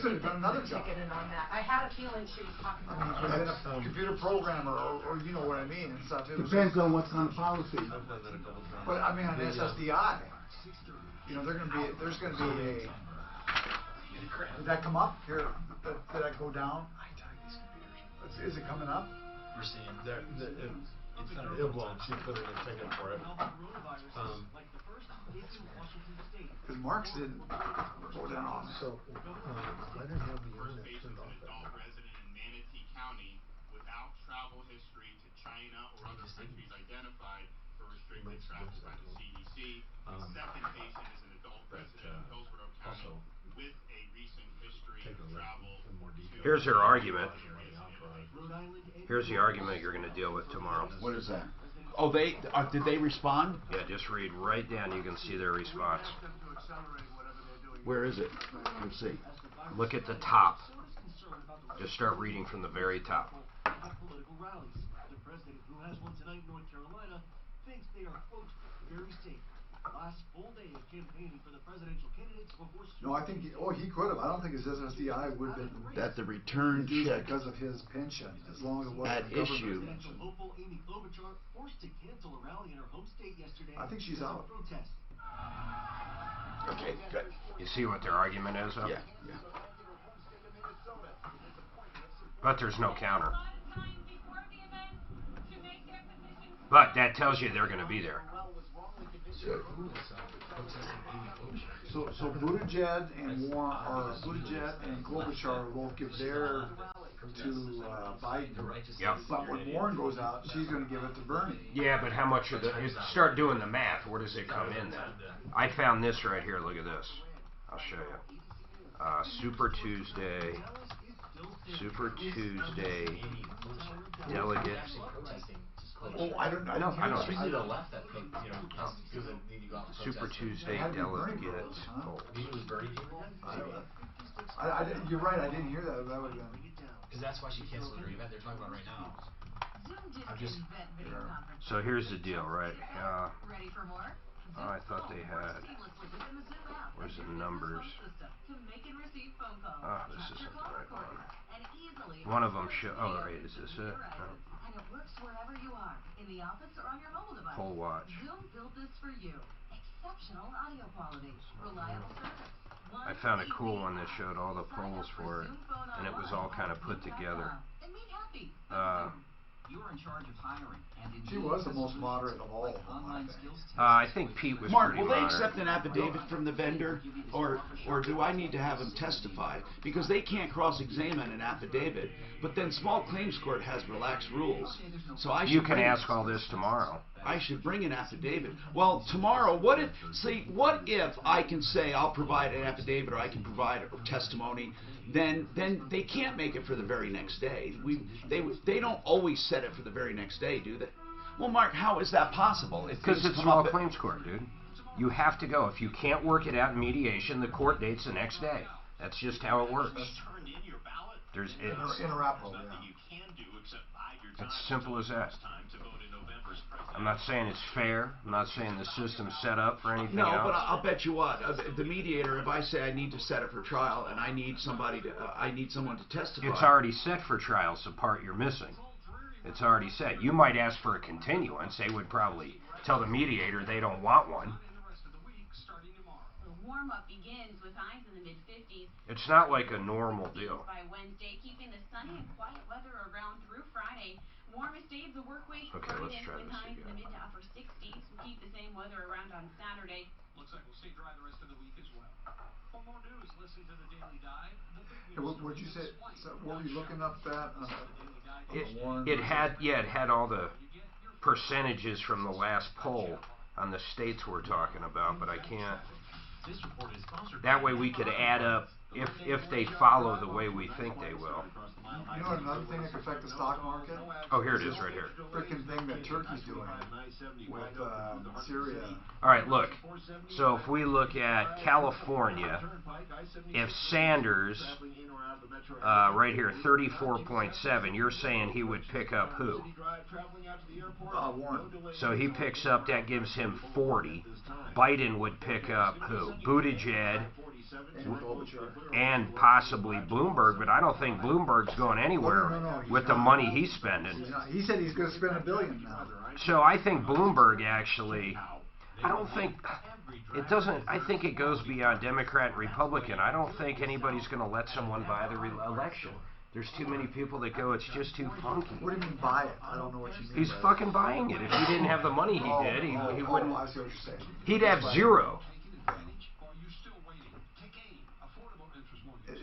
could have done another job. On that. I had a feeling she was talking I mean, he could have been a computer programmer, or you know what I mean, and stuff. Depends on what's on the policy. But I mean, on SSDI, you know, there's going to be a. Did that come up here? Did that go down? Is it coming up? We're seeing it won't. She put in a ticket for it. Because Mark's didn't go down on it. So I didn't have the internet turned off. Resident in Manatee County without travel history to China or other countries identified for restricted travel by the CDC. The second patient is an adult resident in Hillsborough County with a recent history of travel. Here's her argument. Here's the argument you're going to deal with tomorrow. What is that? Oh, did they respond? Yeah, just read right down. You can see their response. Where is it? Let's see. Look at the top. Just start reading from the very top. president, who has one tonight in North Carolina, thinks they are, quote, very safe. Last full day of campaigning for the presidential candidates before. No, I think he could have. I don't think his SSDI would have been That the return check because of his pension, as long as it wasn't at a government issue. pension. Hopeful Amy Klobuchar forced to cancel a rally in her home state yesterday. I think she's out. Protest. Okay, good. You see what their argument is? Up? Yeah. But there's no counter. But that tells you they're going to be there. So Buttigieg and Warren, or Buttigieg and Klobuchar will give their to Biden. Yep. But when Warren goes out, she's going to give it to Bernie. Yeah, but how much of the... Start doing the math. Where does it come in then? I found this right here. Look at this. I'll show you. Super Tuesday. Super Tuesday. Delegate. Oh, I don't know. Super Tuesday delegate polls. You're right. I didn't hear that. That would have been. Because that's why she canceled her event. They're talking about right now. So here's the deal, right? Ready for more? I thought they had. Where's the numbers? Oh, this isn't the right one. One of them show. Oh, right. Is this it? No. And it works wherever you are, in the office or on your mobile device. Poll watch. Zoom built this for you. Exceptional audio quality, reliable service. I found a cool one that showed all the polls for it, and it was all kind of put together. You're in charge of hiring, and She was the most moderate of all of them, I think Pete was Mark, pretty will they moderate. accept an affidavit from the vendor, or do I need to have him testify? Because they can't cross-examine an affidavit, but then small claims court has relaxed rules. So I should You can ask all this tomorrow. I should bring an affidavit. Well, tomorrow, what if I can say I'll provide an affidavit or I can provide a testimony, then they can't make it for the very next day. They don't always set it for the very next day, do they? Well, Mark, how is that possible? Because it's small claims court, dude. You have to go. If you can't work it out in mediation, the court date's the next day. That's just how it works. It's simple as that. I'm not saying it's fair. I'm not saying the system's set up for anything else. No, but I'll bet you what. The mediator, if I say I need to set it for trial and I need someone to testify. It's already set for trial, so part you're missing. It's already set. You might ask for a continuance. They would probably tell the mediator they don't want one. The warm-up begins with highs in the mid-50s. It's not like a normal deal. By Wednesday, keeping the sunny and quiet weather around through Friday. Warmest day of the work week. Okay, let's try with this highs in the again. mid to upper 60s. We'll keep the same weather around on Saturday. Looks like we'll stay dry the rest of the week as well. For more news, listen to the Daily Dive. What'd you say? So, were you looking up that? It had all the percentages from the last poll on the states we're talking about, but I can't. That way we could add up if they follow the way we think they will. You know another thing that could affect the stock market? Oh, here it is right here. Freaking thing that Turkey's doing with Syria. All right, look. So if we look at California, if Sanders, right here, 34.7, you're saying he would pick up who? Warren. So he picks up, that gives him 40. Biden would pick up who? Buttigieg and possibly Bloomberg, but I don't think Bloomberg's going anywhere with the money he's spending. He said he's going to spend $1 billion now. So I think Bloomberg actually, I think it goes beyond Democrat and Republican. I don't think anybody's going to let someone buy the election. There's too many people that go, it's just too funky. What do you mean buy it? I don't know what you mean. He's fucking buying it. If he didn't have the money he did, he wouldn't. I see what you're saying. He'd have zero.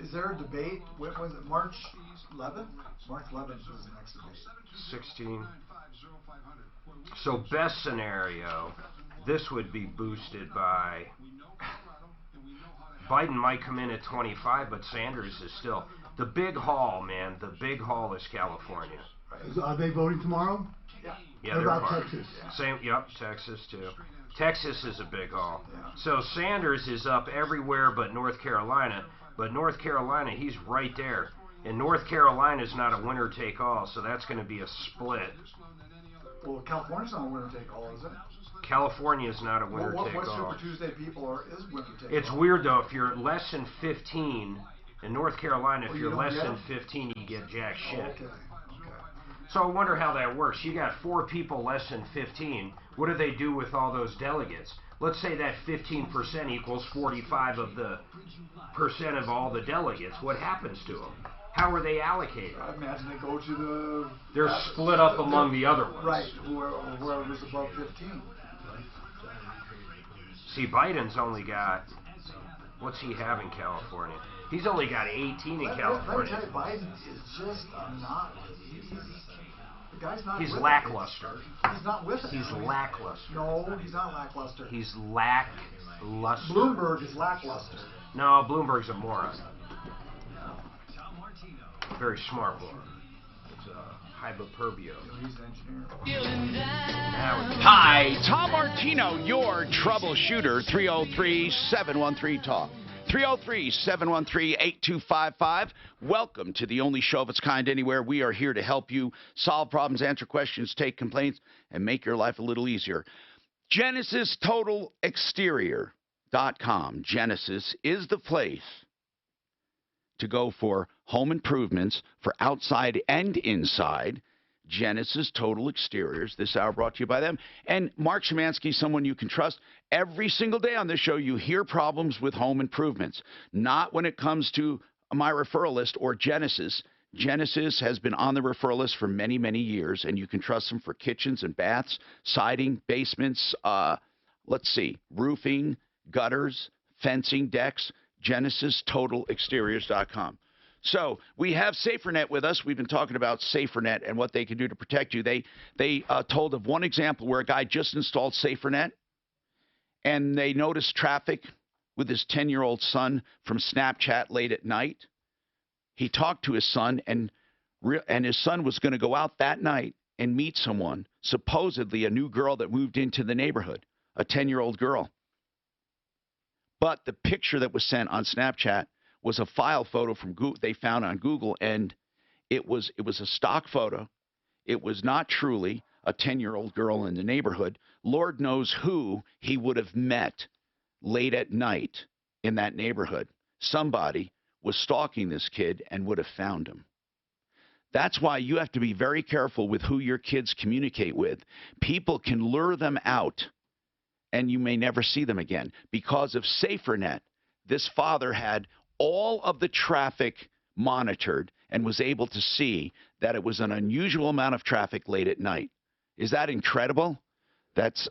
Is there a debate? When was it? March 11th? March 11th is the next debate. 16. So best scenario, this would be boosted by Biden might come in at 25, but Sanders is still the big haul, man. The big haul is California. Are they voting tomorrow? Yeah, what they're about part. Texas? Same. Yep, Texas too. Texas is a big haul. So Sanders is up everywhere but North Carolina. But North Carolina, he's right there. And North Carolina is not a winner-take-all, so that's going to be a split. Well, California's not a winner-take-all, is it? California is not a winner-take-all. What Super Tuesday people is winner-take-all? It's weird, though. If you're less than 15, in North Carolina, if you're less than 15, you get jack shit. Okay. So I wonder how that works. You got 4 people less than 15. What do they do with all those delegates? Let's say that 15% equals 45 of the percent of all the delegates. What happens to them? How are they allocated? I imagine they go to the... They're split up among the other ones. Right, whoever's above 15. See, Biden's only got... What's he have in California? He's only got 18 in California. Let me tell you, Biden is just not... The guy's not He's with lackluster. it. He's not with it. He's lackluster. No, he's not lackluster. He's lackluster. Bloomberg is lackluster. No, Bloomberg's a moron. Very smart one. It's hyperperbio. He's an engineer. Hi, Tom Martino, your troubleshooter. 303-713-TALK. 303-713-8255. Welcome to the only show of its kind anywhere. We are here to help you solve problems, answer questions, take complaints, and make your life a little easier. GenesisTotalExterior.com. Genesis is the place to go for home improvements for outside and inside. Genesis Total Exteriors. This hour brought to you by them. And Mark Szymanski, someone you can trust. Every single day on this show, you hear problems with home improvements. Not when it comes to my referral list or Genesis. Genesis has been on the referral list for many, many years, and you can trust them for kitchens and baths, siding, basements, roofing, gutters, fencing, decks. GenesisTotalExteriors.com. So we have SaferNet with us. We've been talking about SaferNet and what they can do to protect you. They told of one example where a guy just installed SaferNet, and they noticed traffic with his 10-year-old son from Snapchat late at night. He talked to his son, and his son was going to go out that night and meet someone, supposedly a new girl that moved into the neighborhood, a 10-year-old girl. But the picture that was sent on Snapchat was a file photo from Google, they found on Google, and it was a stock photo. It was not truly a 10-year-old girl in the neighborhood. Lord knows who he would have met late at night in that neighborhood. Somebody was stalking this kid and would have found him. That's why you have to be very careful with who your kids communicate with. People can lure them out, and you may never see them again. Because of SaferNet, this father had all of the traffic monitored and was able to see that it was an unusual amount of traffic late at night. Is that incredible?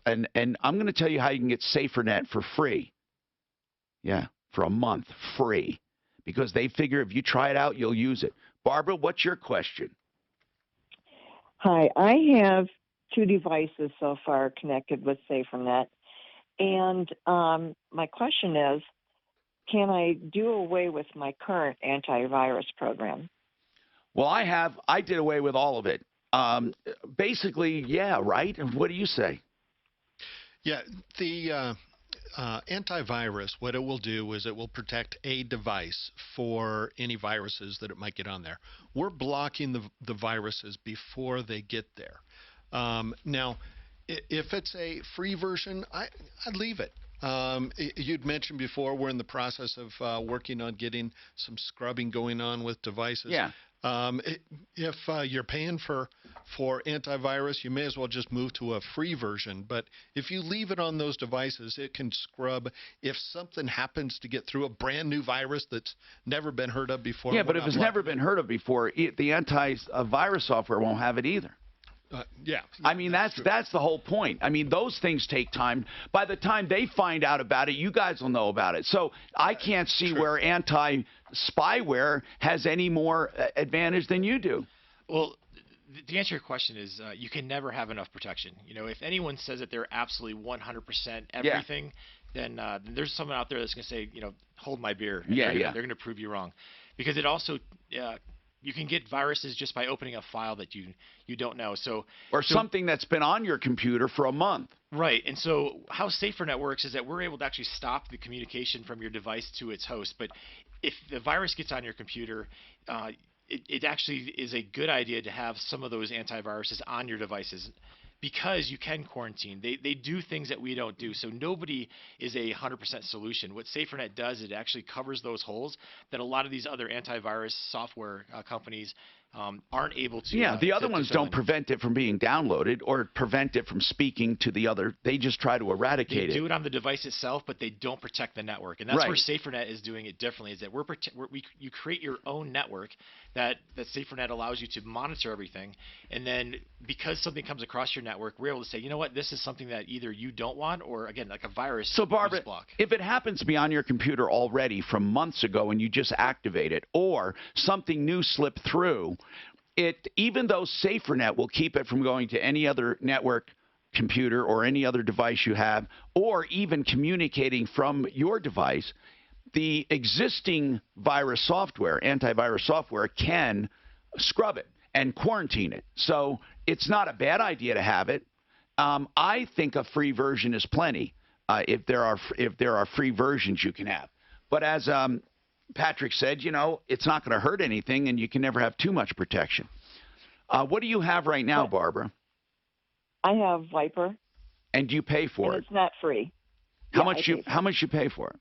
And I'm going to tell you how you can get SaferNet for free. Yeah, for a month, free. Because they figure if you try it out, you'll use it. Barbara, what's your question? Hi, I have 2 devices so far connected with SaferNet. And my question is, can I do away with my current antivirus program? Well, I did away with all of it. Basically, yeah, right? And what do you say? Yeah, the antivirus, what it will do is it will protect a device for any viruses that it might get on there. We're blocking the viruses before they get there. Now, if it's a free version, I'd leave it. You'd mentioned before we're in the process of working on getting some scrubbing going on with devices. Yeah. If you're paying for antivirus, you may as well just move to a free version. But if you leave it on those devices, it can scrub. If something happens to get through a brand new virus that's never been heard of before. Yeah, but if it's never been heard of before, the antivirus software won't have it either. Yeah. I mean, that's the whole point. I mean, those things take time. By the time they find out about it, you guys will know about it. So I can't see where anti-spyware has any more advantage than you do. Well, the answer to your question is you can never have enough protection. You know, if anyone says that they're absolutely 100% everything, then there's someone out there that's going to say, you know, hold my beer. And they're going to prove you wrong. Because it also you can get viruses just by opening a file that you don't know. Or something that's been on your computer for a month. Right. And so how SaferNet works is that we're able to actually stop the communication from your device to its host. But if the virus gets on your computer, it actually is a good idea to have some of those antiviruses on your devices. because you can quarantine. They do things that we don't do. So nobody is a 100% solution. What SaferNet does, it actually covers those holes that a lot of these other antivirus software companies aren't able to. Yeah, the other to ones fill don't in. prevent it from being downloaded or prevent it from speaking to the other. They just try to eradicate They it. do it on the device itself, but they don't protect the network, and that's Right. where SaferNet is doing it differently. Is that you create your own network that SaferNet allows you to monitor everything, and then because something comes across your network, we're able to say, you know what, this is something that either you don't want, or again, like a virus. So, Barbara, block. if it happens to be on your computer already from months ago and you just activate it, or something new slipped through, even though SaferNet will keep it from going to any other network computer or any other device you have, or even communicating from your device, the existing virus software, antivirus software, can scrub it and quarantine it. So it's not a bad idea to have it. I think a free version is plenty if there are free versions you can have. But as Patrick said, it's not going to hurt anything, and you can never have too much protection. What do you have right now, Barbara? I have Viper. And do you pay for it? It's not free. How much you pay for it?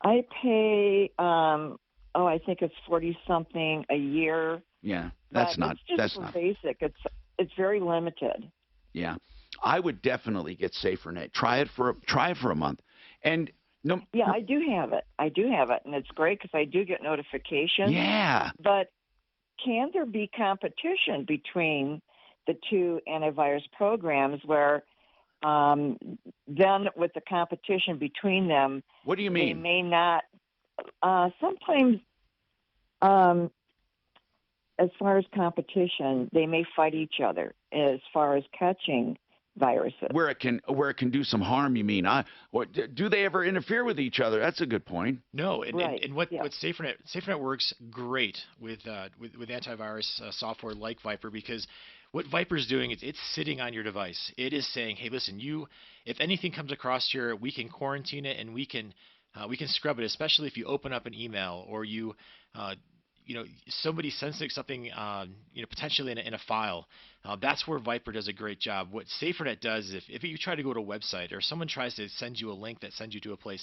I pay I think it's 40-something a year. Yeah, that's not basic. It's very limited. Yeah. I would definitely get SaferNet. Try it for a month. And I do have it. And it's great because I do get notifications. Yeah. But can there be competition between the two antivirus programs where then with the competition between them, what do you mean? They may not. Sometimes, as far as competition, they may fight each other as far as catching viruses. Where it can do some harm, you mean? Do they ever interfere with each other? That's a good point. No, and what SaferNet works great with antivirus software like Viper, because what Viper's doing is it's sitting on your device. It is saying, hey, listen, if anything comes across here, we can quarantine it and we can scrub it, especially if you open up an email or somebody sends something, potentially in a file. That's where Viper does a great job. What SaferNet does is if you try to go to a website or someone tries to send you a link that sends you to a place,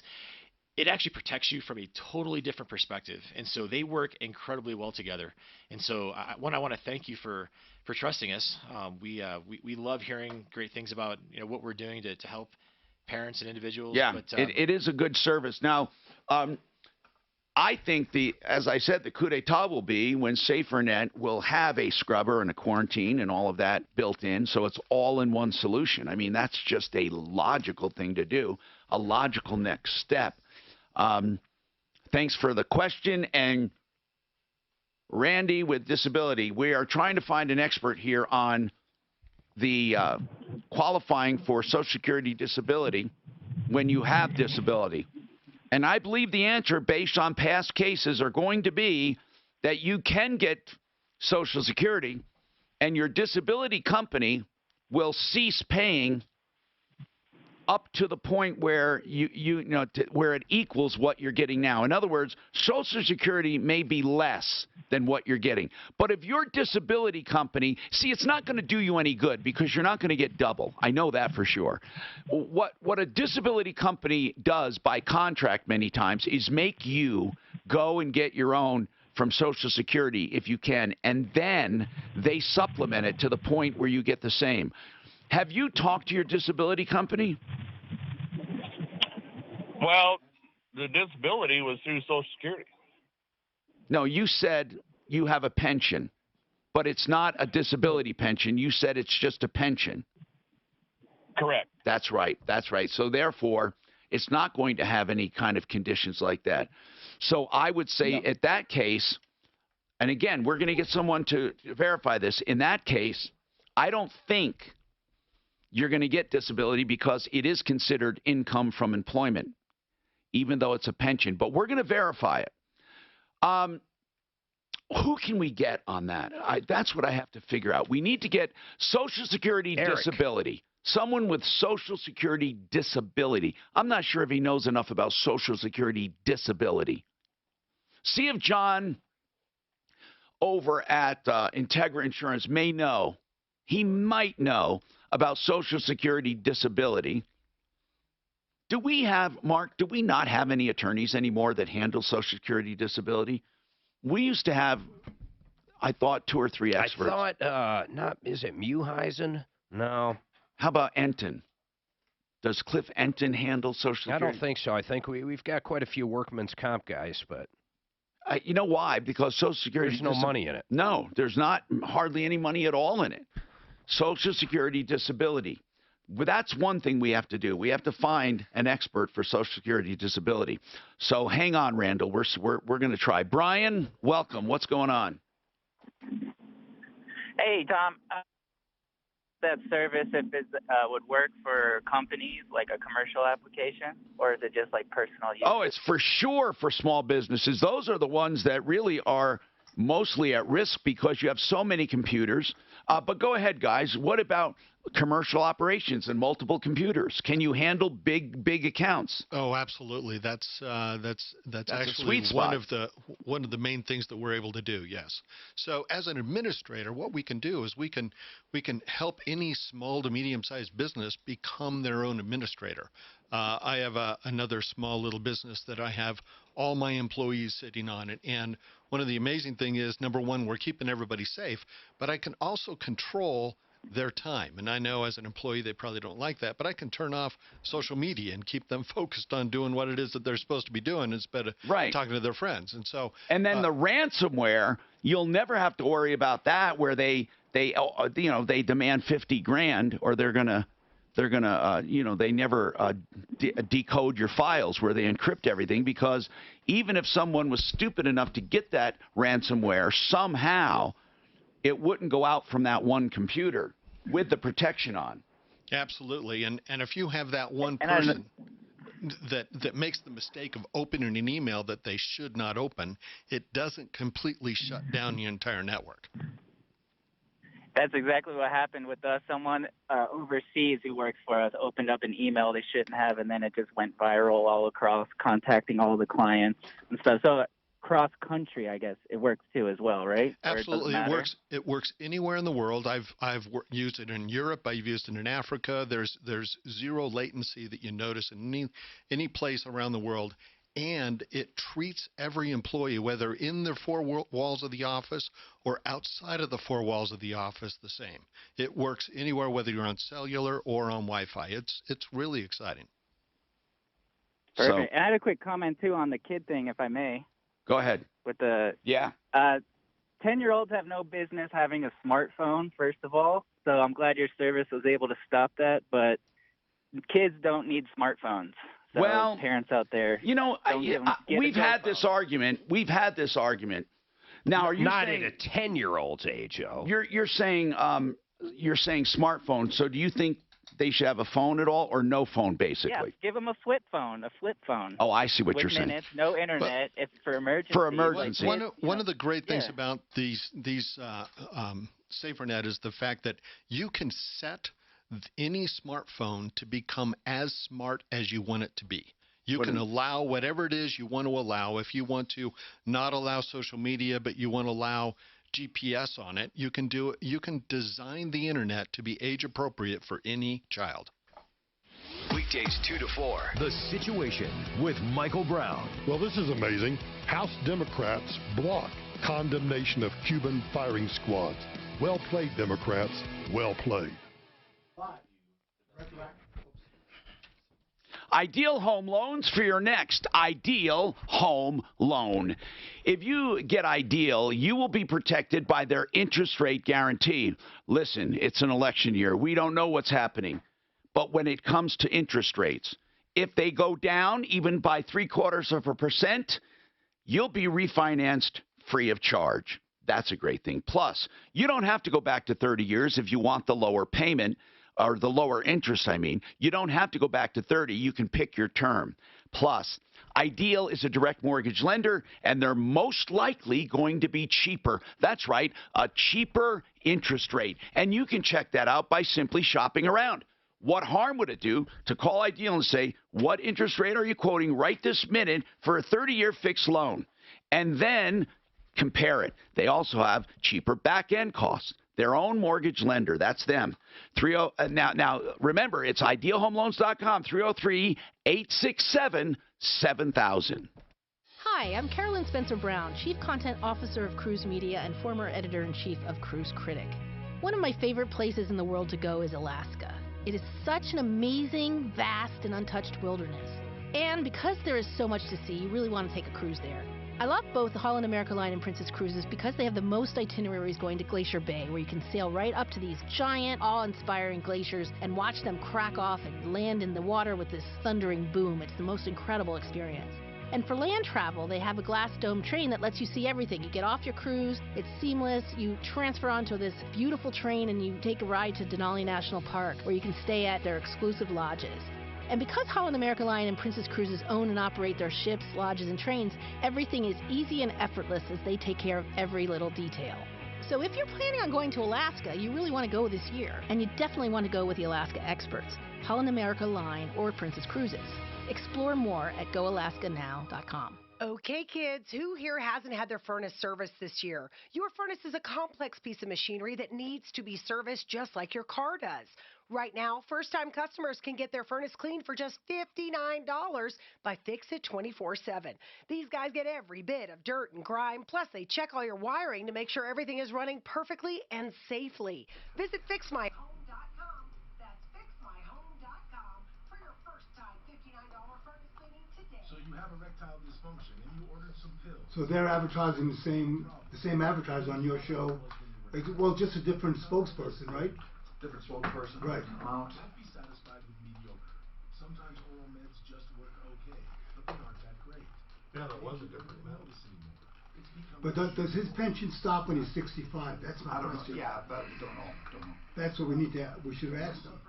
it actually protects you from a totally different perspective. And so they work incredibly well together. And so I want to thank you for trusting us. We love hearing great things about what we're doing to help parents and individuals. Yeah, but, it is a good service. Now, I think as I said, the coup d'etat will be when SaferNet will have a scrubber and a quarantine and all of that built in, so it's all in one solution. I mean, that's just a logical thing to do, a logical next step. Thanks for the question. And Randy with disability, we are trying to find an expert here on the qualifying for Social Security disability when you have disability. And I believe the answer, based on past cases, are going to be that you can get Social Security and your disability company will cease paying up to the point where where it equals what you're getting now. In other words, Social Security may be less than what you're getting. But if your disability company, it's not going to do you any good because you're not going to get double. I know that for sure. What a disability company does by contract many times is make you go and get your own from Social Security if you can, and then they supplement it to the point where you get the same. Have you talked to your disability company? Well, the disability was through Social Security. No, you said you have a pension, but it's not a disability pension. You said it's just a pension. Correct. That's right. That's right. So therefore, it's not going to have any kind of conditions like that. So I would say at that case, and again, we're going to get someone to verify this. In that case, I don't think you're going to get disability because it is considered income from employment, even though it's a pension. But we're going to verify it. Who can we get on that? That's what I have to figure out. We need to get Social Security disability. Someone with Social Security disability. I'm not sure if he knows enough about Social Security disability. See if John over at Integra Insurance may know he might know about Social Security disability. Do we have, Mark, do we not have any attorneys anymore that handle Social Security disability? We used to have, I thought, 2 or 3 experts. I thought, is it Mueheisen? No. How about Enton? Does Cliff Enton handle Social Security? I don't think so. I think we've got quite a few workman's comp guys, but... You know why? Because Social Security... There's no money in it. No, there's not hardly any money at all in it. Social Security disability. But that's one thing we have to do. We have to find an expert for Social Security disability. So hang on, Randall. We're going to try. Brian, welcome. What's going on? Hey, Tom. That service, if it would work for companies, like a commercial application, or is it just like personal use? Oh, it's for sure for small businesses. Those are the ones that really are mostly at risk because you have so many computers. But go ahead, guys. What about commercial operations and multiple computers? Can you handle big accounts? Oh, absolutely. That's actually sweet spot. one of the main things that we're able to do. Yes. So as an administrator, what we can do is we can help any small to medium-sized business become their own administrator. I have another small little business that I have all my employees sitting on it. And one of the amazing things is, number one, we're keeping everybody safe, but I can also control their time. And I know as an employee, they probably don't like that, but I can turn off social media and keep them focused on doing what it is that they're supposed to be doing instead of talking to their friends. And so, and then the ransomware, you'll never have to worry about that, where they demand 50 grand, or they're gonna they never decode your files, where they encrypt everything, because even if someone was stupid enough to get that ransomware somehow, it wouldn't go out from that one computer with the protection on. Absolutely. And if you have that one person that makes the mistake of opening an email that they should not open, it doesn't completely shut down the entire network. That's exactly what happened with us. Someone overseas who works for us opened up an email they shouldn't have, and then it just went viral all across, contacting all the clients and stuff. So cross country, I guess it works too as well, right? Absolutely, it works anywhere in the world. I've used it in Europe. I've used it in Africa. There's zero latency that you notice in any place around the world. And it treats every employee, whether in the 4 walls of the office or outside of the 4 walls of the office, the same. It works anywhere, whether you're on cellular or on Wi-Fi. It's really exciting. Perfect. And I had a quick comment too on the kid thing, if I may. Go ahead. With the 10-year-olds have no business having a smartphone, first of all. So I'm glad your service was able to stop that. But kids don't need smartphones. So well, parents out there, we've had this argument. We've had this argument. Now, are you not saying, at a 10-year-old's age, Joe? You're saying smartphone. So do you think they should have a phone at all, or no phone, basically? Yeah, give them a flip phone. Oh, I see what you're saying. Minutes, no internet, if for emergency. For emergency. One of the great things about these SaferNet is the fact that you can set any smartphone to become as smart as you want it to be. You can allow whatever it is you want to allow. If you want to not allow social media, but you want to allow GPS on it, you can do it. You can design the internet to be age appropriate for any child. Weekdays 2 to 4. The Situation with Michael Brown. Well, this is amazing. House Democrats block condemnation of Cuban firing squads. Well played, Democrats. Well played. Ideal Home Loans for your next Ideal Home Loan. If you get Ideal, you will be protected by their interest rate guarantee. Listen, it's an election year. We don't know what's happening. But when it comes to interest rates, if they go down even by 0.75%, you'll be refinanced free of charge. That's a great thing. Plus, you don't have to go back to 30 years if you want the lower payment, or the lower interest, I mean. You don't have to go back to 30. You can pick your term. Plus, Ideal is a direct mortgage lender, and they're most likely going to be cheaper. That's right, a cheaper interest rate. And you can check that out by simply shopping around. What harm would it do to call Ideal and say, what interest rate are you quoting right this minute for a 30-year fixed loan? And then compare it. They also have cheaper back-end costs. Their own mortgage lender. That's them. Now, remember, it's idealhomeloans.com, 303-867-7000. Hi, I'm Carolyn Spencer-Brown, Chief Content Officer of Cruise Media and former Editor-in-Chief of Cruise Critic. One of my favorite places in the world to go is Alaska. It is such an amazing, vast, and untouched wilderness. And because there is so much to see, you really want to take a cruise there. I love both the Holland America Line and Princess Cruises because they have the most itineraries going to Glacier Bay, where you can sail right up to these giant, awe-inspiring glaciers and watch them crack off and land in the water with this thundering boom. It's the most incredible experience. And for land travel, they have a glass dome train that lets you see everything. You get off your cruise, it's seamless, you transfer onto this beautiful train and you take a ride to Denali National Park, where you can stay at their exclusive lodges. And because Holland America Line and Princess Cruises own and operate their ships, lodges, and trains, everything is easy and effortless as they take care of every little detail. So if you're planning on going to Alaska, you really want to go this year. And you definitely want to go with the Alaska experts, Holland America Line or Princess Cruises. Explore more at goalaskanow.com. Okay, kids, who here hasn't had their furnace serviced this year? Your furnace is a complex piece of machinery that needs to be serviced just like your car does. Right now, first-time customers can get their furnace cleaned for just $59 by Fix-It 24/7. These guys get every bit of dirt and grime, plus they check all your wiring to make sure everything is running perfectly and safely. Visit FixMyHome.com. That's FixMyHome.com for your first-time $59 furnace cleaning today. So you have erectile dysfunction and you ordered some pills. So they're advertising the same advertiser on your show. Well, just a different spokesperson, right? Different spokesperson. Right. Amount. Don't be satisfied with mediocre. Sometimes oral meds just work okay, but they aren't that great. Yeah, that was a different know method. this anymore. It's become But does his pension stop when he's 65? That's my I don't know. question. Yeah, but don't know. That's what we should have asked him.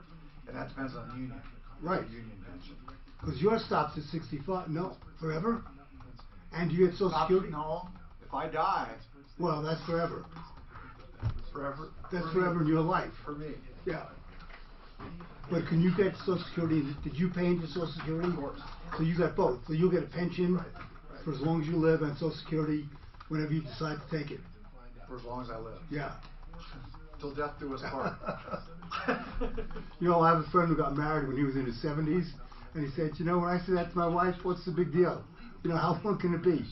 And that depends on the union. Right. Union pension. Because yours stops at 65. No, forever? And do you get Social Security? No. If I die, Well, that's forever. forever. That's forever in your life. For me. Yeah. But can you get Social Security? Did you pay into Social Security? Of course. So you got both. So you'll get a pension for as long as you live, and Social Security whenever you decide to take it. For as long as I live. Yeah. Till death do us part. You know, I have a friend who got married when he was in his 70s, and he said, you know, when I say that to my wife, what's the big deal? You know, how long can it be?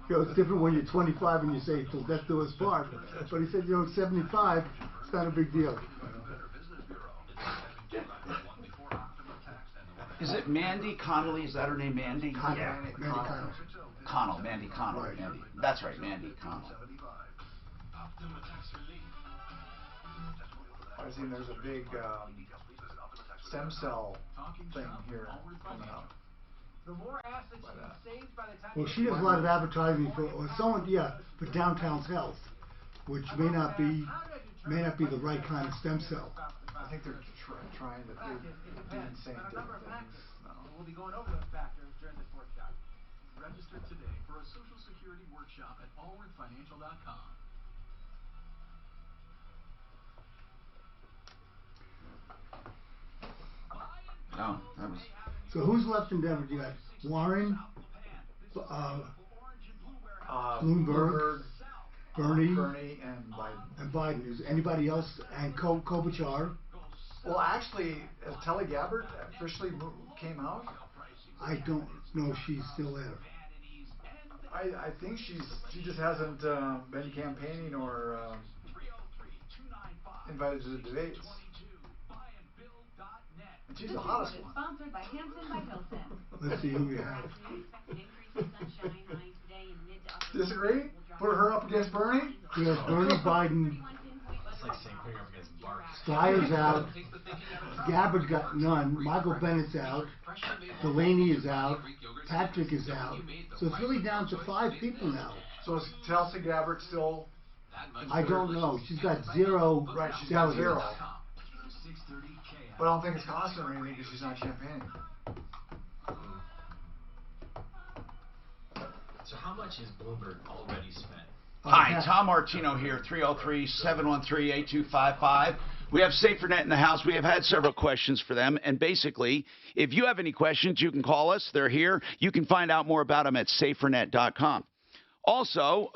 You know, it's different when you're 25 and you say, till death do us part. But he said, you know, 75, it's not a big deal. Is it Mandy Connolly? Is that her name, Mandy? Connell. Yeah. Mandy Connell. Connell, Mandy Connell. Right. Mandy. That's right, Mandy Connell. I've seen there's a big stem cell thing here coming out. The more assets you save by the time Well, she does a lot of advertising for for downtown's health, which may not be the right kind of stem cell. I think they're trying to do the same different things. We'll be going over those factors during this workshop. Register today for a Social Security workshop at allwardfinancial.com. Oh, that was. So who's left in Denver? You got Warren, Bloomberg, Bernie, and Biden. And Biden. Is anybody else? And Klobuchar. Well, actually, has Telly Gabbard officially came out? I don't know if she's still there. I think she just hasn't been campaigning or invited to the debates. And she's the hottest one. Sponsored by Hanson by Hilton. Let's see who we have. Disagree? Put her up against Bernie? We have Bernie, Biden. That's like saying putting her up against Bart. Steyer's out. Gabbard's got none. Michael Bennett's out. Delaney is out. Patrick is out. So it's really down to 5 people now. So is Tulsi Gabbard still? I don't know. She's got 0. Right, she's got 0. But I don't think it's costing her anything because she's not campaigning. So how much has Bloomberg already spent? Hi, Tom Martino here, 303-713-8255. We have SaferNet in the house. We have had several questions for them. And basically, if you have any questions, you can call us. They're here. You can find out more about them at safernet.com. Also,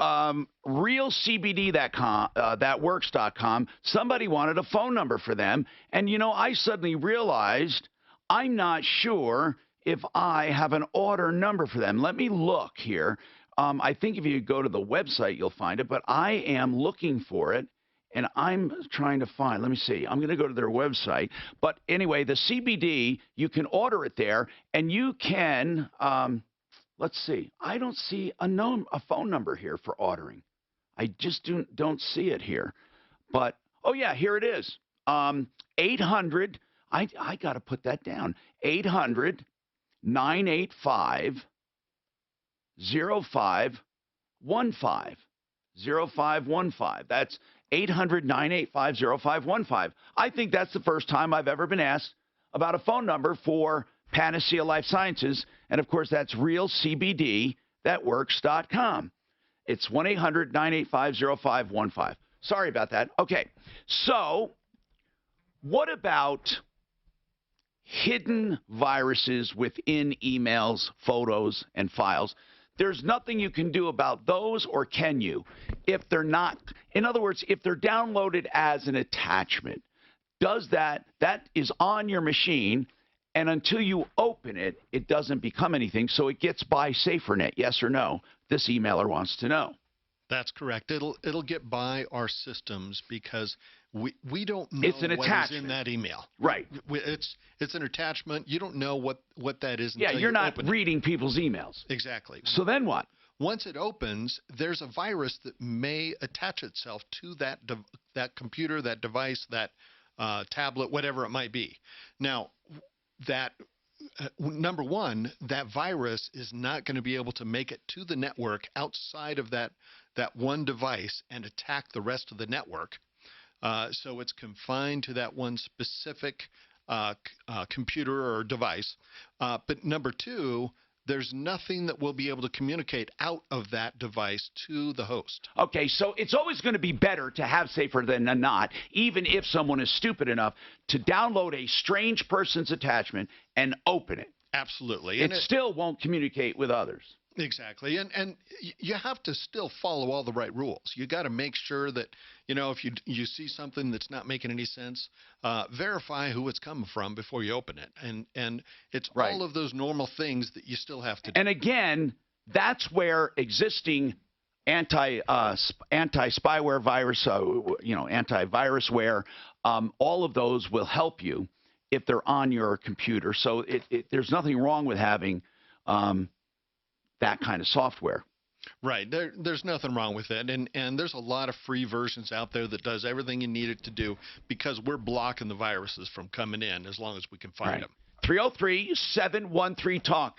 realcbd.com, somebody wanted a phone number for them. And, I suddenly realized I'm not sure if I have an order number for them. Let me look here. I think if you go to the website, you'll find it. But I am looking for it, and I'm trying to find. Let me see. I'm going to go to their website. But anyway, the CBD, you can order it there, and you can let's see. I don't see a phone number here for ordering. I just don't see it here. But, oh, yeah, here it is. 800, I got to put that down. 800-985-0515. 0515. That's 800-985-0515. I think that's the first time I've ever been asked about a phone number for Panacea Life Sciences. And, of course, that's realcbdthatworks.com. It's 1-800-985-0515. Sorry about that. Okay, so what about hidden viruses within emails, photos, and files? There's nothing you can do about those, or can you? If they're not, in other words, if they're downloaded as an attachment, that is on your machine, and until you open it, it doesn't become anything, so it gets by SaferNet, yes or no? This emailer wants to know. That's correct. It'll get by our systems because we don't know it's an what attachment. is in that email. Right. It's an attachment. You don't know what that is until yeah, you're not open reading people's emails. Exactly. So then what? Once it opens, there's a virus that may attach itself to that computer, that device, that tablet, whatever it might be. Now, number one, that virus is not going to be able to make it to the network outside of that one device and attack the rest of the network. So it's confined to that one specific computer or device. But number two, there's nothing that will be able to communicate out of that device to the host. Okay, so it's always going to be better to have safer than not, even if someone is stupid enough to download a strange person's attachment and open it. Absolutely. It still won't communicate with others. Exactly. And you have to still follow all the right rules. You got to make sure that, if you see something that's not making any sense, verify who it's coming from before you open it. And it's right. all of those normal things that you still have to do. And again, that's where existing anti-spyware virus, antivirusware, all of those will help you if they're on your computer. So there's nothing wrong with having that kind of software. Right. There's nothing wrong with it. And there's a lot of free versions out there that does everything you need it to do because we're blocking the viruses from coming in as long as we can find them. 303-713-TALK,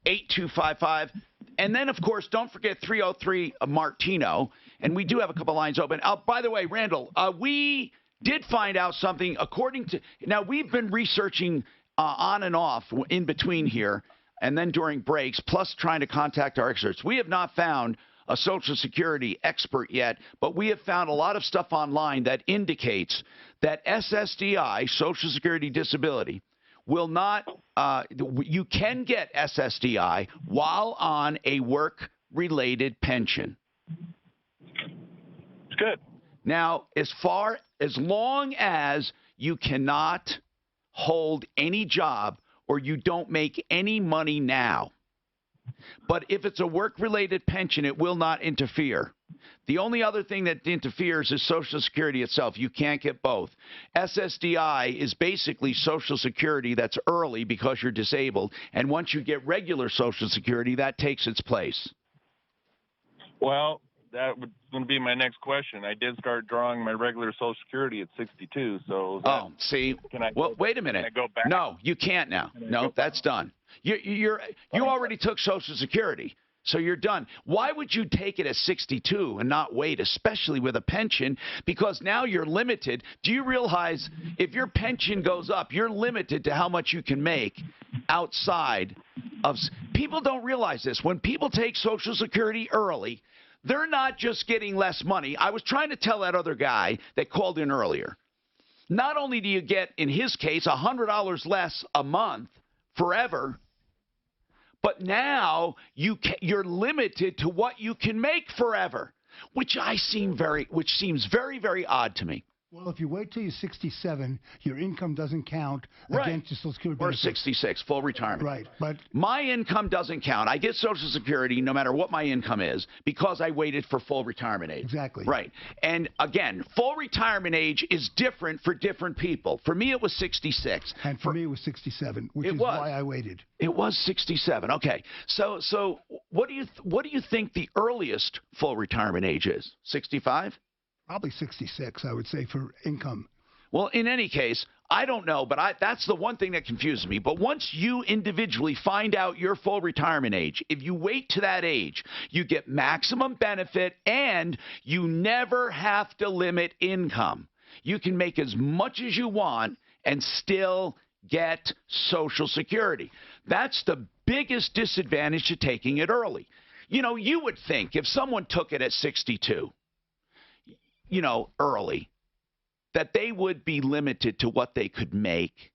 713-8255. And then, of course, don't forget 303-MARTINO. And we do have a couple lines open. By the way, Randall, we did find out something according to – now, we've been researching on and off in between here, and then during breaks, plus trying to contact our experts. We have not found a Social Security expert yet, but we have found a lot of stuff online that indicates that SSDI, Social Security Disability, will not you can get SSDI while on a work-related pension. It's good. Now, as long as you cannot hold any job or you don't make any money now. But if it's a work-related pension, it will not interfere. The only other thing that interferes is Social Security itself. You can't get both. SSDI is basically Social Security that's early because you're disabled. And once you get regular Social Security, that takes its place. Well, that was going to be my next question. I did start drawing my regular Social Security at 62. So see. Wait a minute. Can I go back? No, you can't now. No, that's done. You already took Social Security, so you're done. Why would you take it at 62 and not wait, especially with a pension? Because now you're limited. Do you realize if your pension goes up, you're limited to how much you can make outside of – people don't realize this. When people take Social Security early – they're not just getting less money. I was trying to tell that other guy that called in earlier. Not only do you get, in his case, $100 less a month forever, But now you're limited to what you can make forever, which seems very, very odd to me. Well, if you wait till you're 67, your income doesn't count against your Social Security benefits. Or 66, full retirement. Right, but my income doesn't count. I get Social Security no matter what my income is because I waited for full retirement age. Exactly. Right. And again, full retirement age is different for different people. For me, it was 66. And for me, it was 67, which is why I waited. It was 67. Okay. So what do you think the earliest full retirement age is? 65? Probably 66, I would say, for income. Well, in any case, I don't know, but that's the one thing that confuses me. But once you individually find out your full retirement age, if you wait to that age, you get maximum benefit and you never have to limit income. You can make as much as you want and still get Social Security. That's the biggest disadvantage to taking it early. You know, you would think if someone took it at 62, early, that they would be limited to what they could make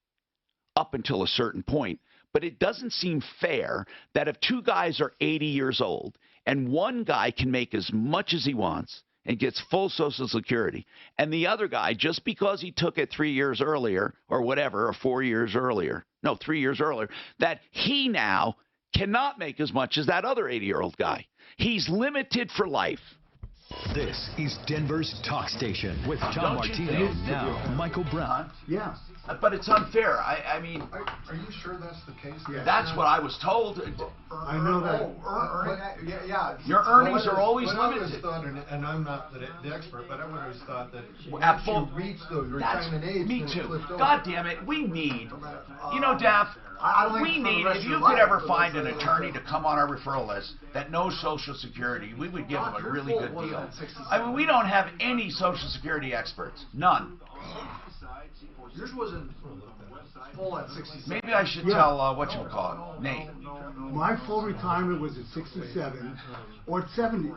up until a certain point. But it doesn't seem fair that if two guys are 80 years old and one guy can make as much as he wants and gets full Social Security, and the other guy, just because he took it 3 years earlier or whatever, or 4 years earlier, 3 years earlier, that he now cannot make as much as that other 80-year-old guy. He's limited for life. This is Denver's talk station with Tom Martino. Now, Michael Brown. Yeah. But it's unfair. I mean... Are you sure that's the case? Yeah. That's what I was told. I know that. Your earnings are always limited. I always thought, and I'm not the expert, but I always thought that once you reach the retirement age... Me too. God damn it. We need... Daff... if you could ever find an attorney to come on our referral list that knows Social Security, we would give them a really good deal. I mean, we don't have any Social Security experts. None. Yours wasn't full at 67. Maybe I should tell whatchamacallit, Nate. My full retirement was at 67 or at 70.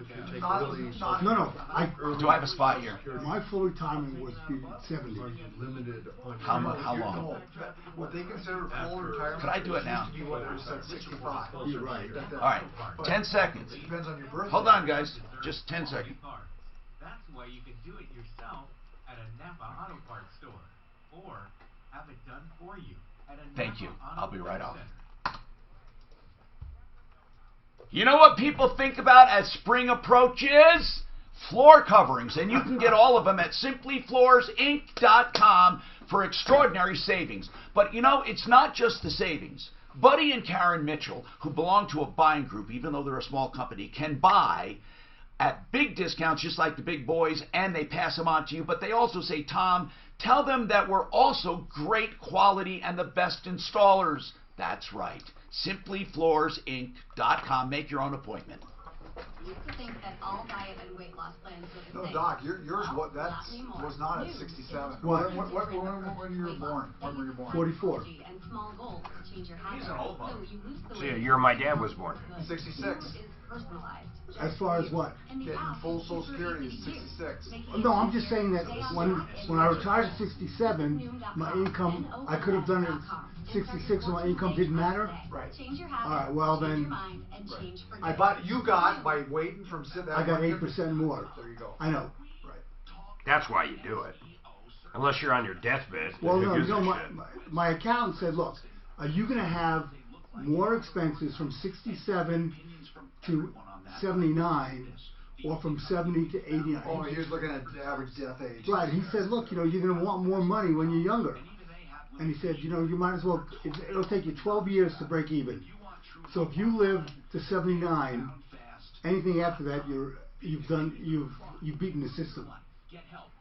No. Do I have a spot here? My full retirement was at 70. How long? What they consider full retirement. Could I do it now? You said 65. You're right. All right. 10 seconds. It depends on your birthday. Hold on, guys. Just 10 seconds. That's why you can do it yourself at a Napa Auto Parts store, or have it done for you at a Thank you. Napa I'll be Auto right Parts off. You know what people think about as spring approaches? Floor coverings, and you can get all of them at simplyfloorsinc.com for extraordinary savings. But it's not just the savings. Buddy and Karen Mitchell, who belong to a buying group, even though they're a small company, can buy at big discounts just like the big boys, and they pass them on to you. But they also say, Tom, tell them that we're also great quality and the best installers. That's right. simplyfloorsinc.com. Make your own appointment. I used to think that all diet and weight loss plans were the same. No, Doc, yours was not at 67. What? When you were born? When were you born? 44. And small goals to change your habits. He's an old one. So you lose the So weight. year my dad was born. 66. Personalized. As far as what? Getting full Social Security is 66. No, I'm just saying that when I retired at 67, my income, I could have done it at 66 and my income didn't matter? Right. All right, well then, You got, by waiting from... I got 8% more. There you go. I know. Right. That's why you do it. Unless you're on your deathbed. Well, no, my accountant said, look, are you going to have more expenses from 67 to 79 or from 70 to 89? Oh, he was looking at the average death age. Right. He said, look, you're going to want more money when you're younger. And he said, you might as well, it'll take you 12 years to break even. So if you live to 79, anything after that, you've beaten the system.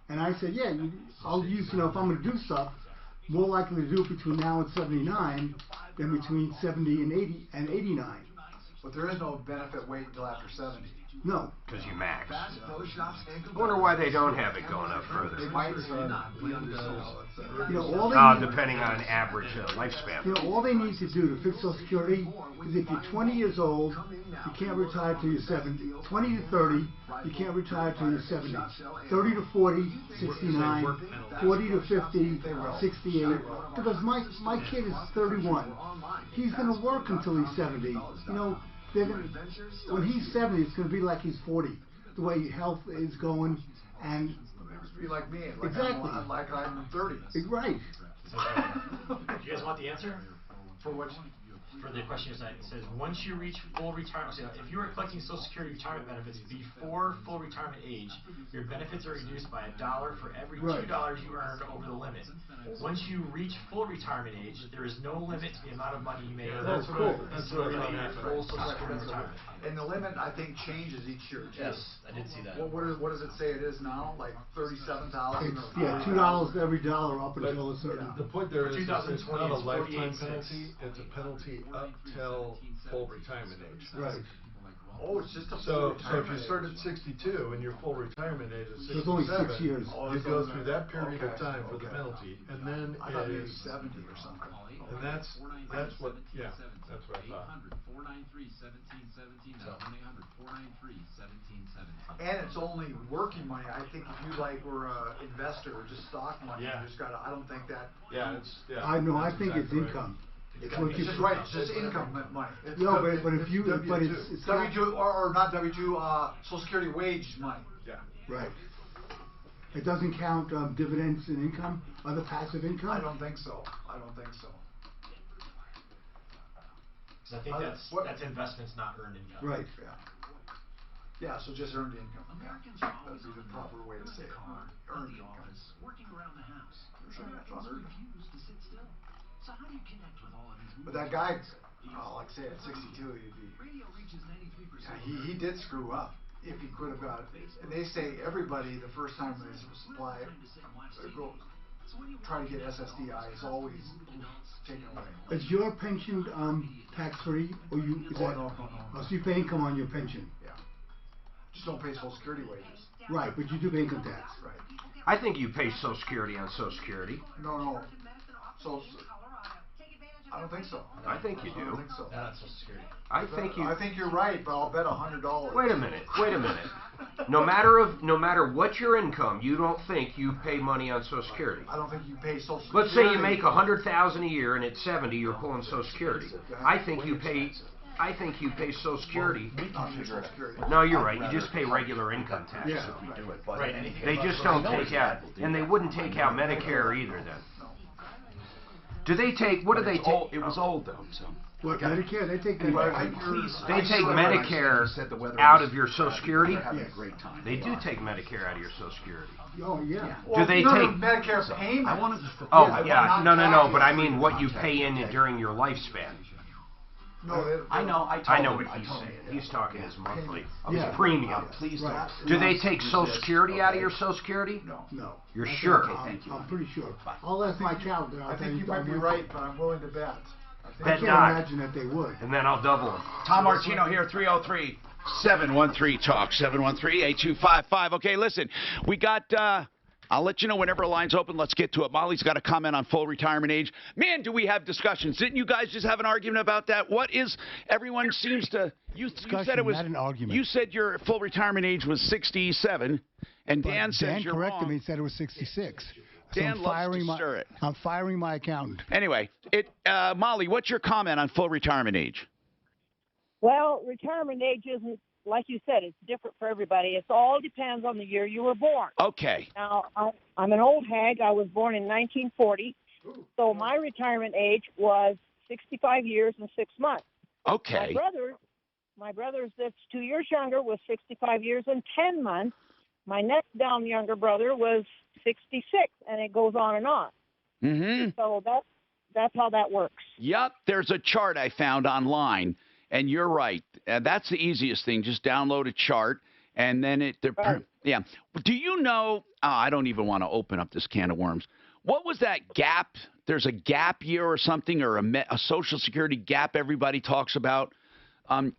And I said, yeah, I'll use, if I'm going to do stuff, more likely to do it between now and 79 than between 70 and 80 and 89. But there is no benefit wait until after 70. No. Because you max. I wonder why they don't have it going up further. Depending on average lifespan. All they need to do to fix Social Security is if you're 20 years old, you can't retire till you're 70. 20 to 30, you can't retire till you're 70. 30 to 40, 69. 40 to 50, 68. Because my kid is 31. He's going to work until he's 70. When he's 70, it's going to be like he's 40. The way health is going, and be like me. Exactly. Like I'm 30. Right. Do you guys want the answer? For the question it says, once you reach full retirement, so if you are collecting Social Security retirement benefits before full retirement age, your benefits are reduced by $1 for every $2 you earned over the limit. Once you reach full retirement age, there is no limit to the amount of money you may earn. That's cool. That's what full Social Security retirement. And the limit, I think, changes each year. Yes, I did see that. What does it say it is now? Like 37,000? Yeah, $2 every dollar up until a certain. The point there is it's not a lifetime 2020 penalty. It's a penalty up till full retirement age. Right. Oh, it's just a so if you start at 62 and your full retirement age is 67, it's only 6 years. You go through that period of time for the penalty, and then I thought it maybe is 70 or something. And that's what that's what I thought. And it's only working money. I think if you were an investor or just stock money, you just gotta. I don't think that. I think it's income. It's just right. It's just income money. No, but if you, but it's W2 or not W2 Social Security wage money. Yeah. Right. It doesn't count dividends and income, other passive income. I don't think so. Because I think that's investments, not earned income. Right. Yeah. So just earned income. That'd be the proper way to say it. Earned income. Working around the house. Refuse to sit still. So how do you connect with all of these? But that guy, like I say, at 62, he'd be. He did screw up. If he could have got it, and they say everybody the first time they supply try to get SSDI is always taken away. Is your pension tax free, or you? No. So you pay income on your pension. Yeah. Just don't pay Social Security wages. Right, but you do pay income tax. Right. I think you pay Social Security on Social Security. No. So I don't think so. I think you do. I don't think so. Not Social Security. I think you're right, but I'll bet $100. Wait a minute. No matter what your income, you don't think you pay money on Social Security. I don't think you pay Social Security. Let's say you make $100,000 a year and at 70 you're pulling Social Security. I think you pay Social Security. No, you're right. You just pay regular income tax. Yeah. If we do it. Right. They just don't take out, and they wouldn't take out Medicare either then. Do they take? What do they take? It was old though. So. What, Medicare? They take They take Medicare out of your Social Security? They do take Medicare out of your Social Security. Oh, yeah. Well, do they take Medicare payment? Oh, yeah. No. But I mean what you pay in during your lifespan. No, I know what he's saying. He's talking his monthly, his Yeah. premium. Please Right. Do they take Social Security out of your Social Security? No. You're sure? I'm pretty sure. I'll ask my accountant. I think you might be right, but I'm willing to bet. I Bet can't not. imagine that they would. And then I'll double them. Tom Martino here, 303-713-TALK, 713-8255. Okay, listen, we got, I'll let you know whenever a line's open. Let's get to it. Molly's got a comment on full retirement age. Man, do we have discussions. Didn't you guys just have an argument about that? What is, everyone seems to, you said it was, not an argument. you said your full retirement age was 67, and Dan says you're corrected wrong. me and said it was 66. So Dan loves to stir it. I'm firing my accountant. Anyway, Molly, what's your comment on full retirement age? Well, retirement age isn't, like you said, it's different for everybody. It all depends on the year you were born. Okay. Now, I'm an old hag. I was born in 1940, so my retirement age was 65 years and 6 months. Okay. My brother's that's 2 years younger was 65 years and 10 months. My next down younger brother was 66, and it goes on and on. Mm-hmm. So that's how that works. Yep, there's a chart I found online, and you're right. That's the easiest thing. Just download a chart, and then yeah. Do you know? I don't even want to open up this can of worms. What was that gap? There's a gap year or something, or a Social Security gap everybody talks about. I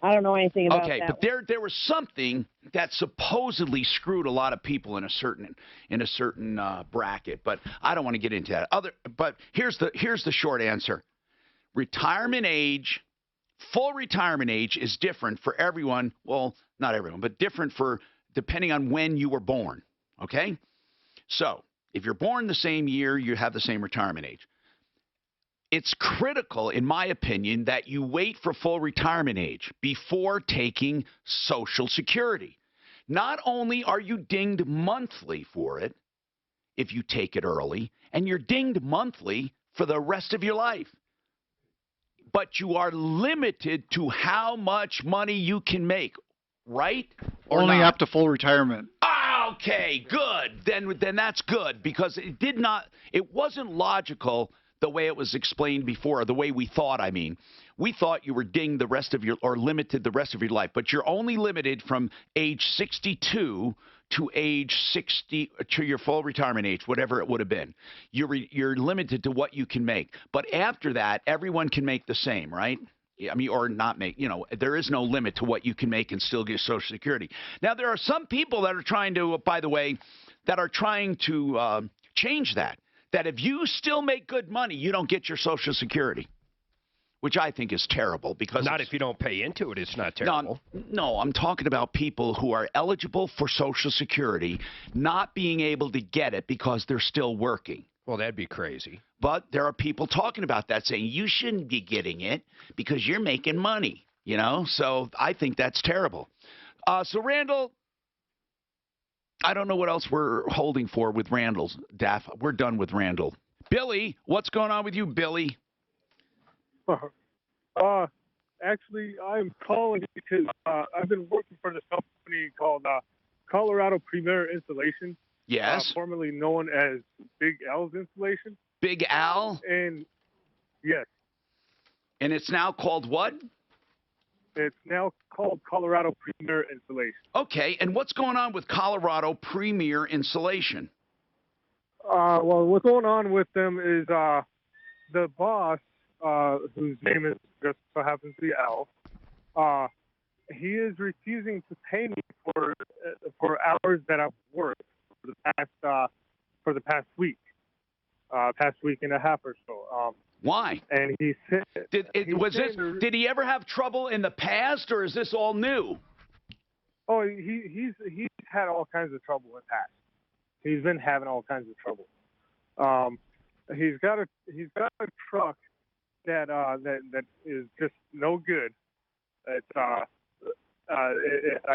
I don't know anything about okay, that. but there was something that supposedly screwed a lot of people in a certain bracket, but I don't want to get into that. But here's the short answer. Retirement age, full retirement age is different for everyone. Well, not everyone, but different for depending on when you were born. Okay? So, if you're born the same year, you have the same retirement age. It's critical, in my opinion, that you wait for full retirement age before taking Social Security. Not only are you dinged monthly for it if you take it early, and you're dinged monthly for the rest of your life, but you are limited to how much money you can make, right? Or only not? up to full retirement. Okay, good. Then that's good because it wasn't logical the way it was explained before, the way we thought, I mean. We thought you were dinged the rest of or limited the rest of your life, but you're only limited from age 62 to age 60, to your full retirement age, whatever it would have been. You're limited to what you can make. But after that, everyone can make the same, right? I mean, or not make, there is no limit to what you can make and still get Social Security. Now, there are some people that are trying to, by the way, change that. That if you still make good money, you don't get your Social Security, which I think is terrible. Because not if you don't pay into it, it's not terrible. No, I'm talking about people who are eligible for Social Security not being able to get it because they're still working. Well, that'd be crazy. But there are people talking about that, saying you shouldn't be getting it because you're making money, So I think that's terrible. So, Randall, I don't know what else we're holding for with Randall's, Daff. We're done with Randall. Billy, what's going on with you, Billy? Actually, I'm calling because I've been working for this company called Colorado Premier Installation. Yes. Formerly known as Big Al's Installation. Big Al? And yes. And it's now called what? It's now called Colorado Premier Installation. Okay, and what's going on with Colorado Premier Installation? Well, what's going on with them is the boss, whose name is just so happens to be Al, he is refusing to pay me for hours that I've worked for the past week and a half or so. Why? And he said, did he ever have trouble in the past, or is this all new? Oh, he's had all kinds of trouble in the past. He's been having all kinds of trouble. He's got a truck that is just no good. It's I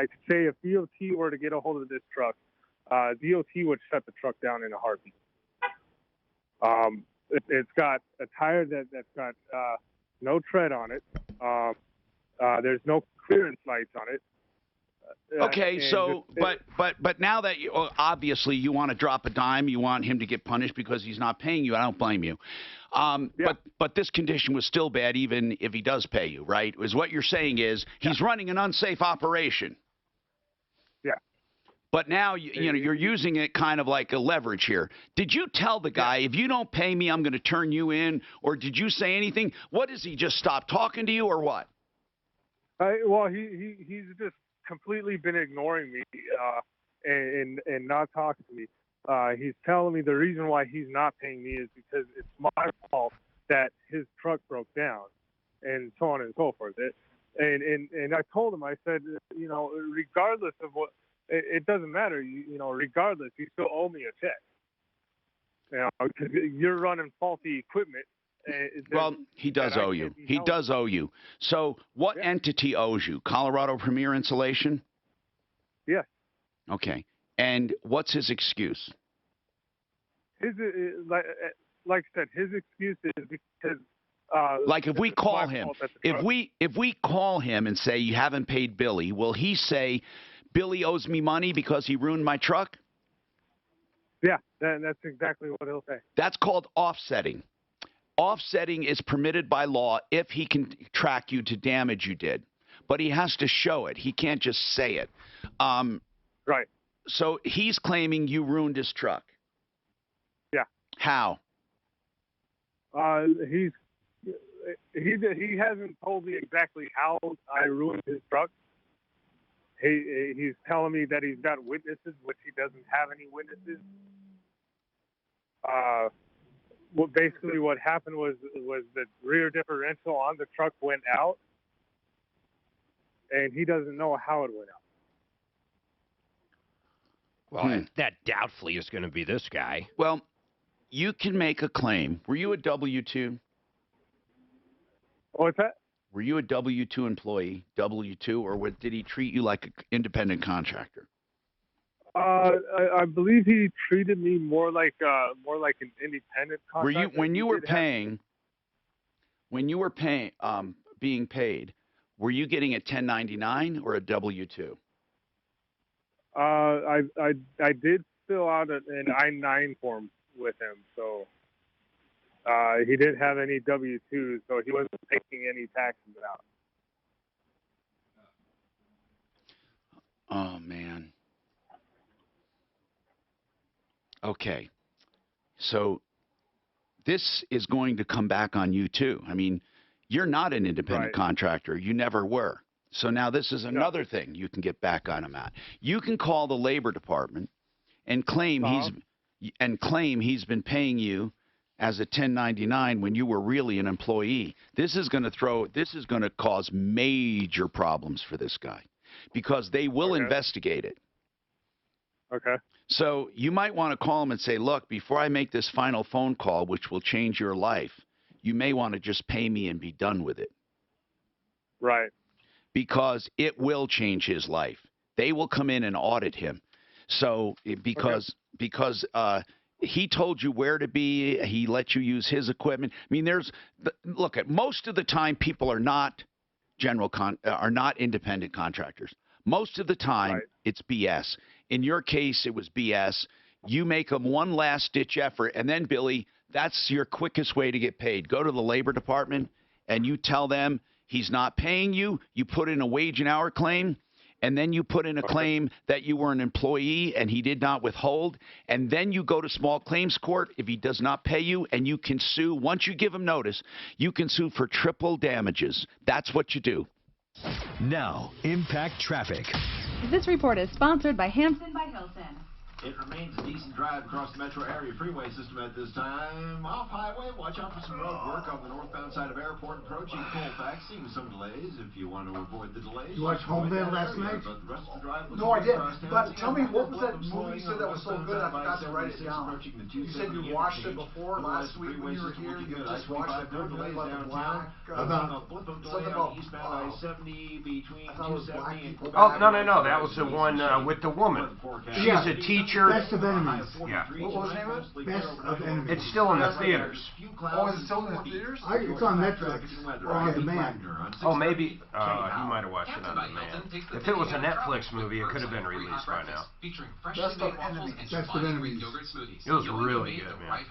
could say if DOT were to get a hold of this truck, DOT would shut the truck down in a heartbeat. It's got a tire that's got no tread on it. There's no clearance lights on it. Okay, so but now that obviously you want to drop a dime, you want him to get punished because he's not paying you. I don't blame you. But this condition was still bad, even if he does pay you, right? Is what you're saying is he's running an unsafe operation. Yeah. But now you're using it kind of like a leverage here. Did you tell the guy, if you don't pay me, I'm going to turn you in, or did you say anything? What, does he just stop talking to you, or what? Well, he's just completely been ignoring me and not talking to me. He's telling me the reason why he's not paying me is because it's my fault that his truck broke down, and so on and so forth. And I told him, I said, regardless of what, it doesn't matter. Regardless, you still owe me a check. Because you're running faulty equipment. Well, he does owe you. He does owe you. So what entity owes you? Colorado Premier Installation? Yes. Okay. And what's his excuse? Like I said, his excuse is because like if we call him, if we call him and say you haven't paid Billy, will he say Billy owes me money because he ruined my truck? Yeah, that's exactly what he'll say. That's called offsetting. Offsetting is permitted by law if he can track you to damage you did, but he has to show it. He can't just say it. Right. So he's claiming you ruined his truck. Yeah. How? he hasn't told me exactly how I ruined his truck. He's telling me that he's got witnesses, which he doesn't have any witnesses. Well, basically what happened was the rear differential on the truck went out, and he doesn't know how it went out. Well, that doubtfully is going to be this guy. Well, you can make a claim. Were you a W-2? What's that? Were you a W-2 employee, W-2, or did he treat you like an independent contractor? I believe he treated me more like an independent contractor. Were you when you were being paid? Were you getting a 1099 or a W-2? I did fill out an I-9 form with him, so he didn't have any W-2s, so he wasn't taking any taxes out. Oh man. Okay. So this is going to come back on you too. I mean, you're not an independent contractor. You never were. So now this is another thing you can get back on him at. You can call the Labor Department and claim he's been paying you as a 1099 when you were really an employee. This is going to cause major problems for this guy because they will investigate it. Okay. So you might want to call him and say, look, before I make this final phone call, which will change your life, you may want to just pay me and be done with it. Right. Because it will change his life. They will come in and audit him. So because he told you where to be, he let you use his equipment. I mean, look at most of the time people are not independent contractors. Most of the time it's BS. In your case, it was BS. You make them one last ditch effort, and then Billy, that's your quickest way to get paid. Go to the Labor Department and you tell them he's not paying you. You put in a wage and hour claim, and then you put in a claim that you were an employee and he did not withhold, and then you go to small claims court if he does not pay you, and you can sue. Once you give him notice, you can sue for triple damages. That's what you do. Now, Impact Traffic. This report is sponsored by Hampton by Hilton. It remains a decent drive across the metro area freeway system at this time. Off highway, watch out for some road work on the northbound side of Airport approaching Colfax. Seeing some delays. If you want to avoid the delays. You watched Homestead last night? But the rest of the drive No, I didn't. But tell me, what was that movie you said that was so good? I forgot to write it down. You said you watched it before last week when you were here. You just watched it. No delays about the black. Something about eastbound I-70 between 270 and Quebec. Oh, no. That was the one with the woman. She's a teacher. Best of Enemies. Yeah. What was the name of it? Best of Enemies. It's still in the theaters. Oh, is it still in the theaters? It's on Netflix or on demand. Oh, maybe. He might have watched it on demand. If it was a Netflix movie, it could have been released by now. Best of Enemies. Best of Enemies. It was really good, man.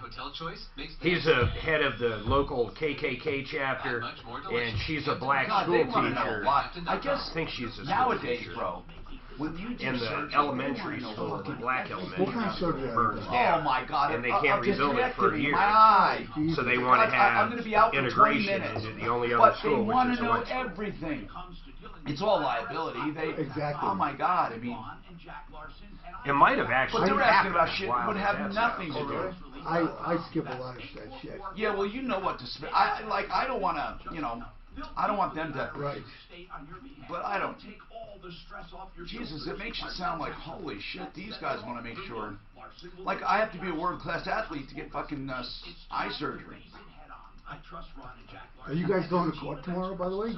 He's a head of the local KKK chapter, and she's a black school teacher. I guess think she's a school nowadays, teacher. bro. When you In the elementary school, the black elementary school burns Oh down, my God! and they can't rebuild it for a year. My eye. So they want to have I'm going to be out for 20 integration minutes. into the only other But school, they which want is to know electrical. everything. It's all liability. Exactly. Oh my God! I mean, It might have actually. but they're asking about happened shit while would have that's nothing to happening. do. I skip a lot of that shit. Yeah, well, you know what to spend. I don't want to, I don't want them to. Right. But I don't. Jesus, it makes you sound like, holy shit, these guys want to make sure. Like, I have to be a world-class athlete to get fucking eye surgery. Are you guys going to court tomorrow, by the way?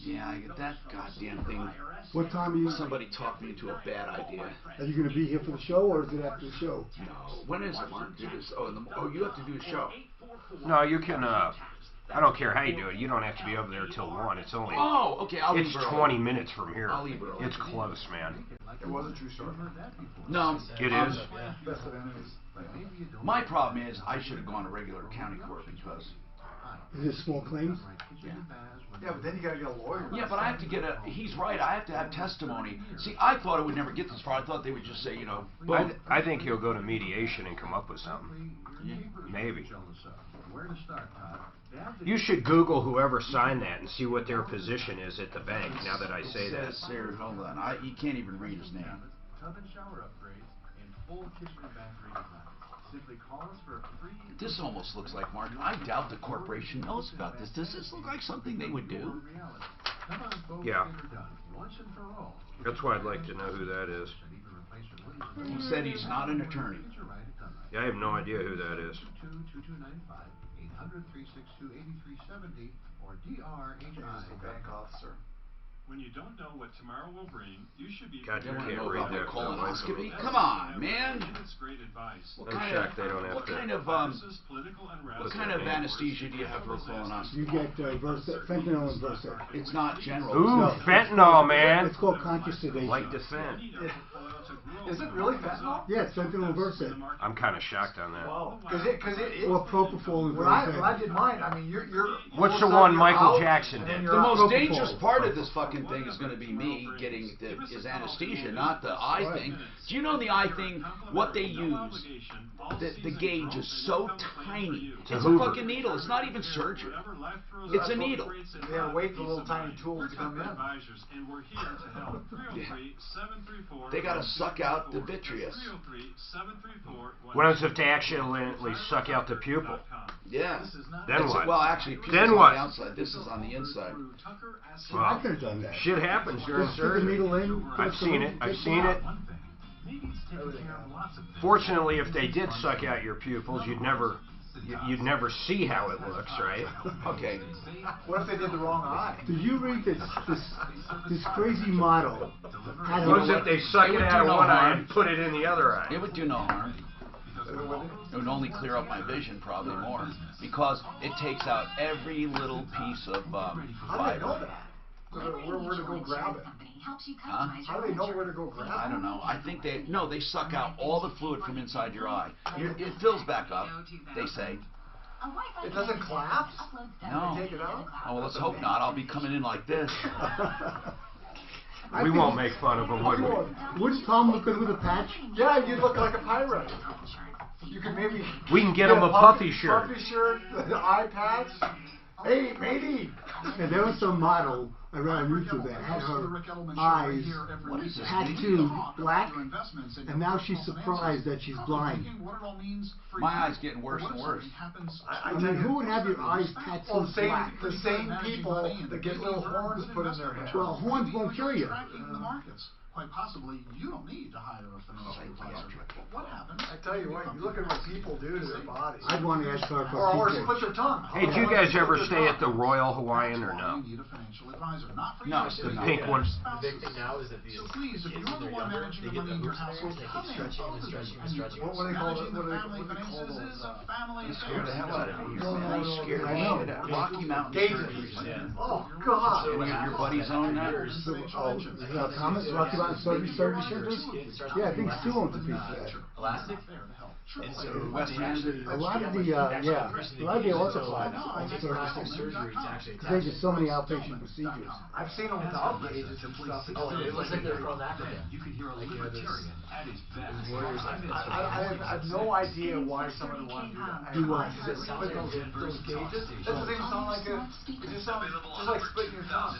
Yeah, I get that goddamn thing. What time are you? Somebody talked me into a bad idea. Are you going to be here for the show, or is it after the show? No. When is it, Mark? It is, you have to do a show. No, you can. I don't care how you do it. You don't have to be over there till 1. It's only. Oh, okay. I'll It's leave early. 20 minutes from here. I'll leave early. It's close, man. It was a true story. No. It is. Best of Enemies. My problem is I should have gone to regular county court because Is it small claims? Yeah. Yeah, but then you got to get a lawyer. Yeah, but I have to get he's right, I have to have testimony. See, I thought it would never get this far. I thought they would just say, boom. I think he'll go to mediation and come up with something. Yeah. Maybe. You should Google whoever signed that and see what their position is at the bank, now that I say that. There, hold on. You can't even read his name. Tub and shower upgrades and full kitchen and bathroom design. Simply call us for a free... This almost looks like, Mark, I doubt the corporation knows about this. Does this look like something they would do? Yeah. That's why I'd like to know who that is. He said he's not an attorney. Yeah, I have no idea who that is. 800-362-8370 or DRHI. Bank officer. When you don't know what tomorrow will bring, you should be... God, you want to can't know read about my that. colonoscopy? Come on, man. It's great advice. What kind of anesthesia do you have for a colonoscopy? You get fentanyl and Versed. It's not general. Ooh, fentanyl, man. It's called conscious sedation. Like the fent. Is it really fentanyl? Yeah, it's fentanyl and Versed. I'm kind of shocked on that. Wow. Because it or propofol and when I did mine, I mean, you're What's the one Michael Jackson did? The most dangerous part of this fucking thing is going to be me getting his anesthesia, not the eye thing. Do you know the eye thing? What they use, the gauge is so tiny. It's a fucking needle. It's not even surgery. It's a needle. They gotta wait for little tiny tools to come in. They gotta suck out the vitreous. What else if they accidentally suck out the pupil? Yeah. Then what? Well, actually, then on what? the outside. This is on the inside. Well, I could have done that. Shit happens during Just stick the surgery. needle in. I've seen it. I've seen it. Fortunately, if they did suck out your pupils, you'd never see how it looks, right? Okay. What if they did the wrong eye? Did you read this crazy model? What if they suck it out of one eye and put it in the other eye? It would do no harm. It would only clear up my vision probably more because it takes out every little piece of How do they know that? Where to go grab it? Huh? How do they know where to go grab it? I don't know. I think they suck out all the fluid from inside your eye. It fills back up, they say. It doesn't collapse? No. They take it out? Oh, well, let's hope not. I'll be coming in like this. We won't make fun of them, would we? Wouldn't Tom look good with a patch? Yeah, you'd look like a pirate. You could maybe... We can get him a puffy shirt. Puffy shirt, the eye patch. Hey, matey! And there was some model I read on YouTube that had her eyes tattooed black, and now she's surprised that she's blind. My eye's getting worse and worse. I mean, who would have your eyes tattooed black? The same people that get little horns put in their head. Well, horns won't kill you. Quite possibly, you don't need to hire a financial advisor. What happens? I tell you what, you look at what people do to their bodies. I'd want to ask her for or split their tongue. Hey, did you guys ever stay at the Royal Hawaiian or no? No, the pink one. The big thing now is that the Please, if you're the one managing the money in your household, they keep stretching and stretching and stretching. What do they call those? You scared the hell out of me. I scared the shit out of Rocky Mountain Gauges. surgery. Oh, God. And your buddies own that? Thomas, Rocky Mountain surgery centers? Yeah, I think Stu owns a piece of that. Elastic? And so a lot of the orthopedic surgery is actually they do so many outpatient procedures. I've seen them without gauges and stuff. Oh, it looks like they're from Africa. You can hear a libertarian at his best. I have no idea why someone would want to do that. Do what? Those gauges? That doesn't even sound like it just sounds just like splitting your tongue.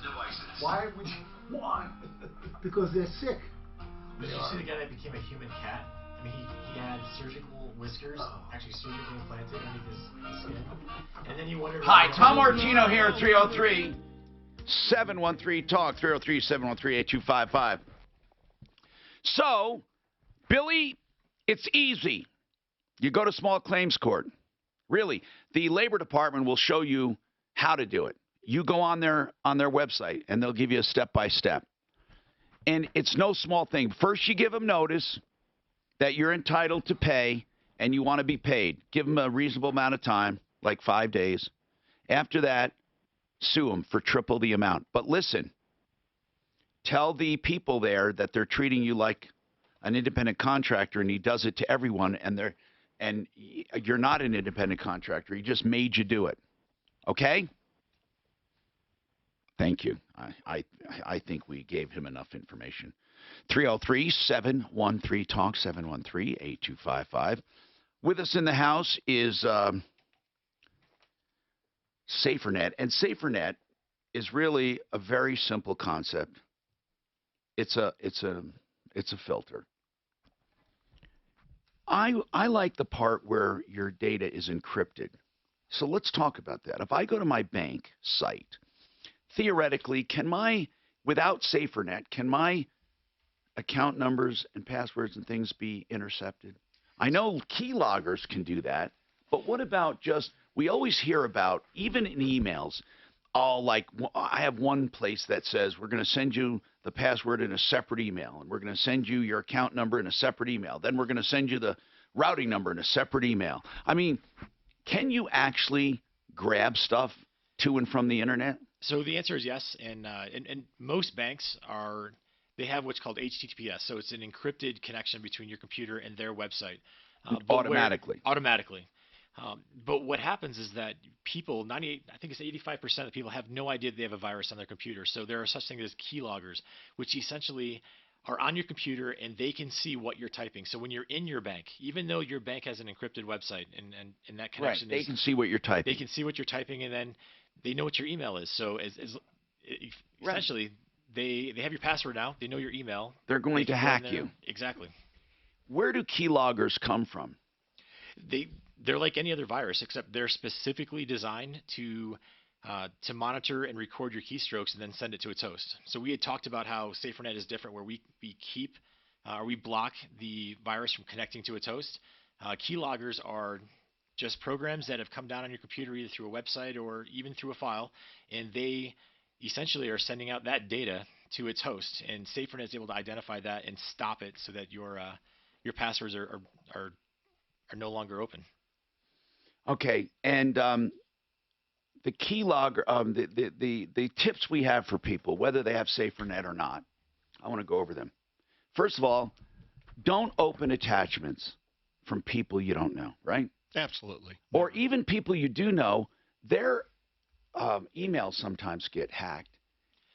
Why would you want? Because they're sick. Did you see the guy that became a human cat? I mean, he had surgical whiskers, actually surgically implanted underneath his skin. And then you wonder... Hi, Tom Martino here, 303-713-TALK, 303-713-8255. So, Billy, it's easy. You go to small claims court. Really, the Labor Department will show you how to do it. You go on their website, and they'll give you a step-by-step. And it's no small thing. First, you give them notice that you're entitled to pay and you want to be paid. Give them a reasonable amount of time, like 5 days. After that, sue them for triple the amount. But listen, tell the people there that they're treating you like an independent contractor, and he does it to everyone, and you're not an independent contractor. He just made you do it. Okay? Thank you. I think we gave him enough information. 303-713-TALK, 713-8255. With us in the house is SaferNet. And SaferNet is really a very simple concept. It's a filter. I like the part where your data is encrypted. So let's talk about that. If I go to my bank site, theoretically, without SaferNet, can my account numbers and passwords and things be intercepted? I know keyloggers can do that, but what about we always hear about, even in emails, I have one place that says we're going to send you the password in a separate email, and we're going to send you your account number in a separate email. Then we're going to send you the routing number in a separate email. I mean, can you actually grab stuff to and from the internet? So the answer is yes, and most banks they have what's called HTTPS, so it's an encrypted connection between your computer and their website. Automatically. But what happens is that people, I think it's 85% of people have no idea they have a virus on their computer. So there are such things as keyloggers, which essentially are on your computer and they can see what you're typing. So when you're in your bank, even though your bank has an encrypted website and that connection they can see what you're typing. They can see what you're typing, and then they know what your email is. So essentially, they have your password now. They know your email. They're going to hack you. Exactly. Where do keyloggers come from? They're like any other virus, except they're specifically designed to monitor and record your keystrokes and then send it to its host. So we had talked about how SaferNet is different, where we block the virus from connecting to its host. Keyloggers are just programs that have come down on your computer either through a website or even through a file, and they essentially are sending out that data to its host. And SaferNet is able to identify that and stop it so that your passwords are no longer open. Okay, and the keylogger, the tips we have for people, whether they have SaferNet or not, I want to go over them. First of all, don't open attachments from people you don't know, right? Absolutely. Or even people you do know, their emails sometimes get hacked,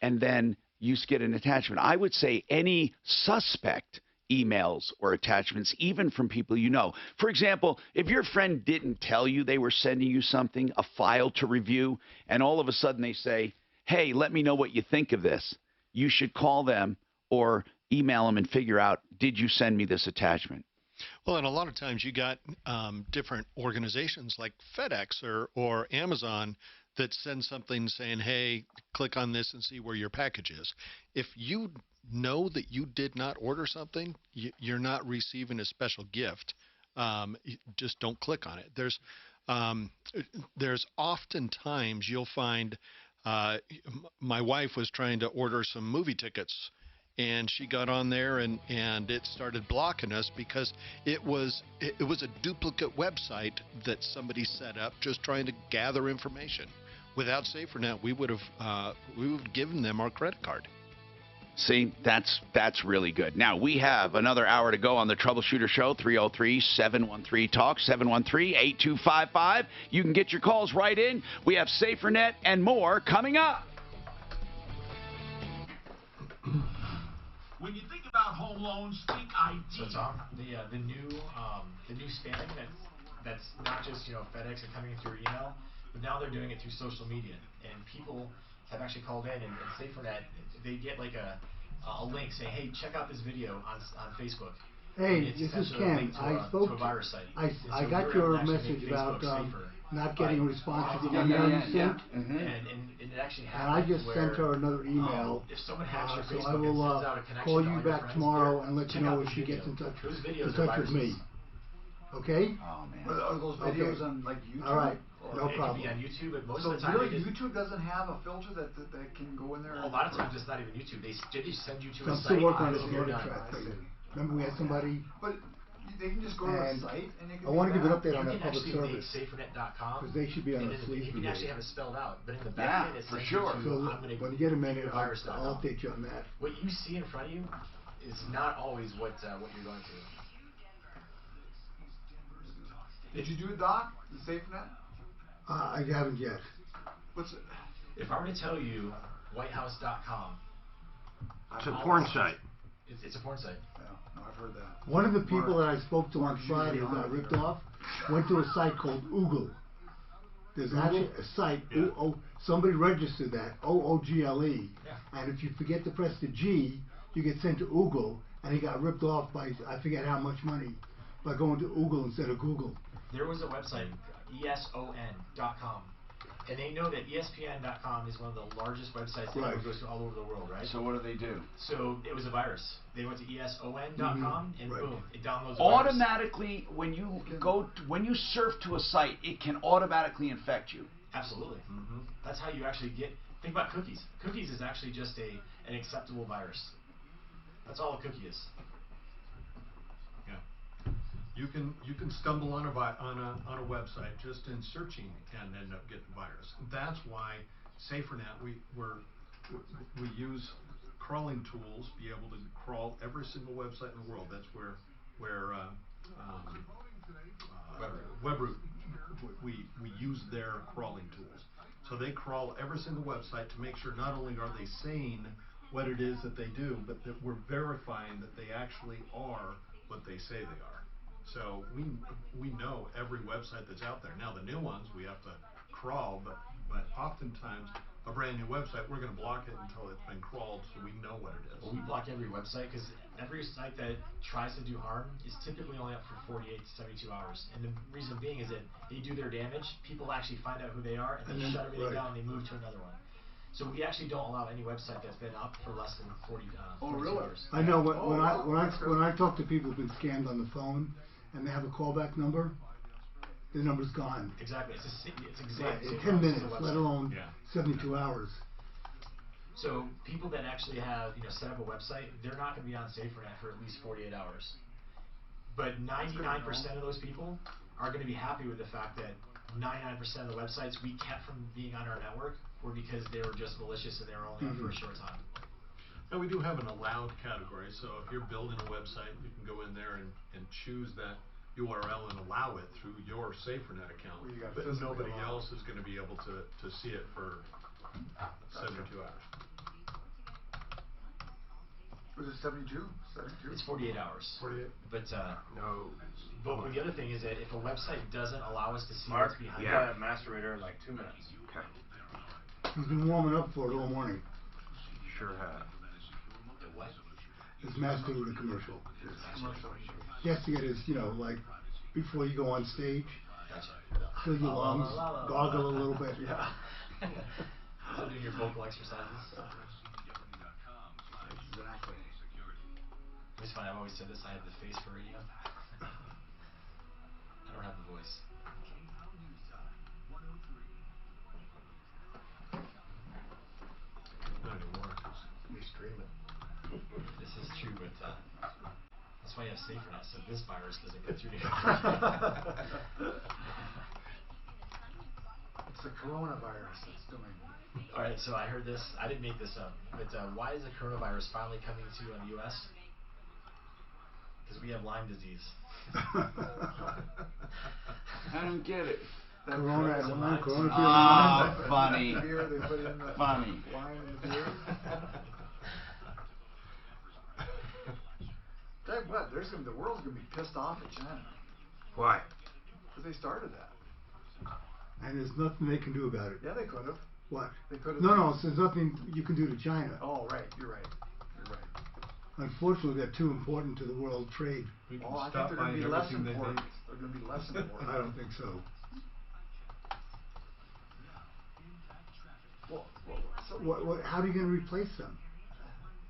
and then you get an attachment. I would say any suspect emails or attachments, even from people you know. For example, if your friend didn't tell you they were sending you something, a file to review, and all of a sudden they say, hey, let me know what you think of this, you should call them or email them and figure out, did you send me this attachment? Well, and a lot of times you got different organizations like FedEx or Amazon that send something saying, hey, click on this and see where your package is. If you know that you did not order something, you're not receiving a special gift. Just don't click on it. There's oftentimes you'll find my wife was trying to order some movie tickets, and she got on there and it started blocking us because it was a duplicate website that somebody set up just trying to gather information. Without SaferNet, we would have given them our credit card. See, that's really good. Now, we have another hour to go on the Troubleshooter Show, 303-713-TALK, 713-8255. You can get your calls right in. We have SaferNet and more coming up. When you think about home loans, think ID. So Tom, the new spamming that's not just FedEx and coming in through email, but now they're doing it through social media, and people have actually called in and SaferNet, they get like a link saying, hey, check out this video on Facebook. Hey, this is Ken. I spoke to a virus site. I got your message about not getting a response to the email you sent. And it actually happened. And I just sent her another email. If someone hacks your Facebook, so I will call you back tomorrow and let you know if she gets in touch with me. Okay? Oh man. Are those videos on like YouTube? All right. No it problem. Can be on YouTube, but most so of the time really, YouTube doesn't have a filter that can go in there. Well, a lot of times it's not even YouTube. They just send you to a I'm site. still working on this track thing. Remember we had somebody. But they can just go to the site and they can. I want to give an update on that public service. SaferNet.com because they should be on the sleeve. You can actually have it spelled out, but in the back end, it's for sure. So when you get a minute, I'll update you on that. What you see in front of you is not always what you're going through. Did you do it, Doc? The SaferNet? I haven't yet. What's it? If I were to tell you WhiteHouse.com, It's a porn site. It's a porn site. Yeah, no, I've heard that. One of the people that I spoke to on Friday who got ripped off went to a site called Oogle. There's actually a site, somebody registered that, OOGLE, and if you forget to press the G, you get sent to Oogle, and he got ripped off by, I forget how much money, by going to Oogle instead of Google. There was a website, ESON.com, and they know that ESPN.com is one of the largest websites that goes to all over the world, right? So what do? So it was a virus. They went to ESON.com and boom, it downloads a Automatically, when you surf to a site, it can automatically infect you. Absolutely. That's how you actually get. Think about cookies. Cookies is actually just an acceptable virus. That's all a cookie is. You can stumble on a website just in searching and end up getting the virus. That's why SaferNet we use crawling tools, be able to crawl every single website in the world. That's where Webroot we use their crawling tools. So they crawl every single website to make sure not only are they saying what it is that they do, but that we're verifying that they actually are what they say they are. So we know every website that's out there. Now the new ones we have to crawl, but oftentimes a brand new website we're going to block it until it's been crawled, so we know what it is. Well, we block every website because every site that tries to do harm is typically only up for 48 to 72 hours. And the reason being is that they do their damage, people actually find out who they are, and they shut everything down and they move to another one. So we actually don't allow any website that's been up for less than 42 hours. I know when I talk to people who've been scammed on the phone and they have a callback number, the number's gone. Exactly. It's exactly in 10 minutes, let alone 72 hours. So people that actually have set up a website, they're not going to be on SaferNet for at least 48 hours. But 99% of those people are going to be happy with the fact that 99% of the websites we kept from being on our network were because they were just malicious and they were only on for a short time. And we do have an allowed category, so if you're building a website, you can go in there and choose that URL and allow it through your SaferNet account. But nobody else is going to be able to see it for 72 hours. Was it 72? 72? It's 48 hours. 48. But no. But the other thing is that if a website doesn't allow us to see what's behind it, a masturbator in like 2 minutes. Okay. He's been warming up for it all morning. Sure have. The what? His masturbator commercial. He has to get his, like before you go on stage, fill your lungs, gargle a little bit. Yeah. So do your vocal exercises. Exactly. It's funny, I've always said this, I have the face for radio. I don't have the voice. Not anymore, because we stream it. This is true, but that's why you have SaferNet, so this virus doesn't get through to you. It's the coronavirus that's doing it. Alright, so I heard this, I didn't make this up, but why is the coronavirus finally coming to the U.S.? Because we have Lyme disease. I don't get it. Corona. Funny. Beer, they put in the funny. Wine in the beer. Tell you what, the world's gonna be pissed off at China. Why? Because they started that. And there's nothing they can do about it. Yeah, they could have. What? They could have. No, there's nothing you can do to China. Oh, right. You're right. Unfortunately, they're too important to the world trade. Oh, I think they're going to be less important. They're going to be less important. I don't think so. Well, how are you going to replace them?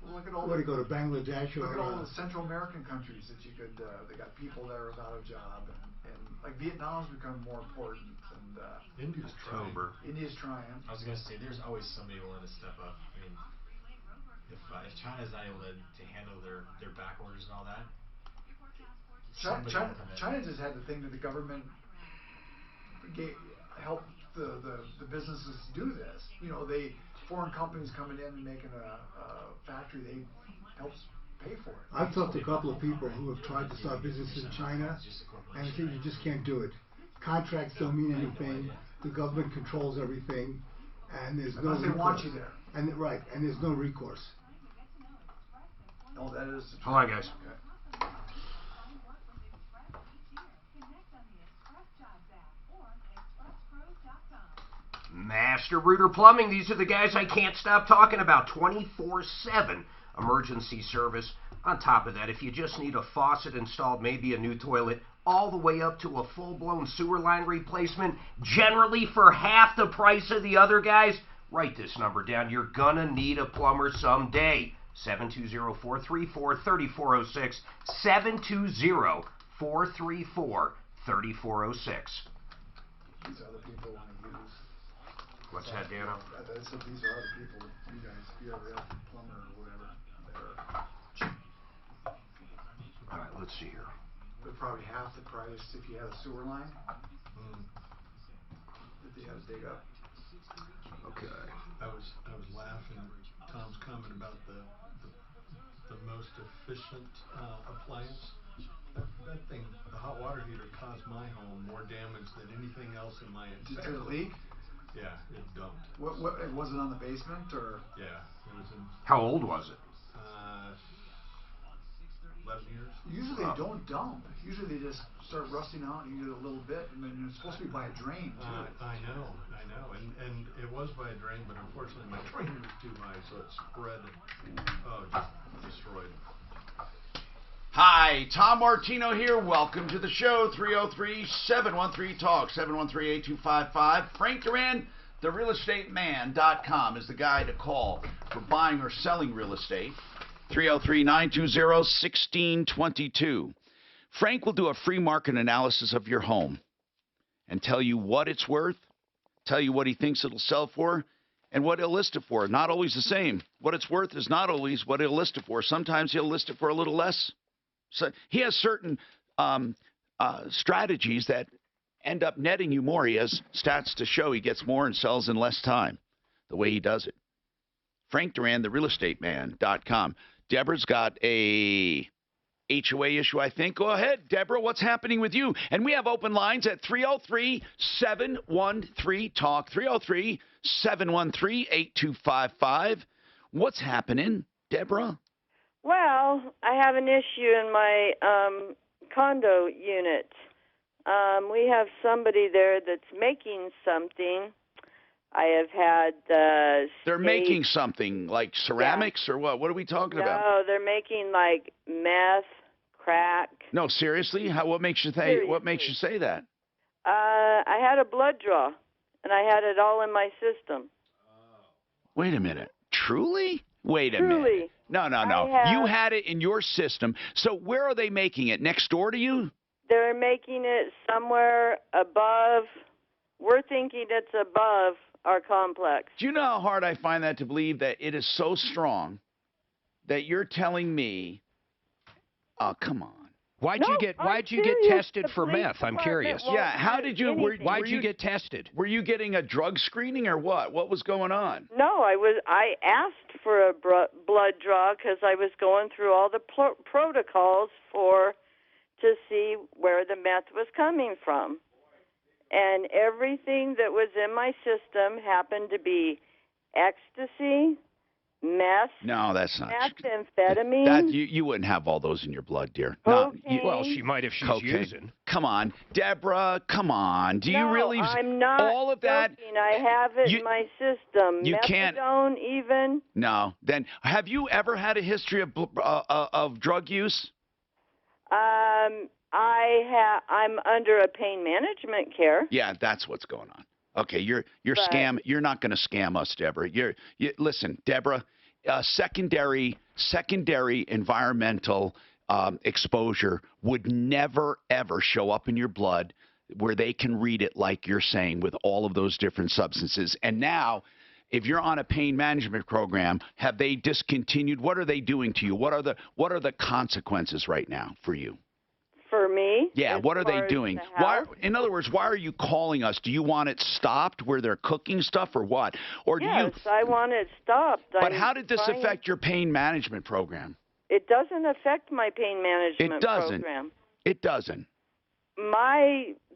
Well, look at all. What, to go to Bangladesh or? Look at all the Central American countries that you could. They got people there without a job, and like Vietnam's become more important, and India's trying. India's trying. I was going to say, there's always somebody willing to step up. I mean, if China's not able to handle their back orders and all that, China just had the thing that the government helped the businesses do this. Foreign companies coming in and making a factory, they help pay for it. I've talked to a couple of people who have tried to start business in China, and they say you just can't do it. Contracts don't mean anything. The government controls everything. And there's Unless no they want recourse. you there. And there's no recourse. No, that is the truth. Hold on, guys. Okay. Master Rooter Plumbing. These are the guys I can't stop talking about. 24/7 emergency service. On top of that, if you just need a faucet installed, maybe a new toilet, all the way up to a full-blown sewer line replacement, generally for half the price of the other guys, write this number down. You're gonna need a plumber someday. 720-434-3406. 720-434-3406. These are the people I want to use. What's that, Dano? I said these are the people, you guys, if you ever have a plumber or whatever, All right, let's see here. they're probably half the price if you had a sewer line that they had to dig up. Okay. I was laughing at Tom's comment about the most efficient appliance. That thing, the hot water heater, caused my home more damage than anything else in my entire. Did it leak? Yeah, it dumped. What? It wasn't on the basement or? Yeah, it was in. How old was it? 11 years. Usually they don't dump. Usually they just start rusting out and you get a little bit, and then it's supposed to be by a drain too. I know, and it was by a drain, but unfortunately my drain was too high, so it spread. Just destroyed. Hi, Tom Martino here. Welcome to the show. 303-713-TALK, 713-8255. Frank Duran, therealestateman.com is the guy to call for buying or selling real estate. 303-920-1622. Frank will do a free market analysis of your home and tell you what it's worth, tell you what he thinks it'll sell for, and what he'll list it for. Not always the same. What it's worth is not always what he'll list it for. Sometimes he'll list it for a little less. So he has certain strategies that end up netting you more. He has stats to show he gets more and sells in less time, the way he does it. Frank Duran, therealestateman.com. Deborah's got a HOA issue, I think. Go ahead, Deborah. What's happening with you? And we have open lines at 303-713-TALK, 303-713-8255. What's happening, Deborah? Well, I have an issue in my condo unit. We have somebody there that's making something. I have had They're making something like ceramics or what? What are we talking about? No, they're making like meth, crack. No, seriously? What makes you say that? I had a blood draw, and I had it all in my system. Wait a minute. Truly? Wait a Truly. minute. No. You had it in your system. So where are they making it? Next door to you? They're making it somewhere above. We're thinking it's above our complex. Do you know how hard I find that to believe that it is so strong that you're telling me, oh, come on. Why'd you get tested for meth? I'm curious. Yeah, how did you? Why'd you get tested? Were you getting a drug screening or what? What was going on? No, I asked for a blood draw because I was going through all the protocols to see where the meth was coming from. And everything that was in my system happened to be ecstasy, meth. No, that's not. Methamphetamine. That you wouldn't have all those in your blood, dear. Well, she might if she's using. Come on, Deborah. Come on. Do you really? I'm not all of that. Joking. I have it in my system. You can't. Methadone, even. No. Then, have you ever had a history of drug use? I'm under a pain management care. Yeah, that's what's going on. Okay, you're not going to scam us, Deborah. Listen, Deborah. Secondary environmental exposure would never ever show up in your blood where they can read it like you're saying with all of those different substances. And now, if you're on a pain management program, have they discontinued? What are they doing to you? What are the consequences right now for you? For me? Yeah, what are they doing? In other words, why are you calling us? Do you want it stopped where they're cooking stuff or what? Or yes, I want it stopped. But how did this affect your pain management program? It doesn't affect my pain management program. It doesn't.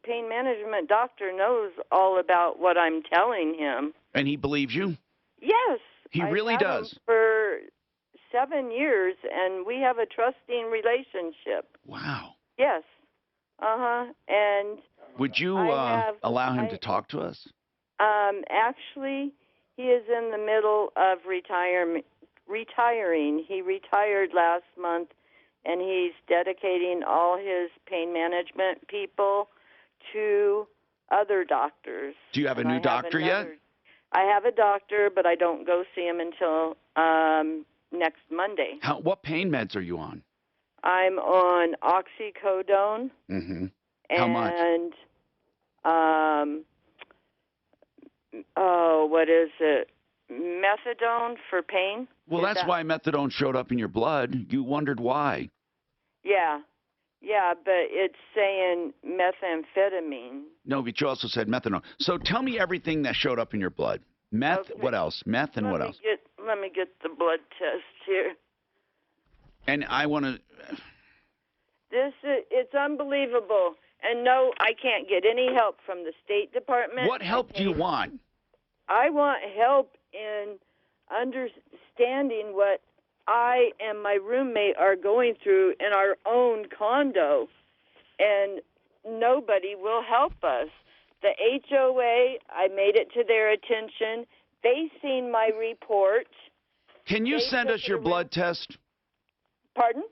pain management doctor knows all about what I'm telling him. And he believes you? Yes. He really I've had does. him for 7 years, and we have a trusting relationship. Wow. Yes. And would you allow him to talk to us? actually, he is in the middle of retiring. He retired last month, and he's dedicating all his pain management people to other doctors. Do you have a new doctor yet? I have a doctor, but I don't go see him until next Monday. What pain meds are you on? I'm on oxycodone. Mm-hmm. How much? And what is it? Methadone for pain. Well, that's why methadone showed up in your blood. You wondered why. Yeah, but it's saying methamphetamine. No, but you also said methadone. So tell me everything that showed up in your blood. Meth, Okay. what else? Meth and what else? Let me get the blood test here. And I want to... It's unbelievable. And no, I can't get any help from the State Department. What help do you want? I want help in understanding what I and my roommate are going through in our own condo, and nobody will help us. The HOA, I made it to their attention. They seen my report. Can you send us your blood test? Pardon?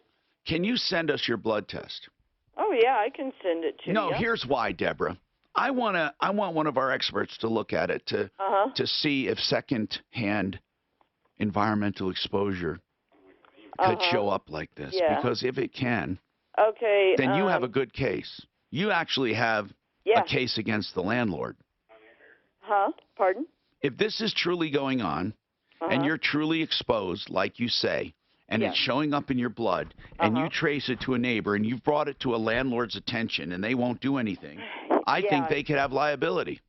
Can you send us your blood test? Oh, yeah, I can send it to you. No, here's why, Deborah. I want one of our experts to look at it to see if second-hand environmental exposure could show up like this. Yeah. Because if it can, okay, then you have a good case. You actually have a case against the landlord. Pardon? If this is truly going on and you're truly exposed, like you say, and it's showing up in your blood, and you trace it to a neighbor, and you've brought it to a landlord's attention, and they won't do anything, I think they could have liability.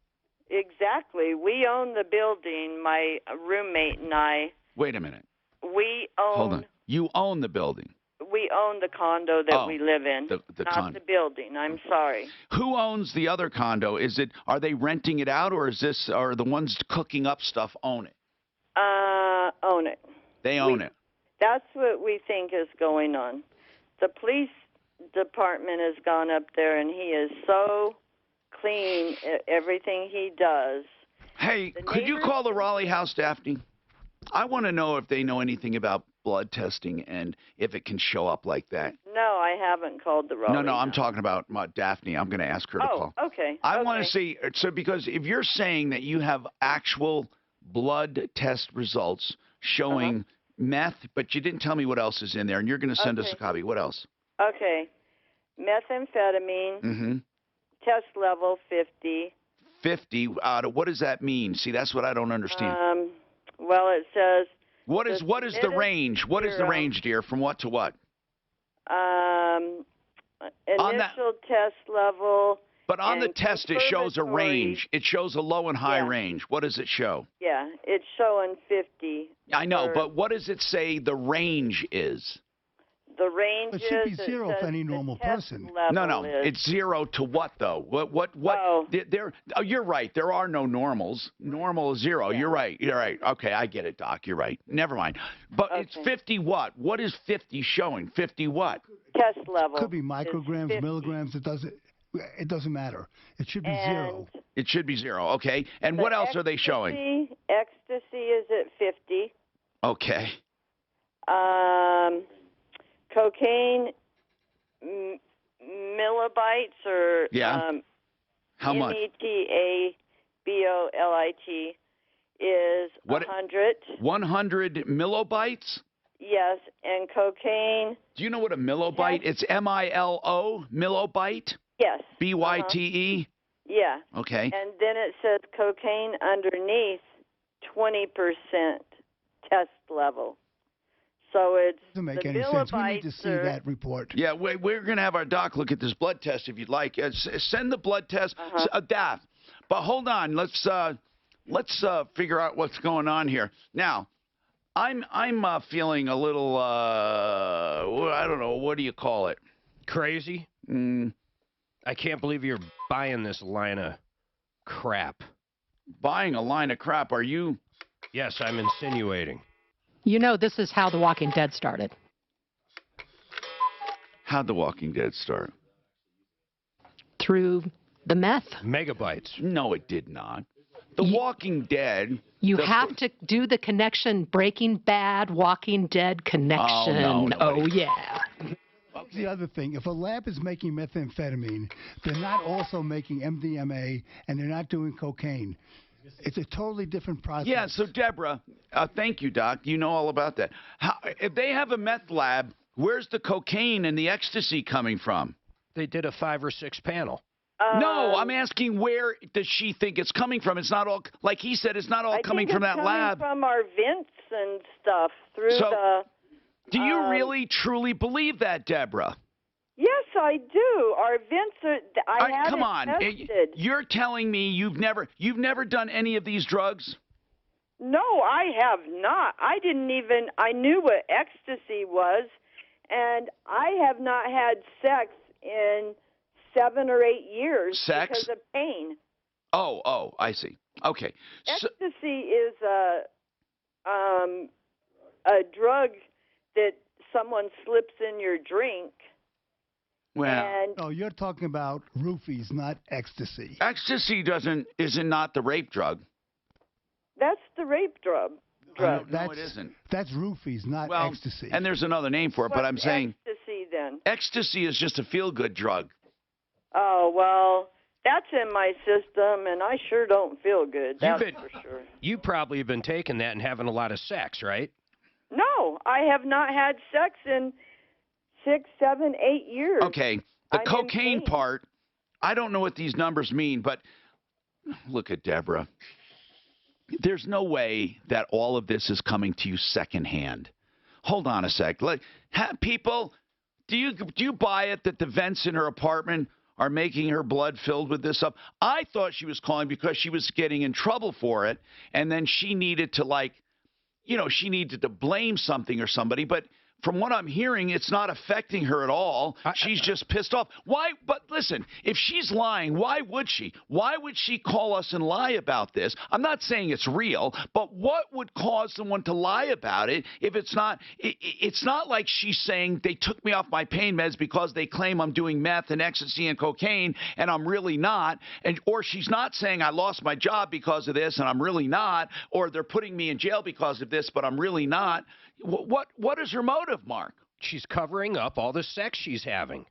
Exactly. We own the building, my roommate and I. Wait a minute. We own... Hold on. You own the building. We own the condo that we live in, not the building. I'm sorry. Who owns the other condo? Are they renting it out, or are the ones cooking up stuff own it? Own it. They own it. That's what we think is going on. The police department has gone up there, and he is so clean at everything he does. Hey, could you call the Raleigh House, Daphne? I want to know if they know anything about blood testing and if it can show up like that. No, I haven't called the Raleigh. No, I'm talking about Daphne. I'm going to ask her to call. Okay. I want to see, because if you're saying that you have actual blood test results showing meth, but you didn't tell me what else is in there, and you're going to send us a copy. What else? Okay. Methamphetamine, test level 50. 50? What does that mean? See, that's what I don't understand. Well, it says... What is the range? What is the range, dear, from what to what? Initial test level... But on the test, it shows a range. It shows a low and high range. What does it show? Yeah, it's showing 50. I know, but what does it say the range is? The range It should be zero for any normal person. No, it's 0 to what though? What? You're right. There are no normals. Normal is 0. You're right. Okay, I get it, Doc. You're right. Never mind. But it's 50 what? What is 50 showing? 50 what? Test level. Could be micrograms, milligrams. It doesn't matter. It should be 0. It should be 0. Okay. And what else are they showing? Ecstasy is at 50. Okay. Cocaine millibytes or how much? METABOLIT is 100. 100 millibytes? Yes, and cocaine. Do you know what a millibyte? It's MILO, millibyte? Yes. BYTE? Yeah. Okay. And then it says cocaine underneath 20% test level. So it's doesn't make any sense. We need to see that report. Yeah, we're going to have our doc look at this blood test if you'd like. Send the blood test, Daph. But hold on, let's figure out what's going on here. Now, I'm feeling a little I don't know, what do you call it? Crazy? I can't believe you're buying this line of crap. Buying a line of crap? Are you? Yes, I'm insinuating. You know, this is how The Walking Dead started. How'd The Walking Dead start? Through the meth. Megabytes. No, it did not. The Walking Dead. You have to do the connection, Breaking Bad, Walking Dead connection. Oh, yeah. That's the other thing. If a lab is making methamphetamine, they're not also making MDMA, and they're not doing cocaine. It's a totally different process. Yeah, so Deborah, thank you, Doc. You know all about that. If they have a meth lab, where's the cocaine and the ecstasy coming from? They did a 5 or 6 panel. No, I'm asking where does she think it's coming from? It's not all, like he said, it's not all coming from that lab. From our vents and stuff through the. Do you really truly believe that, Deborah? Yes, I do. Our vents are. I haven't come on, tested. you're telling me you've never done any of these drugs? No, I have not. I didn't even. I knew what ecstasy was, and I have not had sex in 7 or 8 years because of pain. Oh, I see. Okay. Ecstasy is a drug that someone slips in your drink. Well, no, you're talking about roofies, not ecstasy. Ecstasy is not the rape drug. That's the rape drug. No, it isn't. That's roofies, not ecstasy. And there's another name for it, but I'm saying ecstasy then. Ecstasy is just a feel-good drug. Oh, well, that's in my system, and I sure don't feel good. That's for sure. You probably have been taking that and having a lot of sex, right? No, I have not had sex in 6, 7, 8 years. Okay, the cocaine part, I don't know what these numbers mean, but look at Deborah. There's no way that all of this is coming to you secondhand. Hold on a sec. People, do you buy it that the vents in her apartment are making her blood filled with this stuff? I thought she was calling because she was getting in trouble for it, and then she needed to she needed to blame something or somebody, but from what I'm hearing, it's not affecting her at all. She's just pissed off. Why? But listen, if she's lying, why would she? Why would she call us and lie about this? I'm not saying it's real, but what would cause someone to lie about it if it's not? It's not like she's saying they took me off my pain meds because they claim I'm doing meth and ecstasy and cocaine, and I'm really not. Or she's not saying I lost my job because of this, and I'm really not. Or they're putting me in jail because of this, but I'm really not. What is her motive, Mark? She's covering up all the sex she's having.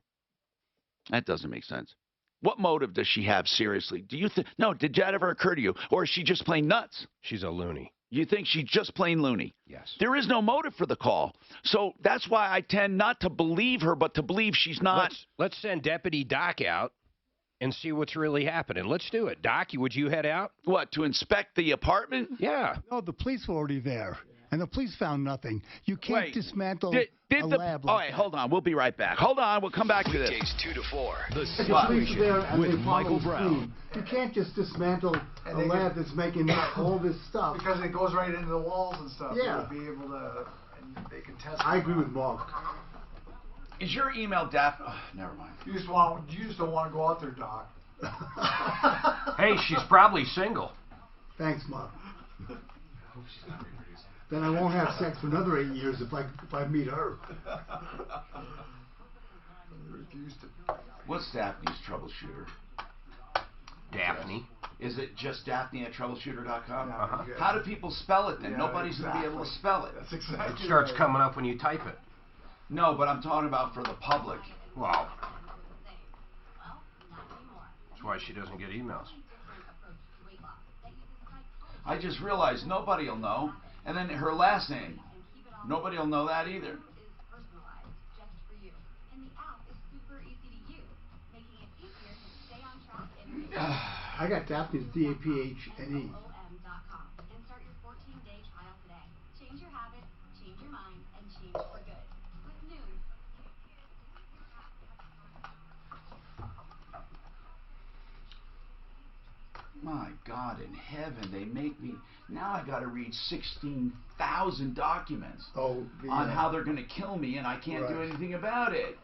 That doesn't make sense. What motive does she have, seriously? Do you think? No, did that ever occur to you? Or is she just plain nuts? She's a loony. You think she's just plain loony? Yes. There is no motive for the call. So that's why I tend not to believe her, but to believe she's not. Let's send Deputy Doc out and see what's really happening. Let's do it. Doc, would you head out? What, to inspect the apartment? Yeah. No, the police were already there. And the police found nothing. You can't dismantle a lab like all right, hold on. We'll be right back. Hold on. We'll come back to this. Weekdays 2 to 4. The Situation with Michael Brown. You can't just dismantle a lab that's making all this stuff. Because it goes right into the walls and stuff. Yeah. You'll be able to, and they can test I agree with Mark. Is your email Daphne? Oh, never mind. You just don't want to go out there, Doc. Hey, she's probably single. Thanks, Mark. Then I won't have sex for another 8 years if I meet her. What's Daphne's troubleshooter? Daphne. Is it just Daphne at troubleshooter.com? Uh-huh. How do people spell it then? Yeah, Nobody's going to be able to spell it. That's exactly It starts right. coming up when you type it. No, but I'm talking about for the public. Wow. That's why she doesn't get emails. I just realized nobody will know. And then her last name. Nobody will know that either. I got Daphne's D-A-P-H-N-E. My God in heaven, they make me... Now I got to read 16,000 documents on how they're going to kill me, and I can't do anything about it.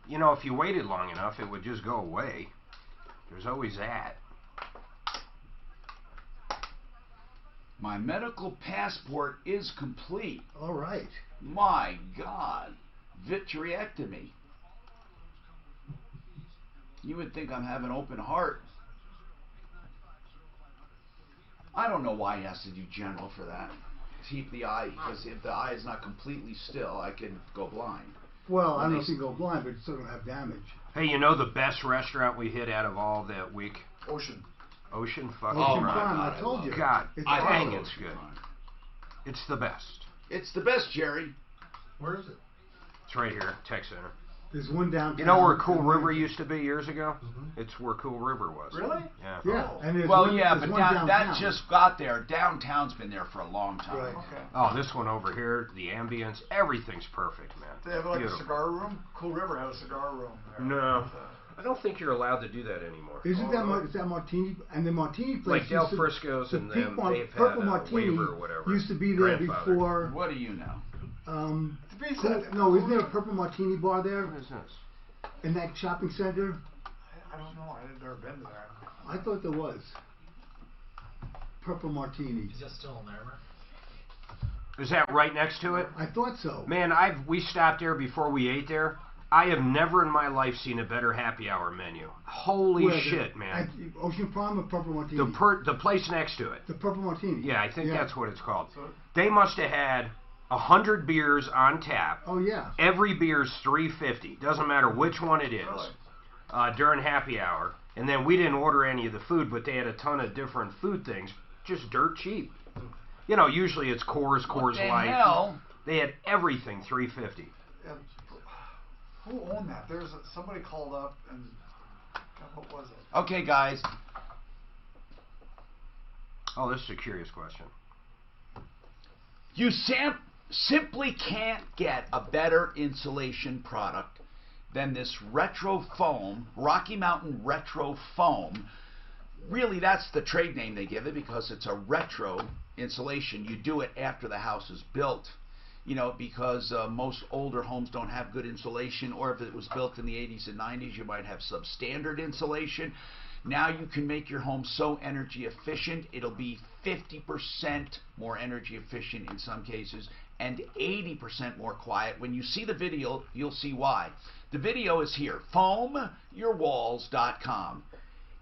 You know, if you waited long enough, it would just go away. There's always that. My medical passport is complete. All right. My God. Vitrectomy. You would think I'm having open heart. I don't know why he has to do general for that. Keep the eye, because if the eye is not completely still, I could go blind. Well, I don't know if you go blind, but you still don't have damage. Hey, you know the best restaurant we hit out of all that week? Ocean. Ocean fucking Ocean Prime. Prime, I told you. God, It's dang, awesome. it's good. It's the best. It's the best, Jerry. Where is it? It's right here, Tech Center. There's one downtown. You know where Cool River used to be years ago? It's where Cool River was. Really? Yeah. Yeah. And there's Well, one, yeah, there's but one that just got there. Downtown's been there for a long time. Right. Okay. Oh, this one over here, the ambience, everything's perfect, man. They have like Beautiful. a cigar room? Cool River had a cigar room there. No. I don't think you're allowed to do that anymore. Isn't is that Martini? And the Martini place Like Del used to- Frisco's the and pink them, one, they've had Purple a Martini waiver or whatever. used to be there Grandfather. before. What do you know? No, isn't there a Purple Martini bar there What is this? in that shopping center? I don't know. I've never been there. I thought there was. Purple Martini. Is that still in there? Is that right next to it? I thought so. Man, we stopped there before we ate there. I have never in my life seen a better happy hour menu. Holy Where, shit, man. Ocean Prime or Purple Martini? The place next to it. The Purple Martini. Yeah, I think that's what it's called. They must have had 100 beers on tap. Oh yeah. Every beer's $3.50. Doesn't matter which one it is. During happy hour. And then we didn't order any of the food, but they had a ton of different food things, just dirt cheap. You know, usually it's Coors Light. Hell? They had everything $3.50. Who owned that? Somebody called up and God, what was it? Okay, guys. Oh, this is a curious question. You simply can't get a better insulation product than this retro foam, Rocky Mountain retro foam. Really, that's the trade name they give it because it's a retro insulation. You do it after the house is built. You know, because most older homes don't have good insulation, or if it was built in the 80s and 90s, you might have substandard insulation. Now you can make your home so energy efficient, it'll be 50% more energy efficient in some cases, and 80% more quiet. When you see the video, you'll see why. The video is here, foamyourwalls.com.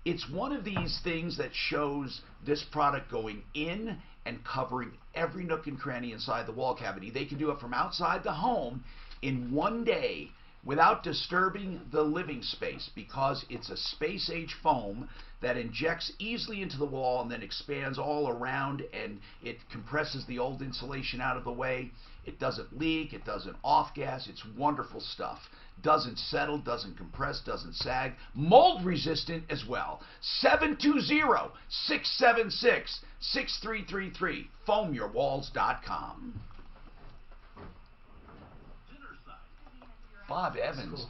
It's one of these things that shows this product going in and covering every nook and cranny inside the wall cavity. They can do it from outside the home in one day without disturbing the living space because it's a space-age foam that injects easily into the wall and then expands all around, and it compresses the old insulation out of the way. It doesn't leak, it doesn't off-gas, it's wonderful stuff. Doesn't settle, doesn't compress, doesn't sag. Mold resistant as well. 720-676-6333. Foamyourwalls.com. Bob Evans.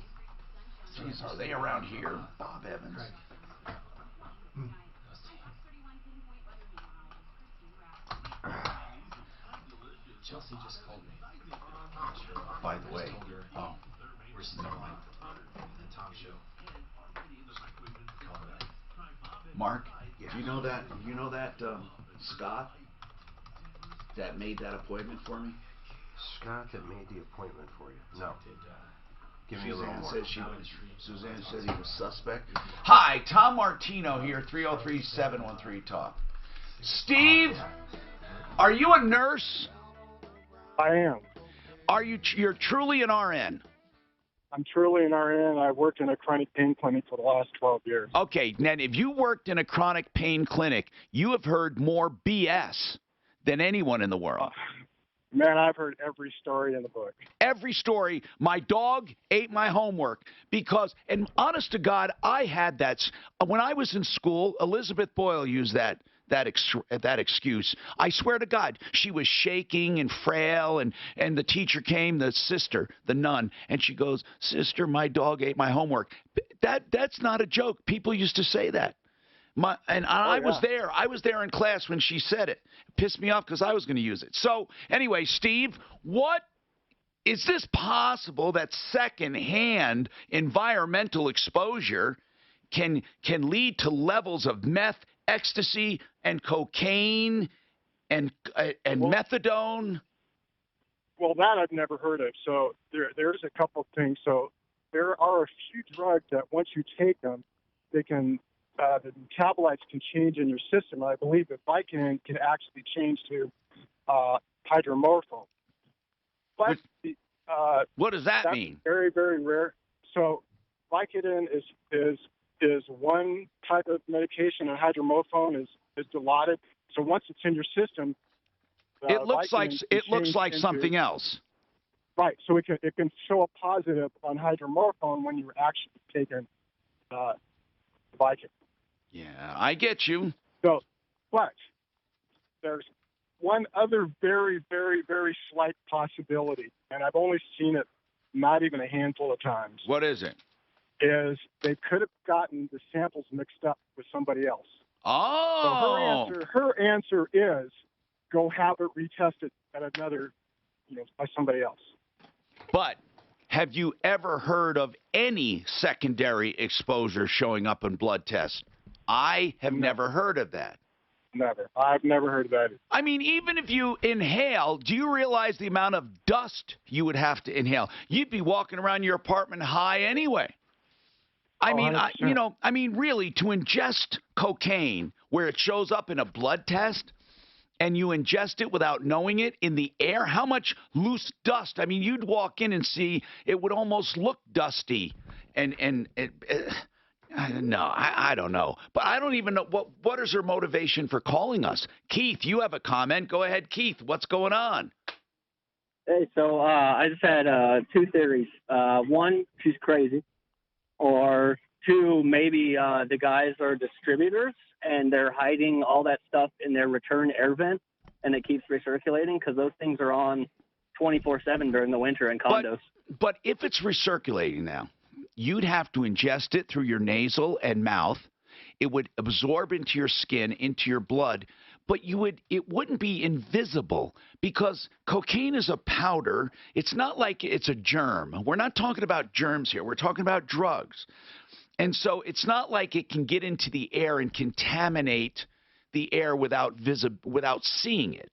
Jeez, are they around here? Bob Evans. Chelsea just called me. By the way, We're still on the Tom show. Call me back. Mark, do you know that Scott that made that appointment for me? Scott that made the appointment for you? No. Give me a little more. Suzanne said he was suspect. Hi, Tom Martino here, 303-713-TALK. Steve, are you a nurse? I am. You're truly an RN? I'm truly an RN. I've worked in a chronic pain clinic for the last 12 years. Okay, now if you worked in a chronic pain clinic, you have heard more BS than anyone in the world. Man, I've heard every story in the book. Every story. My dog ate my homework because, and honest to God, I had that. When I was in school, Elizabeth Boyle used that excuse. I swear to God, she was shaking and frail, and the teacher came, the sister, the nun, and she goes, "Sister, my dog ate my homework." That's not a joke. People used to say that. I was there. I was there in class when she said it. It pissed me off because I was going to use it. So anyway, Steve, what is this possible that secondhand environmental exposure can lead to levels of meth, ecstasy, and cocaine and methadone? Well, that I've never heard of. So there's a couple of things. So there are a few drugs that once you take them, they can the metabolites can change in your system. I believe that Vicodin can actually change to hydromorphone. But what does that mean? Very, very rare. So Vicodin is one type of medication, and hydromorphone is dilaudid. So once it's in your system, it looks like something else. Right. So it can show a positive on hydromorphone when you're actually taking Vicodin. Yeah, I get you. So, but there's one other very, very, very slight possibility, and I've only seen it not even a handful of times. What is it? Is they could have gotten the samples mixed up with somebody else. Oh. So her answer is go have it retested at another, by somebody else. But have you ever heard of any secondary exposure showing up in blood tests? I have never heard of that. Never. I've never heard of that. I mean, even if you inhale, do you realize the amount of dust you would have to inhale? You'd be walking around your apartment high anyway. I mean, really, to ingest cocaine where it shows up in a blood test and you ingest it without knowing it in the air, how much loose dust? I mean, you'd walk in and see it would almost look dusty. I don't know. But I don't even know what is her motivation for calling us. Keith, you have a comment. Go ahead, Keith. What's going on? Hey, so I just had two theories. One, she's crazy. Or two, maybe the guys are distributors and they're hiding all that stuff in their return air vent and it keeps recirculating because those things are on 24/7 during the winter in condos. But if it's recirculating now, you'd have to ingest it through your nasal and mouth. It would absorb into your skin, into your blood, but it wouldn't be invisible because cocaine is a powder. It's not like it's a germ. We're not talking about germs here. We're talking about drugs. And so it's not like it can get into the air and contaminate the air without seeing it.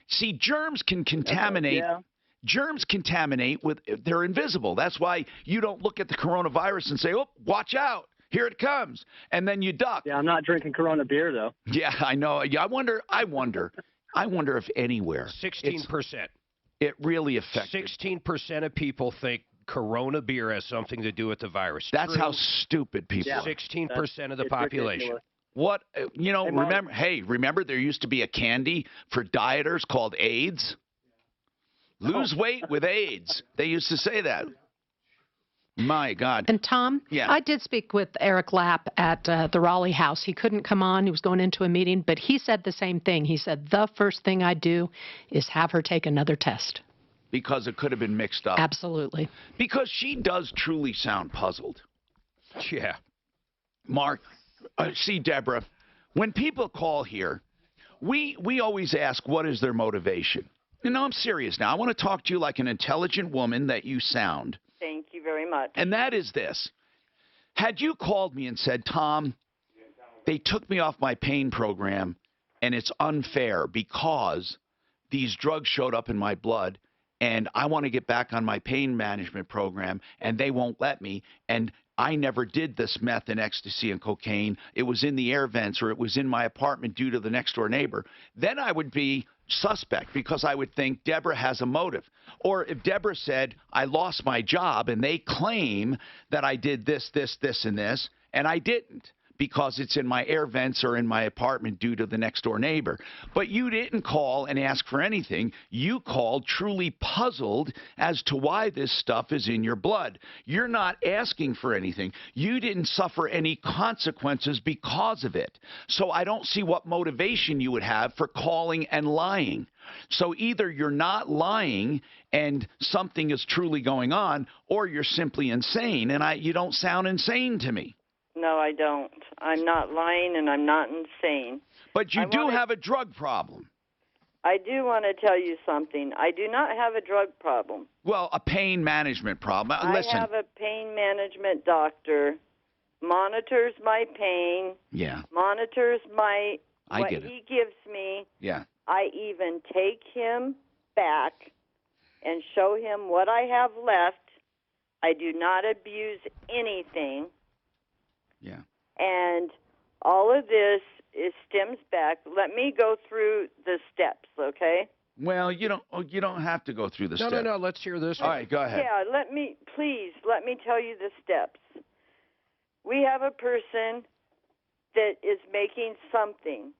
See, germs can contaminate. Yeah. Germs contaminate they're invisible. That's why you don't look at the coronavirus and say, "Oh, watch out. Here it comes." And then you duck. Yeah, I'm not drinking Corona beer though. Yeah, I know. Yeah, I wonder if anywhere 16%. It really affects 16% of people think Corona beer has something to do with the virus. That's how stupid people are. 16% of the population. Ridiculous. What remember there used to be a candy for dieters called AIDS? Lose weight with AIDS. They used to say that. My God. And Tom, yeah. I did speak with Eric Lapp at the Raleigh house. He couldn't come on. He was going into a meeting, but he said the same thing. He said, the first thing I do is have her take another test. Because it could have been mixed up. Absolutely. Because she does truly sound puzzled. Yeah. Mark, see, Deborah, when people call here, we always ask what is their motivation. I'm serious now. I want to talk to you like an intelligent woman that you sound. Thank you very much. And that is this. Had you called me and said, Tom, they took me off my pain program and it's unfair because these drugs showed up in my blood and I want to get back on my pain management program and they won't let me, and I never did this meth and ecstasy and cocaine. It was in the air vents or it was in my apartment due to the next door neighbor. Then I would be suspect because I would think Deborah has a motive. Or if Deborah said, I lost my job and they claim that I did this, and this, and I didn't because it's in my air vents or in my apartment due to the next door neighbor. But you didn't call and ask for anything. You called truly puzzled as to why this stuff is in your blood. You're not asking for anything. You didn't suffer any consequences because of it. So I don't see what motivation you would have for calling and lying. So either you're not lying and something is truly going on, or you're simply insane. And you don't sound insane to me. No, I don't. I'm not lying and I'm not insane. But you do have a drug problem. I do want to tell you something. I do not have a drug problem. Well, a pain management problem. Listen. I have a pain management doctor. Monitors my pain. Yeah. Monitors what get it. he gives me. Yeah. I even take him back and show him what I have left. I do not abuse anything. Yeah. And all of this stems back. Let me go through the steps, okay? Well, you don't have to go through the steps. No. Let's hear this. All right, go ahead. Yeah, let me tell you the steps. We have a person that is making something.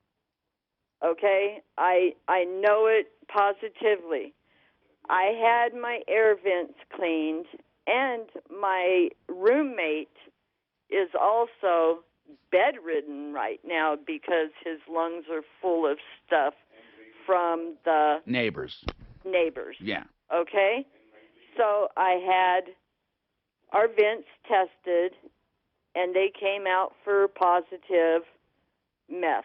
Okay? I know it positively. I had my air vents cleaned, and my roommate is also bedridden right now because his lungs are full of stuff from the neighbors. Yeah. Okay? So I had our vents tested, and they came out for positive meth.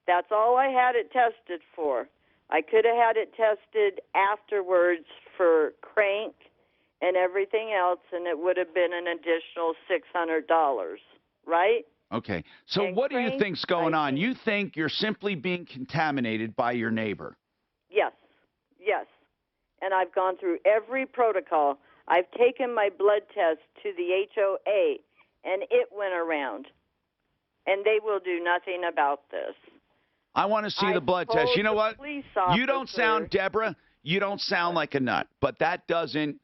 That's all I had it tested for. I could have had it tested afterwards for crank and everything else, and it would have been an additional $600, right? Okay. So And what do you crank, think's going on? You think you're simply being contaminated by your neighbor? Yes. And I've gone through every protocol. I've taken my blood test to the HOA, and it went around. And they will do nothing about this. I want to see the blood test. You know what? You don't sound, Deborah, you don't sound like a nut. But that doesn't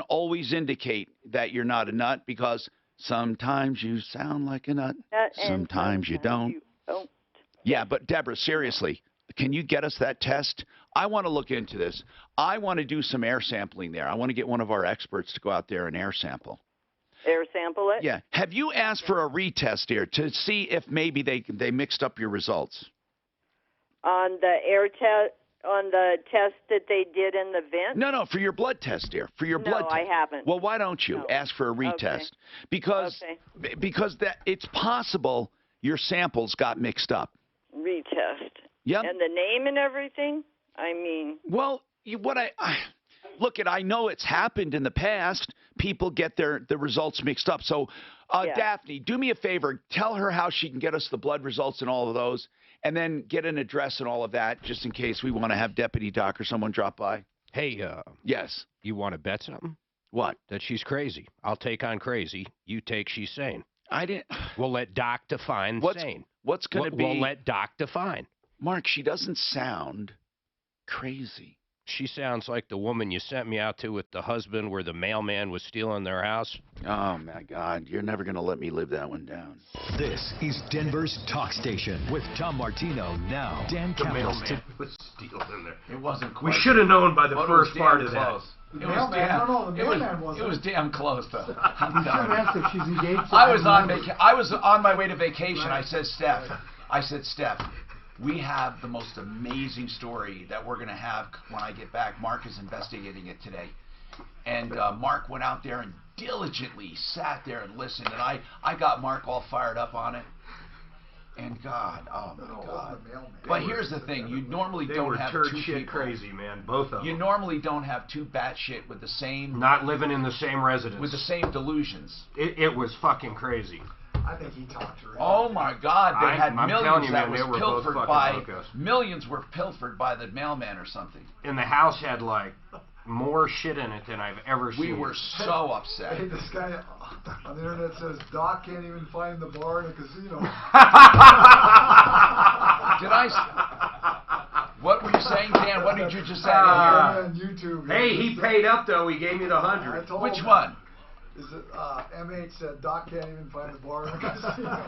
always indicate that you're not a nut, because sometimes you sound like a nut. Sometimes you don't. Yeah, but Deborah, seriously, can you get us that test? I want to look into this. I want to do some air sampling there. I want to get one of our experts to go out there and air sample. Air sample it? Yeah. Have you asked for a retest here to see if maybe they mixed up your results? On the air test, on the test that they did in the vent? No, for your blood test, dear. For your blood test. No, I haven't. Well, why don't you ask for a retest? Because that it's possible your samples got mixed up. Retest. Yep. And the name and everything? I mean. Well, look, I know it's happened in the past. People get the results mixed up. So, Daphne, do me a favor. Tell her how she can get us the blood results and all of those, and then get an address and all of that, just in case we want to have Deputy Doc or someone drop by. Hey, yes. You want to bet something? What? That she's crazy. I'll take on crazy. You take she's sane. I didn't. We'll let Doc define sane. What's going to be? We'll let Doc define. Mark, she doesn't sound crazy. She sounds like the woman you sent me out to with the husband where the mailman was stealing their house. Oh, my God. You're never going to let me live that one down. This is Denver's Talk Station with Tom Martino now. Dan Campbell's was stealing there. It wasn't We should have known by the first part of that. The mailman wasn't. It was damn close, though. You should have asked if she's engaged. I was on my way to vacation. I said, Steph, we have the most amazing story that we're going to have when I get back. Mark is investigating it today. And Mark went out there and diligently sat there and listened. And I got Mark all fired up on it. And God, oh my God. But here's the thing. You normally don't have two people. Crazy, man. Both of them. You normally don't have two batshit with the same... Not living in the same residence. With the same delusions. It was fucking crazy. I think he talked to her. Oh my God! They had millions that was pilfered by locos. Millions were pilfered by the mailman or something. And the house had like more shit in it than I've ever seen. We were so upset. Hey, this guy on the internet says Doc can't even find the bar in a casino. Did I? What were you saying, Dan? What did you just say? On YouTube. Hey, he paid up though. He gave me the 100. Which one? Is it MH said Doc can't even find the bar in the casino.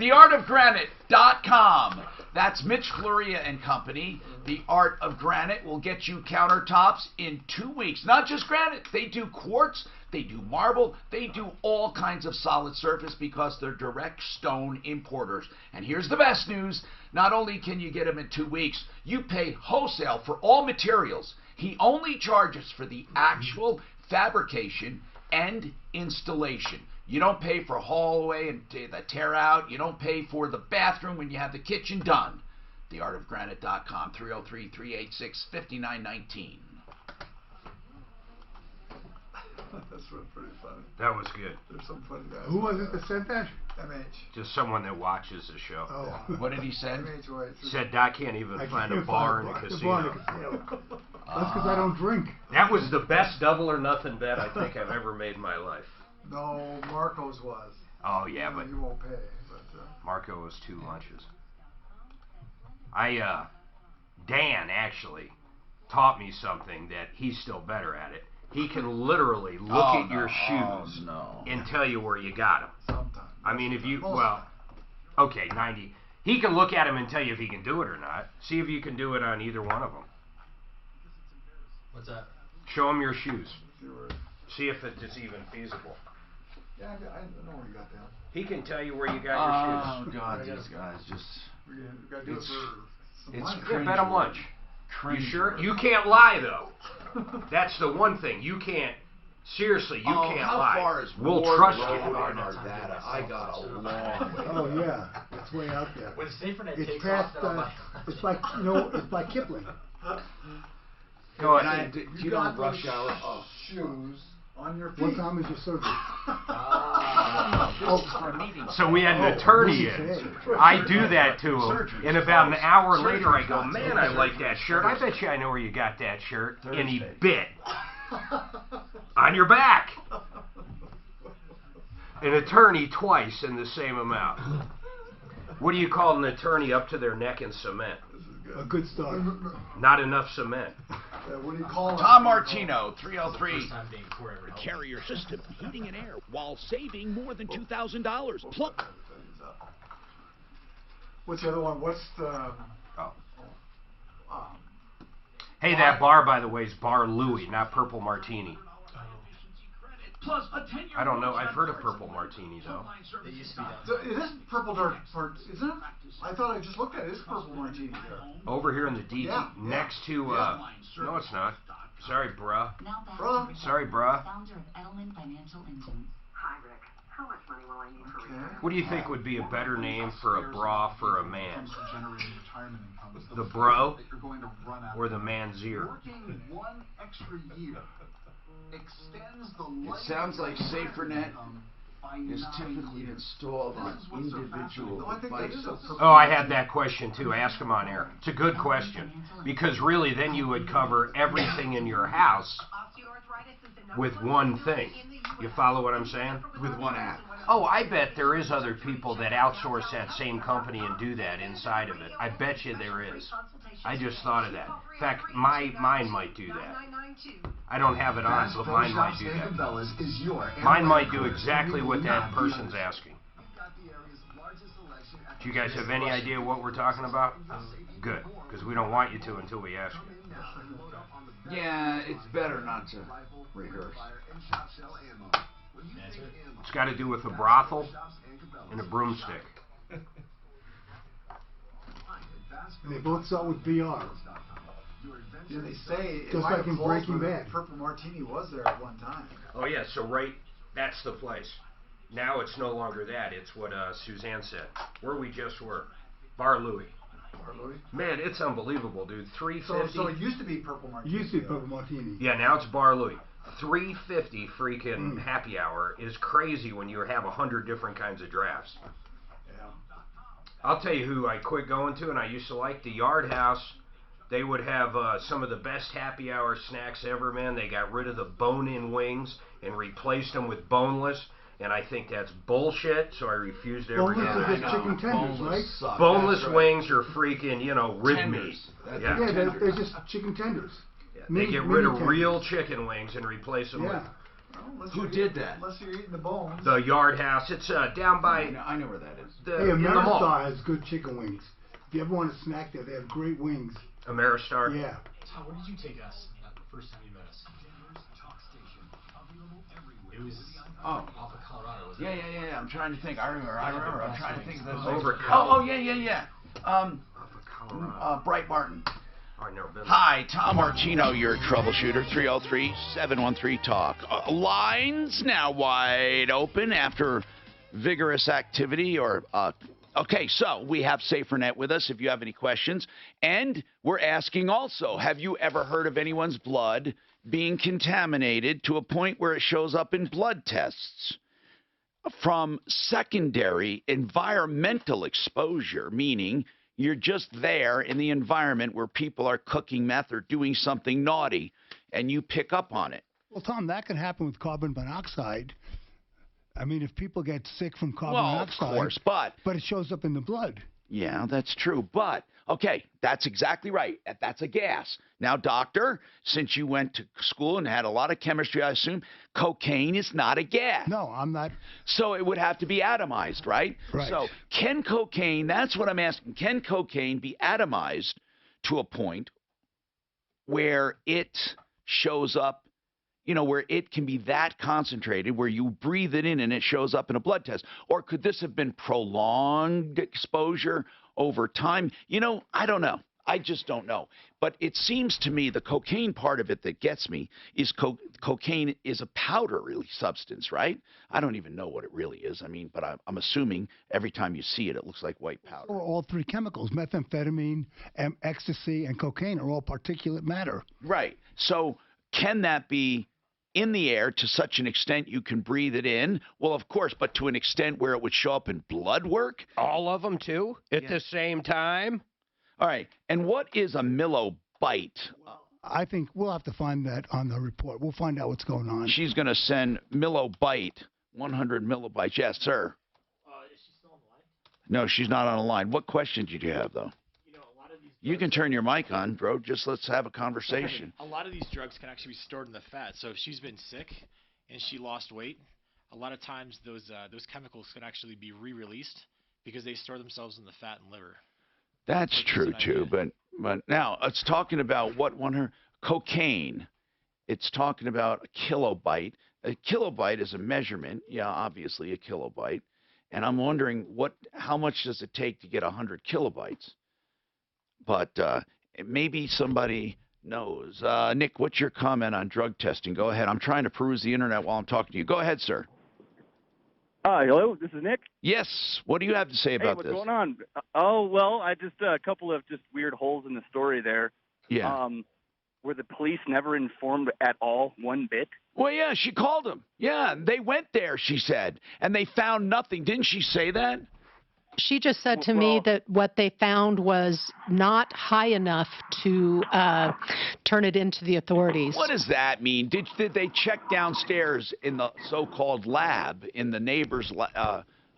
TheArtofGranite.com. That's Mitch Floria and Company. The Art of Granite will get you countertops in 2 weeks. Not just granite. They do quartz. They do marble. They do all kinds of solid surface because they're direct stone importers. And here's the best news. Not only can you get them in 2 weeks, you pay wholesale for all materials. He only charges for the actual fabrication and installation. You don't pay for hallway and the tear out. You don't pay for the bathroom when you have the kitchen done. theartofgranite.com, 303-386-5919. That's pretty funny. That was good. There's some funny guys. Who was it that said that? MH. Just someone that watches the show. Oh. What did he say? MH White. Said I can't even find a bar in a casino. That's because I don't drink. That was the best double or nothing bet I think I've ever made in my life. No, Marco's was. Oh yeah, but you won't pay. But Marco was 2 lunches. Dan actually taught me something that he's still better at it. He can literally look at your shoes and tell you where you got them. Sometimes. I mean, if you, well, okay, 90. He can look at them and tell you if he can do it or not. See if you can do it on either one of them. What's that? Show him your shoes. See if it's even feasible. Yeah, I know where you got them. He can tell you where you got your shoes. Oh, God, these guys just... We gotta do it for some money. Yeah, bet him lunch. Cringe. You sure? You can't lie, though. That's the one thing. You can't, seriously, you can't how lie. Far is we'll Ward trust Road you. on Arvada? I got a long way. Oh, yeah. It's way out there. When SaferNet It's takes past, off, it's like, you know, it's by Kipling. Go ahead. Do you know rush hour? Shoes on your feet. What time is your surgery? So we had an attorney in. I do that to him, and about an hour later I go, man, I like that shirt. I bet you I know where you got that shirt. And he bit. On your back. An attorney twice in the same amount. What do you call an attorney up to their neck in cement? A good start. Not enough cement. What do you call Tom Martino, 303. Carrier system, heating and air, while saving more than $2,000. Plus. What's the other one? What's the... Hey, that bar, by the way, is Bar Louie, not Purple Martini. Plus a 10-year I don't know. I've heard of Purple Martini, though. It is Purple Dark, isn't it? I thought I just looked at it. It's Purple Martini here. Over here in the DT, next to, no, it's not. Sorry, bruh. Sorry, bruh. Founder of Edelman Financial Engines. Hi, Rick. How much money will I need for retirement? What do you think would be a better name for a bra for a man? The bro or the man's-ear? Working one extra year extends the life. It sounds like SaferNet is typically installed on individual devices. Oh, I had that question too. Ask him on air. It's a good question. Because really then you would cover everything in your house with one thing. You follow what I'm saying? With one app. Oh, I bet there is other people that outsource that same company and do that inside of it. I bet you there is. I just thought of that. In fact, mine might do that. I don't have it on, but mine might do that. Mine might do exactly what that person's asking. Do you guys have any idea what we're talking about? Good, because we don't want you to until we ask you. Yeah, it's better not to rehearse. It's got to do with a brothel and a broomstick. They both start with BR. Yeah, they say just like in Breaking Bad. Purple Martini was there at one time. Oh yeah, so that's the place. Now it's no longer that. It's what Suzanne said. Where we just were, Bar Louie. Bar Louie. Man, it's unbelievable, dude. $3.50. So it used to be Purple Martini. Used to be Purple Martini. Yeah, now it's Bar Louie. $3.50 freaking happy hour is crazy when you have 100 different kinds of drafts. Yeah. I'll tell you who I quit going to, and I used to like the Yard House. They would have some of the best happy hour snacks ever, man. They got rid of the bone-in wings and replaced them with boneless, and I think that's bullshit, so I refuse to ever get that. Boneless is just chicken tenders, right? Boneless wings are freaking, rib meat. Yeah, they're just chicken tenders. Yeah, they get rid of real chicken wings and replace them with... Who did that? Unless you're eating the bones. The Yard House. It's down by... I know where that is. Hey, Ameristar has good chicken wings. If you ever want to snack there, they have great wings. Ameristar? Yeah. Tom, where did you take us the first time you met us? It was off of Colorado, wasn't it? Yeah. I'm trying to think. I remember. I'm trying to think of those. Over yeah. Bright Martin. Never been. Hi, Tom Martino, your troubleshooter, 303-713-TALK. Lines now wide open after vigorous activity or Okay, so we have SaferNet with us if you have any questions. And we're asking also, have you ever heard of anyone's blood being contaminated to a point where it shows up in blood tests from secondary environmental exposure, meaning you're just there in the environment where people are cooking meth or doing something naughty, and you pick up on it? Well, Tom, that can happen with carbon monoxide. I mean, if people get sick from carbon monoxide, of course, but it shows up in the blood. Yeah, that's true. But, okay, that's exactly right. That's a gas. Now, doctor, since you went to school and had a lot of chemistry, I assume, cocaine is not a gas. No, I'm not. So it would have to be atomized, right? Right. So can cocaine, that's what I'm asking, can cocaine be atomized to a point where it shows up, you know, where it can be that concentrated, where you breathe it in and it shows up in a blood test? Or could this have been prolonged exposure over time? You know, I don't know. I just don't know. But it seems to me the cocaine part of it that gets me is cocaine is a powdery substance, right? I don't even know what it really is. I mean, but I'm assuming every time you see it, it looks like white powder. Or all three chemicals, methamphetamine, ecstasy, and cocaine are all particulate matter. Right. So can that be in the air to such an extent you can breathe it in? Well, of course, but to an extent where it would show up in blood work? All of them, too, at the same time? All right. And what is a millibite? I think we'll have to find that on the report. We'll find out what's going on. She's going to send millibite, 100 millibytes. Yes, sir. Is she still on the line? No, she's not on the line. What question did you have, though? You know, a lot of these. You can turn your mic on, bro. Just let's have a conversation. A lot of these drugs can actually be stored in the fat. So if she's been sick and she lost weight, a lot of times those chemicals can actually be re-released because they store themselves in the fat and liver. That's true too, but now it's talking about what cocaine. It's talking about a kilobyte. A kilobyte is a measurement. Yeah, obviously a kilobyte. And I'm wondering how much does it take to get 100 kilobytes? But maybe somebody knows. Nick, what's your comment on drug testing? Go ahead. I'm trying to peruse the internet while I'm talking to you. Go ahead, sir. Hello, this is Nick. Yes. What do you have to say about what's this? going on? Oh, well, I just a couple of just weird holes in the story there. Yeah. Were the police never informed at all, one bit? Well, yeah, she called them. Yeah, they went there, she said, and they found nothing. Didn't she say that? She just said to me that what they found was not high enough to turn it into the authorities. What does that mean? Did they check downstairs in the so-called lab in the neighbor's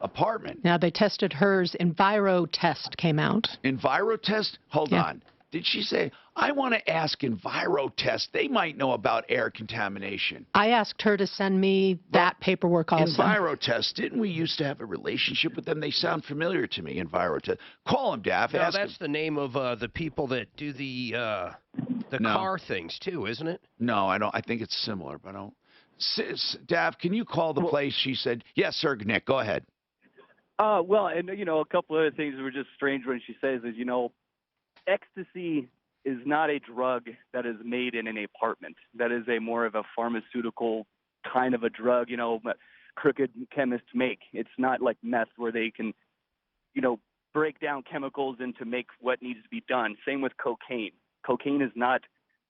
apartment? Now, they tested hers. Enviro test came out. Enviro test? Hold on. Did she say, I want to ask Enviro test. They might know about air contamination. I asked her to send me that paperwork also. Enviro test. Didn't we used to have a relationship with them? They sound familiar to me, Enviro test. Call them, Daff. No, that's the name of the people that do the car things, too, isn't it? No, I don't. I think it's similar, but I don't. Daff, can you call the place? She said, yes, sir, Nick, go ahead. Well, and, you know, a couple other things were just strange when she says is, you know, ecstasy is not a drug that is made in an apartment. That is more of a pharmaceutical kind of a drug, you know, crooked chemists make. It's not like meth where they can, you know, break down chemicals into make what needs to be done. Same with cocaine. Cocaine is not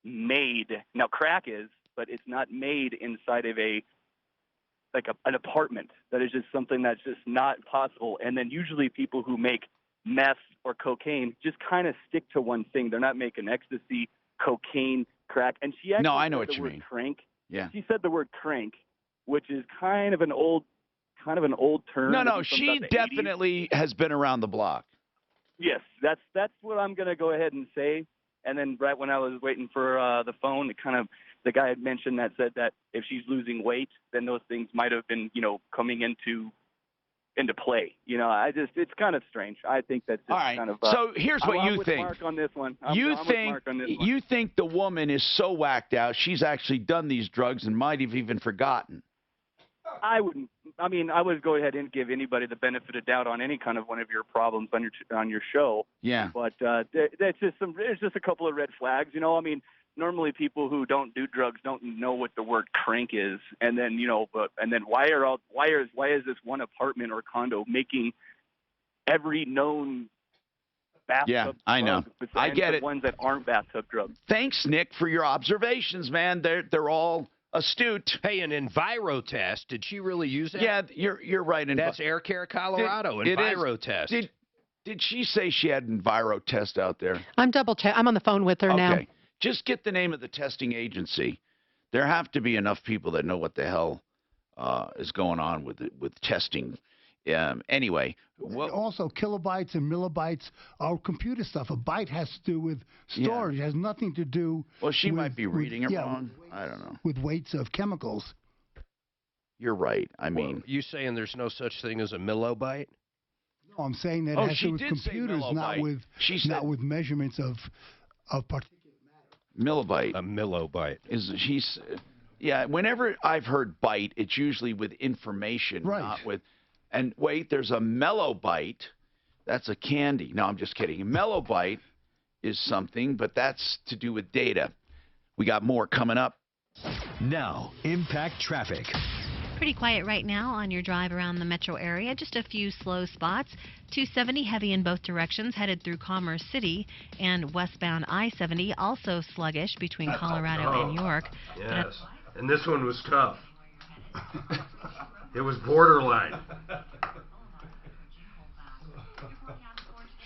made. Now, crack is, but it's not made inside of an apartment. That is just something that's just not possible. And then usually people who make meth or cocaine just kind of stick to one thing. They're not making ecstasy, cocaine, crack. And she actually I know said what the you word mean. crank. Yeah. She said the word crank, which is kind of an old term. No, she definitely has been around the block. Yes, that's what I'm going to go ahead and say. And then right when I was waiting for the phone, the guy had mentioned that said that if she's losing weight, then those things might have been, you know, coming into play. You know, it's kind of strange. I think that's just kind of. So here's what I'm you with think. Mark on this one. You think the woman is so whacked out, she's actually done these drugs and might have even forgotten. I wouldn't. I mean, I would go ahead and give anybody the benefit of doubt on any kind of one of your problems on your show. Yeah. But that's just there's just a couple of red flags. You know, I mean, normally people who don't do drugs don't know what the word crank is, and then why is this one apartment or condo making every known bathtub Yeah, I know. drug, I get the it. ones that aren't bathtub drugs. Thanks, Nick, for your observations, man. They're all astute. Hey, an EnviroTest. Did she really use that? Yeah, you're right. That's Air Care Colorado. EnviroTest. Did she say she had EnviroTest out there? I'm I'm on the phone with her now. Okay. Just get the name of the testing agency. There have to be enough people that know what the hell is going on with testing. Anyway. Also, kilobytes and millibytes are computer stuff. A byte has to do with storage. It has nothing to do Well, she with, might be reading it yeah, wrong. I don't know. With weights of chemicals. You're right. I mean. Well, you saying there's no such thing as a millibyte? No, I'm saying that it has to do with computers, not with measurements of particulate matter. Millibyte. A millibyte. Yeah, whenever I've heard byte, it's usually with information, not with. And wait, there's a mellowbyte. That's a candy. No, I'm just kidding. A mellowbyte is something, but that's to do with data. We got more coming up. Now, impact traffic. Pretty quiet right now on your drive around the metro area. Just a few slow spots. 270 heavy in both directions headed through Commerce City, and westbound I-70 also sluggish between Colorado and York. Yes, and this one was tough. It was borderline.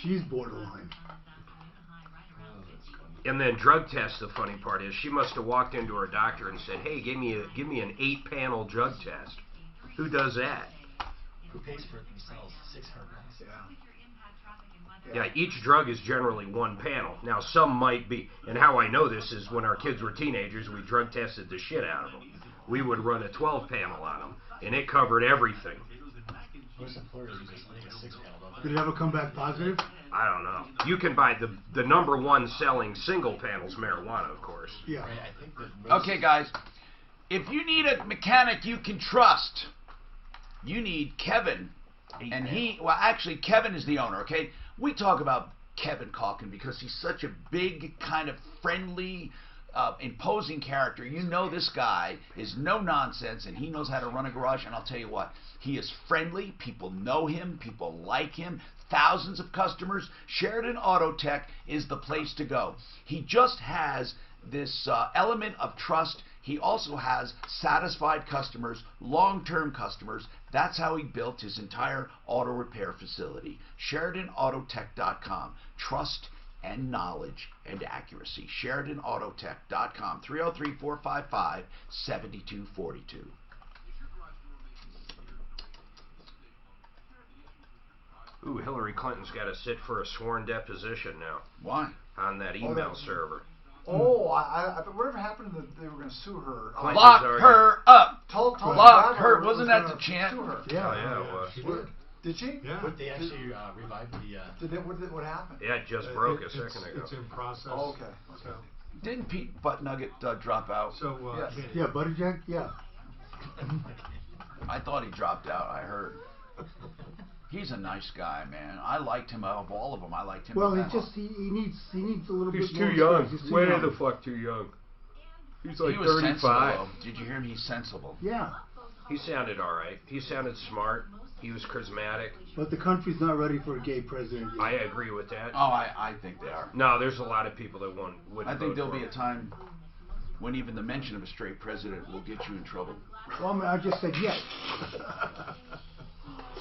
She's borderline. And then drug tests, the funny part is she must have walked into her doctor and said, hey, give me an 8-panel drug test. Who does that? Who pays for it themselves? $600. Yeah, each drug is generally 1 panel. Now, some might be, and how I know this is when our kids were teenagers, we drug tested the shit out of them. We would run a 12-panel on them, and it covered everything. Most employers use a 6-panel, don't they? Did it ever come back positive? I don't know. You can buy the number one selling single panels marijuana, of course. Yeah. Okay, guys. If you need a mechanic you can trust, you need Kevin. And actually, Kevin is the owner, okay? We talk about Kevin Calkin because he's such a big, kind of friendly, imposing character. You know this guy is no nonsense, and he knows how to run a garage. And I'll tell you what, he is friendly. People know him. People like him. Thousands of customers. Sheridan Auto Tech is the place to go. He just has this element of trust. He also has satisfied customers, long-term customers. That's how he built his entire auto repair facility. SheridanAutotech.com. Trust and knowledge and accuracy. SheridanAutotech.com. 303-455-7242. Ooh, Hillary Clinton's got to sit for a sworn deposition now. Why? On that email server. Oh, I thought whatever happened that they were going to sue her. Lock her up. Lock her. Wasn't that the chant? Yeah. Oh, yeah, it was. She did. Did she? Yeah. But they actually revived the... What happened? Yeah, it just broke a second ago. It's in process. Oh, okay. So. Didn't Pete Buttnugget drop out? So, yes. Yeah, Buttigieg, yeah. I thought he dropped out, I heard. He's a nice guy, man. I liked him of all of them. I liked him. Well, he needs a little bit more. He's too young. He's too Way young. the fuck too young. He's like he was 35. Sensible. Did you hear him? He's sensible. Yeah. He sounded all right. He sounded smart. He was charismatic. But the country's not ready for a gay president yet. I agree with that. Oh, I think they are. No, there's a lot of people that wouldn't I think vote there'll for be him. a time when even the mention of a straight president will get you in trouble. Well, I mean, I just said yes.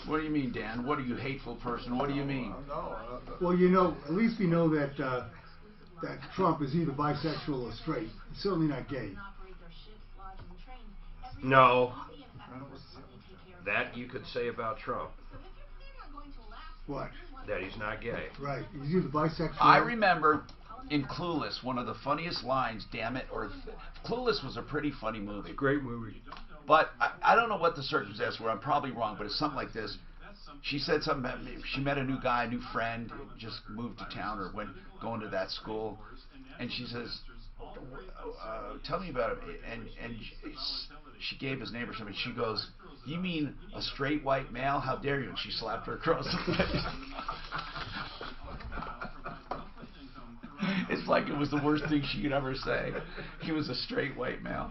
What do you mean, Dan? What are you, hateful person? What do you mean? Well, you know, at least we know that that Trump is either bisexual or straight. He's certainly not gay. No. That you could say about Trump. What? That he's not gay. Right. He's either bisexual. I remember in Clueless, one of the funniest lines, damn it, Clueless was a pretty funny movie. Great movie. But I don't know what the circumstances were. I'm probably wrong, but it's something like this. She said something about she met a new guy, a new friend, just moved to town or went going to that school. And she says, tell me about it. And she gave his name or something. She goes, you mean a straight white male? How dare you? And she slapped her across the face. It's like it was the worst thing she could ever say. He was a straight white male.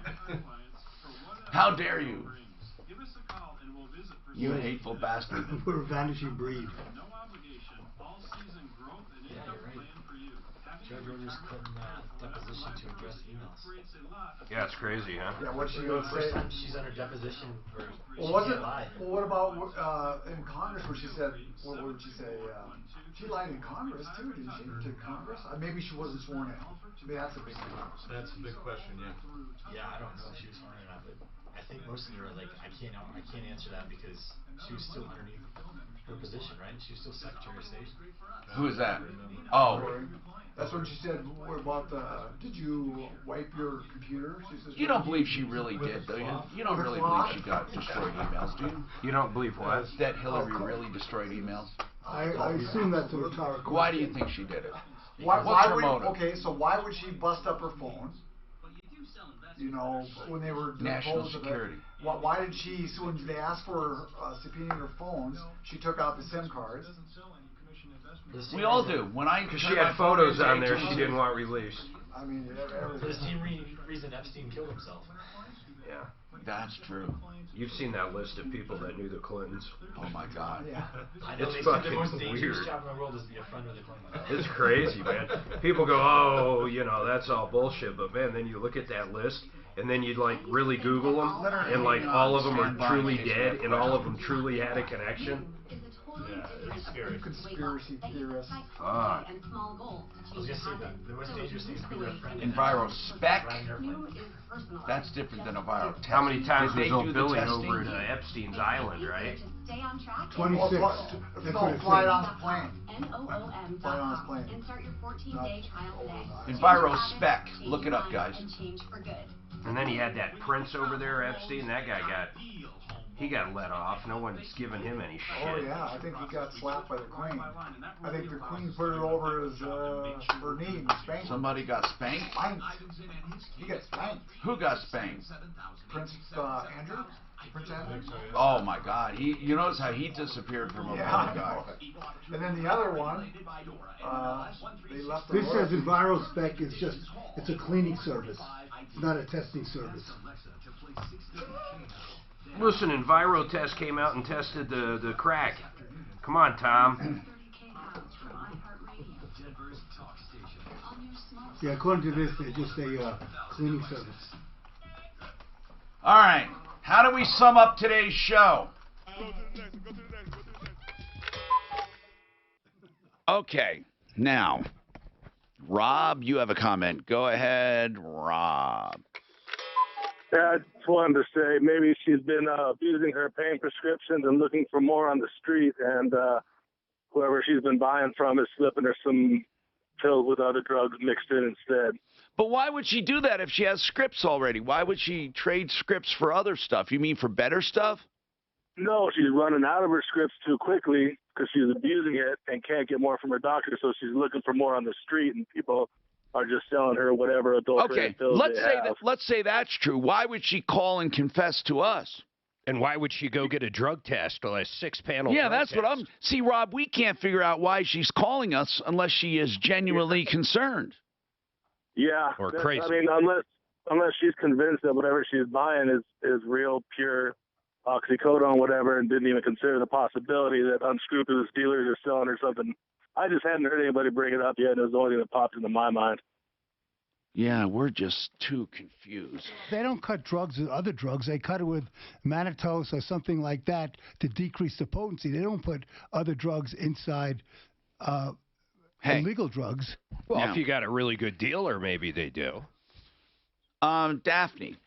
How dare you? You hateful bastard. We're a vanishing breed. Judge orders Clinton deposition to address emails. Yeah, it's crazy, huh? Yeah, what's she going to say? First time she's under deposition where Well, she can't lie. Well, what about in Congress where she said, what did she say? She lied in Congress too, didn't she? To Congress? Maybe she wasn't sworn in. Maybe that's a big thing. That's a big question, yeah. Yeah, I don't know if she was sworn in or not, but I think most of them are like, I can't answer that because she was still underneath her position, right? She was still Secretary of State. Who is that? Oh. That's what she said. What about did you wipe your computer? She says, You don't believe she really did, do you? You don't really believe she got destroyed emails, do you? You don't believe what? That Hillary really destroyed emails? I assume that's a rhetorical. Why do you think she did it? What's her motive? Okay, so why would she bust up her phone? You know, when they were national security. Why did she? So when they asked for subpoenaing her phones, she took out the SIM cards. We all do. Because she had photos on there she didn't want released. I mean, for the same reason Epstein killed himself. Yeah. That's true. You've seen that list of people that knew the Clintons. Oh my God. Yeah. It's fucking weird. Job in the world is to be a friend of the Clintons. It's crazy, man. People go, oh, you know, that's all bullshit. But man, then you look at that list, and then you'd like really Google them, and like all of them are truly dead, and all of them truly had a connection. Yeah, it's scary. Conspiracy theorists. Fuck. I was gonna say the most dangerous thing is to be their friend. EnviroSpec? That's different than EnviroTest. How many times was old do Billy the over at Epstein's Island, right? 26. No, fly it on the plane. Fly it on his plane. And start your 14-day trial today. EnviroSpec. Look it up, guys. And then he had that prince over there, Epstein. That guy got let off. No one's giving him any shit. Oh yeah, I think he got slapped by the Queen. I think the Queen put it over his her knee and spanked. Somebody got spanked? Spanked. He got spanked. Who got spanked? Prince Andrew? Prince Andrew? Oh my God! You notice how he disappeared from a guy. And then the other one, they left. This says EnviroSpec is it's a cleaning service. It's not a testing service. Listen, EnviroTest came out and tested the crack. Come on, Tom. Yeah, according to this, they're just a cleaning service. All right. How do we sum up today's show? Okay. Now, Rob, you have a comment. Go ahead, Rob. Yeah, I just wanted to say maybe she's been abusing her pain prescriptions and looking for more on the street, and whoever she's been buying from is slipping her some pills with other drugs mixed in instead. But why would she do that if she has scripts already? Why would she trade scripts for other stuff? You mean for better stuff? No, she's running out of her scripts too quickly because she's abusing it and can't get more from her doctor, so she's looking for more on the street, and people are just selling her whatever adulterated pills they have. Let's say that's true. Why would she call and confess to us? And why would she go get a drug test, a 6-panel Yeah, drug that's test? what I'm... See, Rob, we can't figure out why she's calling us unless she is genuinely concerned. Yeah. Or crazy. I mean, unless she's convinced that whatever she's buying is real, pure oxycodone, whatever, and didn't even consider the possibility that unscrupulous dealers are selling her something. I just hadn't heard anybody bring it up yet, and it was the only thing that popped into my mind. Yeah, we're just too confused. They don't cut drugs with other drugs. They cut it with mannitose or something like that to decrease the potency. They don't put other drugs inside illegal drugs. Well, if you got a really good dealer, maybe they do. Daphne,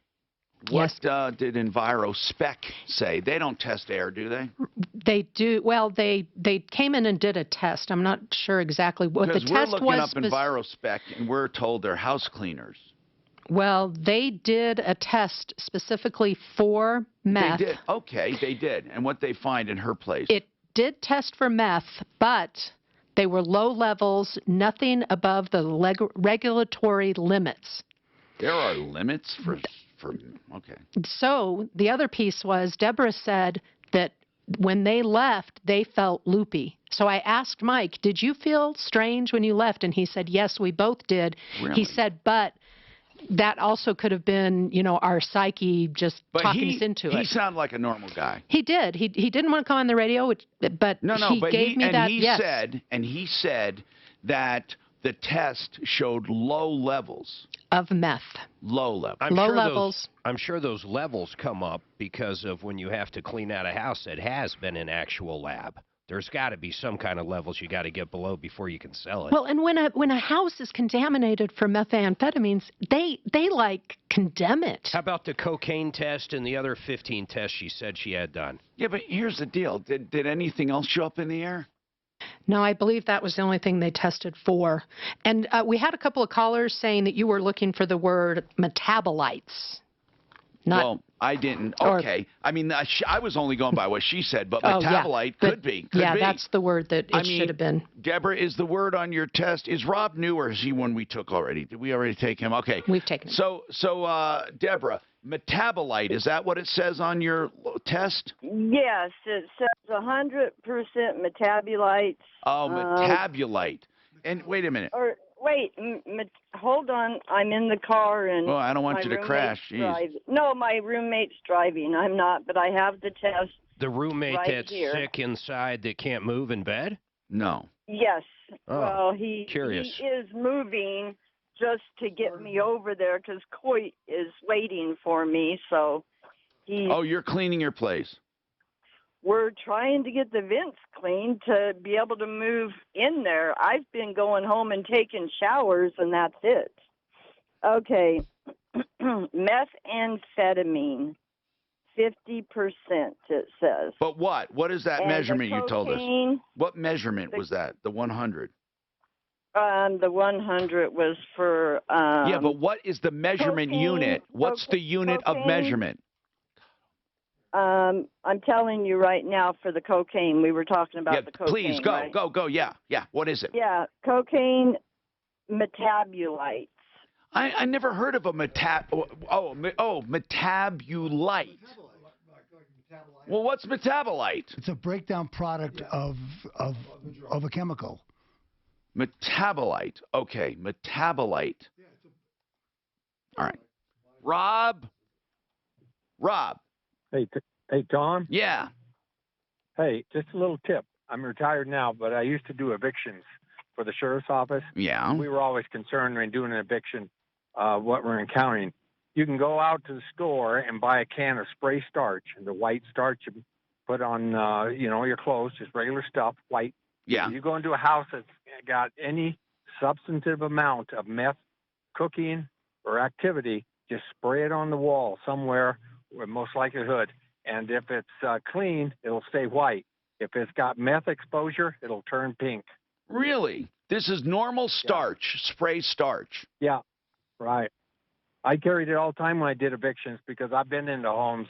what did EnviroSpec say? They don't test air, do they? They do. Well, they came in and did a test. I'm not sure exactly what the test was. Because we're looking up EnviroSpec, and we're told they're house cleaners. Well, they did a test specifically for meth. They did. Okay, they did. And what they find in her place? It did test for meth, but they were low levels, nothing above the regulatory limits. There are limits for okay. So the other piece was Deborah said that when they left, they felt loopy. So I asked Mike, did you feel strange when you left? And he said, yes, we both did. Really? He said, but that also could have been, our psyche just talking us into it. He sounded like a normal guy. He did. He didn't want to come on the radio, but he gave me that. He said that the test showed low levels. Of meth. Low levels. I'm sure those levels come up because of when you have to clean out a house that has been an actual lab. There's got to be some kind of levels you got to get below before you can sell it. Well, and when a house is contaminated for methamphetamines, they like condemn it. How about the cocaine test and the other 15 tests she said she had done? Yeah, but here's the deal. Did anything else show up in the air? No, I believe that was the only thing they tested for. And we had a couple of callers saying that you were looking for the word metabolites. Well, I didn't. Okay. I mean, I was only going by what she said, but metabolite could be. Could be. That's the word that it should have been. Deborah, is the word on your test, is Rob new or is he one we took already? Did we already take him? Okay. We've taken him. So, Deborah, metabolite, is that what it says on your test? Yes, it says 100% metabolites. Oh, metabolite. And wait a minute. Or wait, hold on. I'm in the car and. Well, I don't want you to crash. No, my roommate's driving. I'm not, but I have the test. The roommate that's here. sick inside that can't move in bed? No. Yes. Oh, well, he is moving just to get me over there because Coit is waiting for me. So Oh, you're cleaning your place. We're trying to get the vents cleaned to be able to move in there. I've been going home and taking showers, and that's it. Okay. Methamphetamine, 50%, it says. But what? What is that And measurement the you told us? cocaine, What measurement was that? The 100? The 100 was for... yeah, but what is the measurement unit? What's the unit of measurement? I'm telling you right now for the cocaine. We were talking about the cocaine. Please, go, right? go. Yeah. What is it? Yeah, cocaine metabolites. I never heard of a metabolite. Well, what's metabolite? It's a breakdown product of a chemical. Metabolite. Okay, metabolite. All right. Rob. Hey, Tom? Yeah. Hey, just a little tip. I'm retired now, but I used to do evictions for the sheriff's office. Yeah. We were always concerned when doing an eviction what we're encountering. You can go out to the store and buy a can of spray starch, and the white starch you put on, your clothes, just regular stuff, white. Yeah. If you go into a house that's got any substantive amount of meth cooking or activity, just spray it on the wall somewhere with most likelihood. And if it's clean, it'll stay white. If it's got meth exposure, it'll turn pink. Really? This is normal starch, spray starch. Yeah, right. I carried it all the time when I did evictions because I've been into homes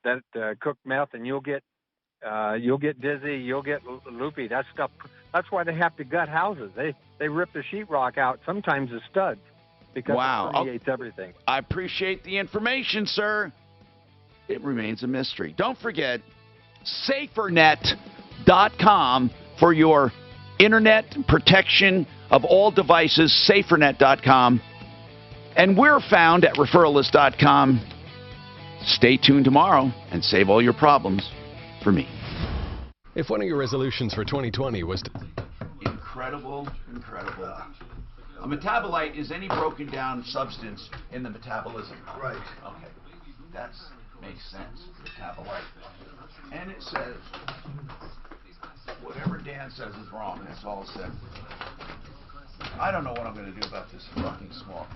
that cook meth, and you'll get dizzy, you'll get loopy. That stuff. That's why they have to gut houses. They rip the sheetrock out, sometimes the studs, because it permeates everything. I appreciate the information, sir. It remains a mystery. Don't forget, SaferNet.com for your internet protection of all devices, SaferNet.com. And we're found at referralist.com. Stay tuned tomorrow and save all your problems for me. If one of your resolutions for 2020 was to... Incredible. A metabolite is any broken down substance in the metabolism. Right. Okay. That makes sense. Metabolite. And it says, whatever Dan says is wrong. That's all it said. I don't know what I'm going to do about this fucking small.